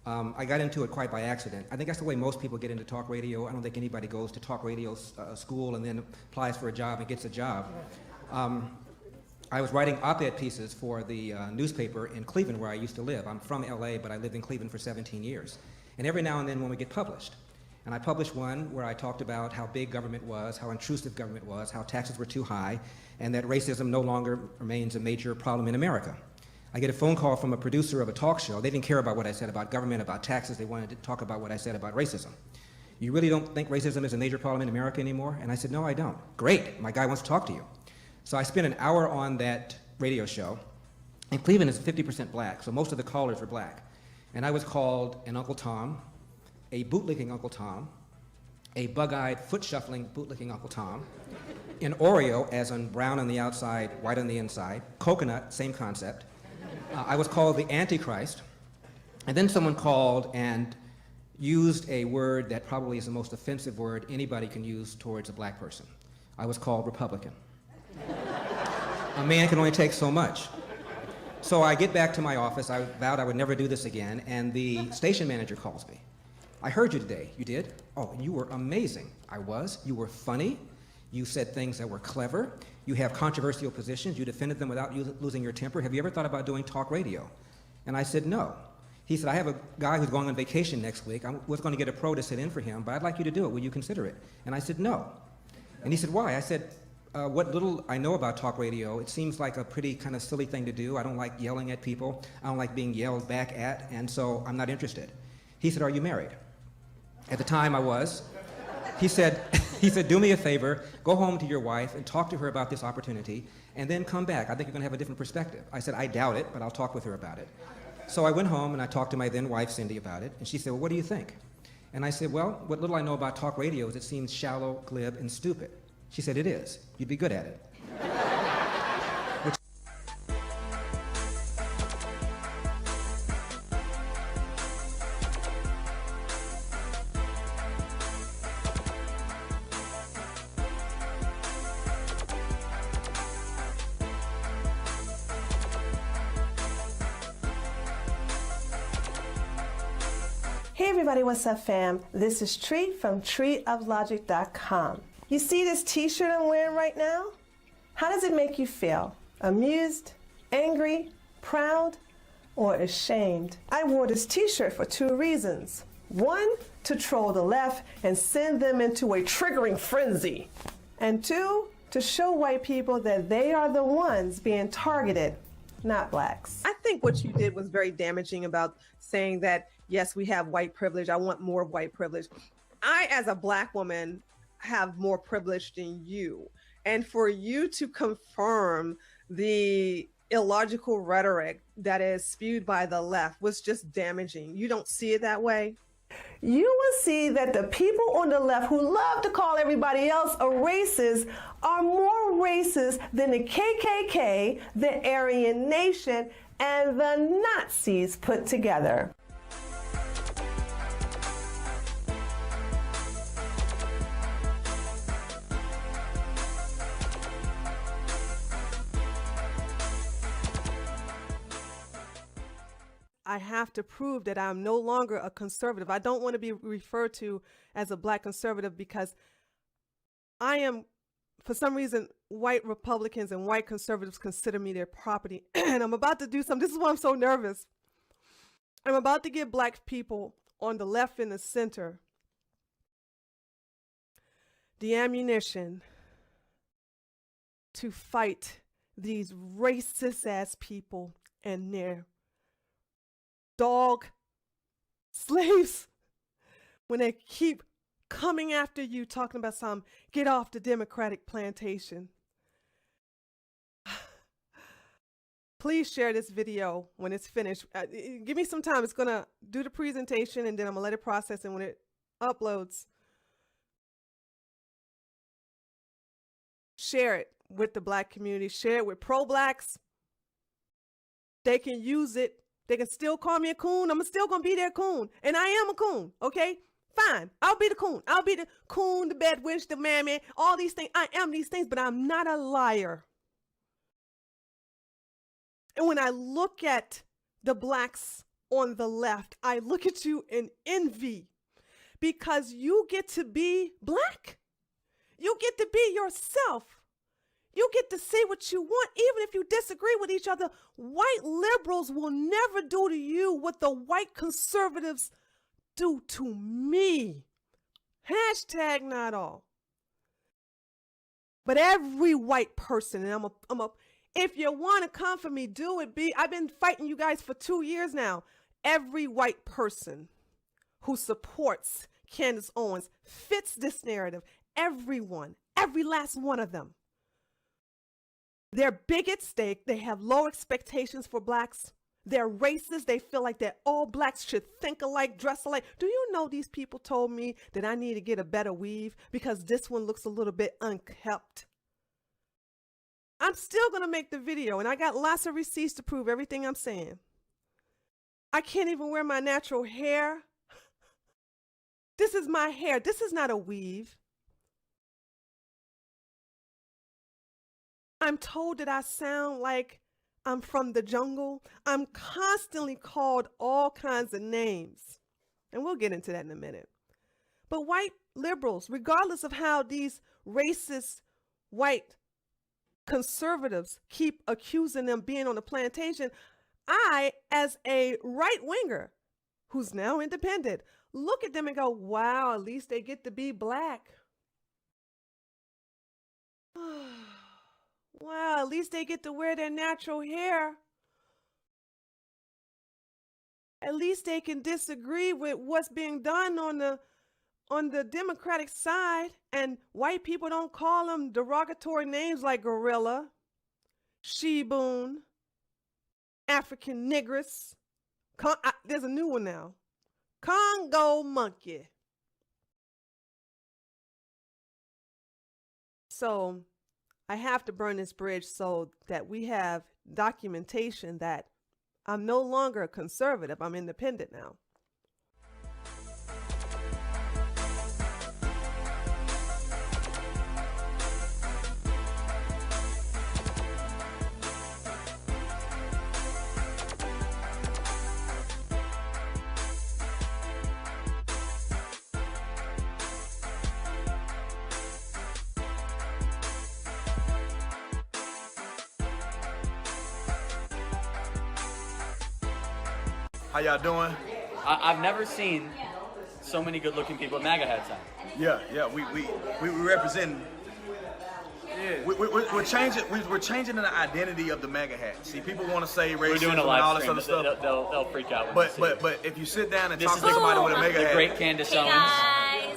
S12: I got into it quite by accident. I think that's the way most people get into talk radio. I don't think anybody goes to talk radio school and then applies for a job and gets a job. I was writing op-ed pieces for the newspaper in Cleveland where I used to live. I'm from LA, but I lived in Cleveland for 17 years. And every now and then one would get published. And I published one where I talked about how big government was, how intrusive government was, how taxes were too high, and that racism no longer remains a major problem in America. I get a phone call from a producer of a talk show. They didn't care about what I said about government, about taxes. They wanted to talk about what I said about racism. You really don't think racism is a major problem in America anymore? And I said, no, I don't. Great, my guy wants to talk to you. So I spent an hour on that radio show. And Cleveland is 50% black, so most of the callers were black. And I was called an Uncle Tom, a bootlicking Uncle Tom, a bug-eyed, foot-shuffling, bootlicking Uncle Tom, an Oreo, as in brown on the outside, white on the inside, coconut, same concept. I was called the Antichrist, and then someone called and used a word that probably is the most offensive word anybody can use towards a black person. I was called Republican. A man can only take so much. So I get back to my office, I vowed I would never do this again, and the station manager calls me. I heard you today. You did? Oh, and you were amazing. I was. You were funny. You said things that were clever. You have controversial positions. You defended them without losing your temper. Have you ever thought about doing talk radio? And I said, no. He said, I have a guy who's going on vacation next week. I was going to get a pro to sit in for him, but I'd like you to do it. Will you consider it? And I said, no. And he said, why? I said, what little I know about talk radio, it seems like a pretty kind of silly thing to do. I don't like yelling at people. I don't like being yelled back at, and so I'm not interested. He said, are you married? At the time I was. He said, do me a favor, go home to your wife and talk to her about this opportunity, and then come back. I think you're going to have a different perspective. I said, I doubt it, but I'll talk with her about it. So I went home and I talked to my then wife, Cindy, about it, and she said, well, what do you think? And I said, well, what little I know about talk radio is it seems shallow, glib, and stupid. She said, it is. You'd be good at it.
S17: Hey everybody, what's up fam? This is Treat from treeoflogic.com. You see this t-shirt I'm wearing right now? How does it make you feel? Amused, angry, proud, or ashamed? I wore this t-shirt for 2 reasons. 1, to troll the left and send them into a triggering frenzy. And 2, to show white people that they are the ones being targeted, not blacks.
S22: I think what you did was very damaging about saying that, yes, we have white privilege. I want more white privilege. I, as a black woman, have more privilege than you. And for you to confirm the illogical rhetoric that is spewed by the left was just damaging. You don't see it that way?
S17: You will see that the people on the left who love to call everybody else a racist are more racist than the KKK, the Aryan Nation, and the Nazis put together.
S22: I have to prove that I'm no longer a conservative. I don't want to be referred to as a black conservative because I am for some reason, white Republicans and white conservatives consider me their property. And I'm about to do something. This is why I'm so nervous. I'm about to give black people on the left and the center the ammunition to fight these racist ass people and their dog slaves when they keep coming after you, talking about some get off the Democratic plantation. Please share this video when it's finished. Give me some time. It's going to do the presentation, and then I'm going to let it process. And when it uploads, share it with the black community. Share it with pro-blacks. They can use it. They can still call me a coon. I'm still going to be their coon. And I am a coon, okay? Fine. I'll be the coon. I'll be the coon, the bed witch, the mammy, all these things. I am these things, but I'm not a liar. And when I look at the blacks on the left, I look at you in envy because you get to be black. You get to be yourself. You get to say what you want, even if you disagree with each other. White liberals will never do to you what the white conservatives do to me. Hashtag not all. But every white person, and if you want to come for me, do it. I've been fighting you guys for 2 years now. Every white person who supports Candace Owens fits this narrative. Everyone, every last one of them. They're bigots. They have low expectations for blacks. They're racist. They feel like that all blacks should think alike, dress alike. Do you know these people told me that I need to get a better weave because this one looks a little bit unkept? I'm still going to make the video, and I got lots of receipts to prove everything I'm saying. I can't even wear my natural hair. This is my hair. This is not a weave. I'm told that I sound like I'm from the jungle. I'm constantly called all kinds of names, and we'll get into that in a minute. But white liberals, regardless of how these racist white conservatives keep accusing them being on the plantation, I, as a right-winger who's now independent, look at them and go, wow, at least they get to be black. Wow, at least they get to wear their natural hair. At least they can disagree with what's being done on the Democratic side, and white people don't call them derogatory names like gorilla, she-boon, African negress. There's a new one now. Congo monkey. So I have to burn this bridge so that we have documentation that I'm no longer a conservative. I'm independent now.
S5: How y'all doing?
S10: I've never seen so many good-looking people with MAGA hats on.
S5: Yeah, we represent. Yeah. We're changing the identity of the MAGA hat. See, people want to say racism and all this other stuff.
S10: They'll freak out.
S5: But if you sit down and talk to somebody with a MAGA hat,
S10: the great Candace Owens.
S6: Guys.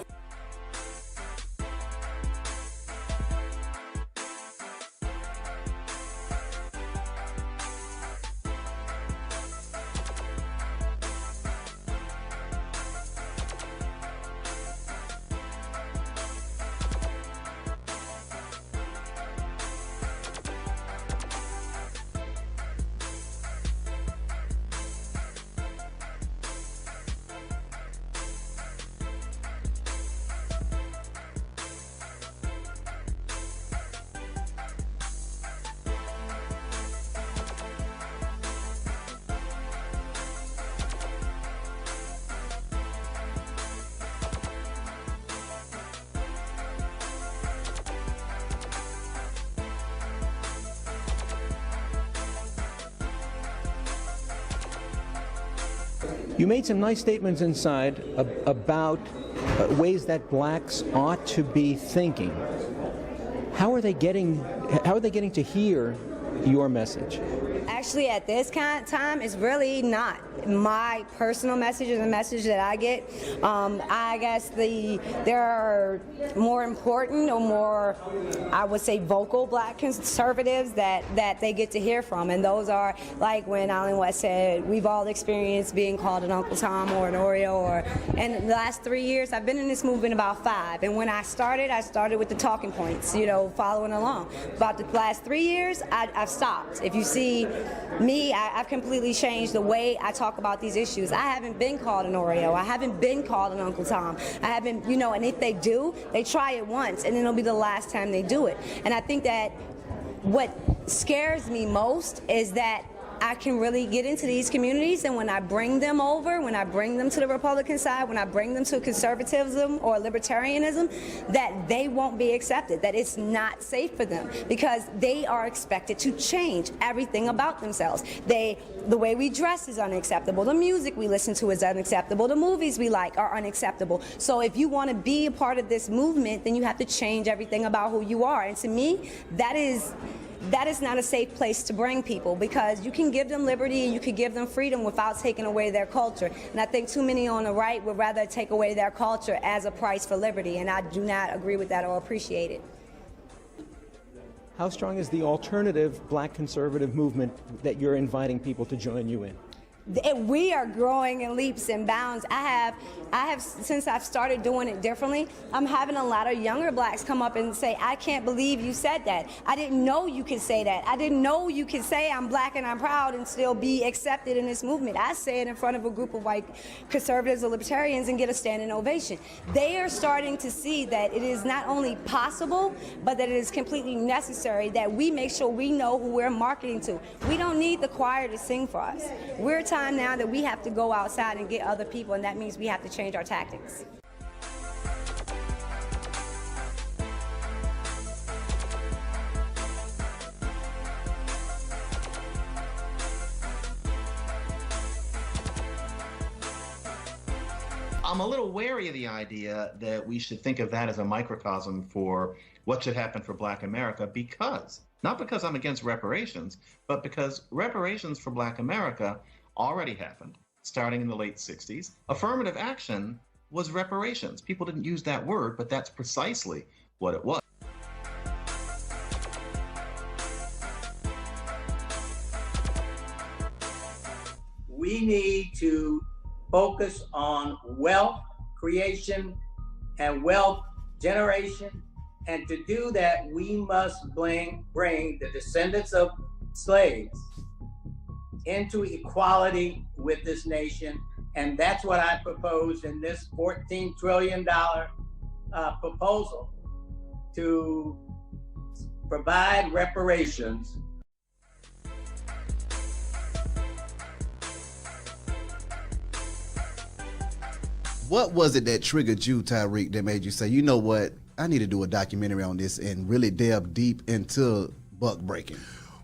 S13: You made some nice statements inside about ways that blacks ought to be thinking. How are they getting to hear your message?
S4: Actually, at this kind of time, it's really not my personal message or the message that I get. I guess there are more important or more, I would say, vocal black conservatives that they get to hear from, and those are like when Allen West said, "We've all experienced being called an Uncle Tom or an Oreo." And the last 3 years, I've been in this movement about 5, and when I started with the talking points, following along. About the last 3 years, I've stopped. If you see me, I've completely changed the way I talk about these issues. I haven't been called an Oreo. I haven't been called an Uncle Tom. I haven't, and if they do, they try it once, and then it'll be the last time they do it. And I think that what scares me most is that I can really get into these communities, and when I bring them over, when I bring them to the Republican side, when I bring them to conservatism or libertarianism, that they won't be accepted, that it's not safe for them, because they are expected to change everything about themselves. The way we dress is unacceptable. The music we listen to is unacceptable. The movies we like are unacceptable. So if you want to be a part of this movement, then you have to change everything about who you are. And to me, that is not a safe place to bring people, because you can give them liberty and you can give them freedom without taking away their culture. And I think too many on the right would rather take away their culture as a price for liberty, and I do not agree with that or appreciate it.
S13: How strong is the alternative black conservative movement that you're inviting people to join you in?
S4: We are growing in leaps and bounds. I have, since I've started doing it differently, I'm having a lot of younger blacks come up and say, "I can't believe you said that. I didn't know you could say that. I didn't know you could say I'm black and I'm proud and still be accepted in this movement." I say it in front of a group of white conservatives or libertarians and get a standing ovation. They are starting to see that it is not only possible, but that it is completely necessary that we make sure we know who we're marketing to. We don't need the choir to sing for us. We're time now that we have to go outside and get other people, and that means we have to change our tactics.
S20: I'm a little wary of the idea that we should think of that as a microcosm for what should happen for Black America, not because I'm against reparations, but because reparations for Black America already happened, starting in the late 60s. Affirmative action was reparations. People didn't use that word, but that's precisely what it was.
S23: We need to focus on wealth creation and wealth generation. And to do that, we must bring the descendants of slaves into equality with this nation. And that's what I proposed in this $14 trillion proposal, to provide reparations.
S24: What was it that triggered you, Tyreek, that made you say, you know what, I need to do a documentary on this and really delve deep into buck breaking?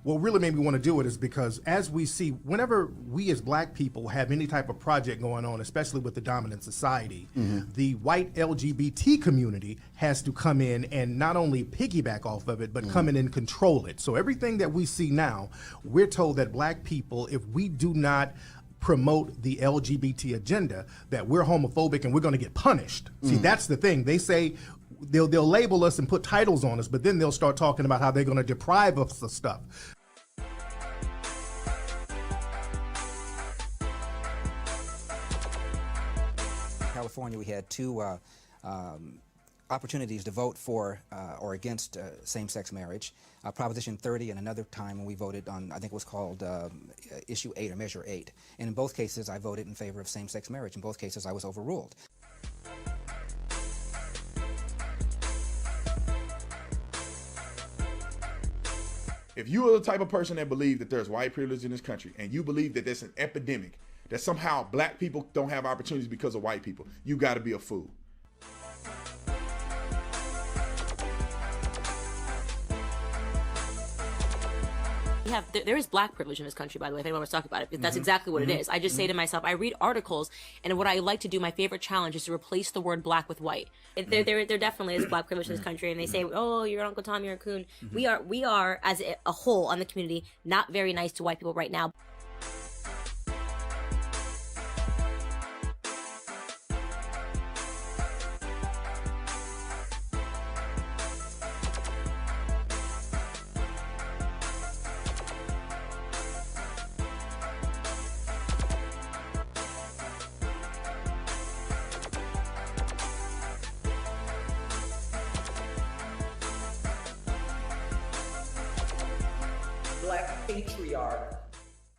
S25: What really made me want to do it is because, as we see, whenever we as Black people have any type of project going on, especially with the dominant society, the white LGBT community has to come in and not only piggyback off of it, but come in and control it. So everything that we see now, we're told that Black people, if we do not promote the LGBT agenda, that we're homophobic and we're going to get punished. See, that's the thing. They say they'll label us and put titles on us, but then they'll start talking about how they're going to deprive us of stuff.
S12: California, we had two opportunities to vote for or against same-sex marriage. Proposition 30 and another time when we voted on, I think it was called Issue 8 or Measure 8. And in both cases, I voted in favor of same-sex marriage. In both cases, I was overruled.
S26: If you are the type of person that believes that there's white privilege in this country, and you believe that there's an epidemic, that somehow Black people don't have opportunities because of white people, you got to be a fool.
S7: there is black privilege in this country, by the way, if anyone wants to talk about it. That's exactly what it is. I just say to myself, I read articles, and what I like to do, my favorite challenge is to replace the word black with white. There definitely is black privilege in this country, and they say, oh, you're Uncle Tom, you're a coon. We are, as a whole on the community, not very nice to white people right now.
S14: Black patriarch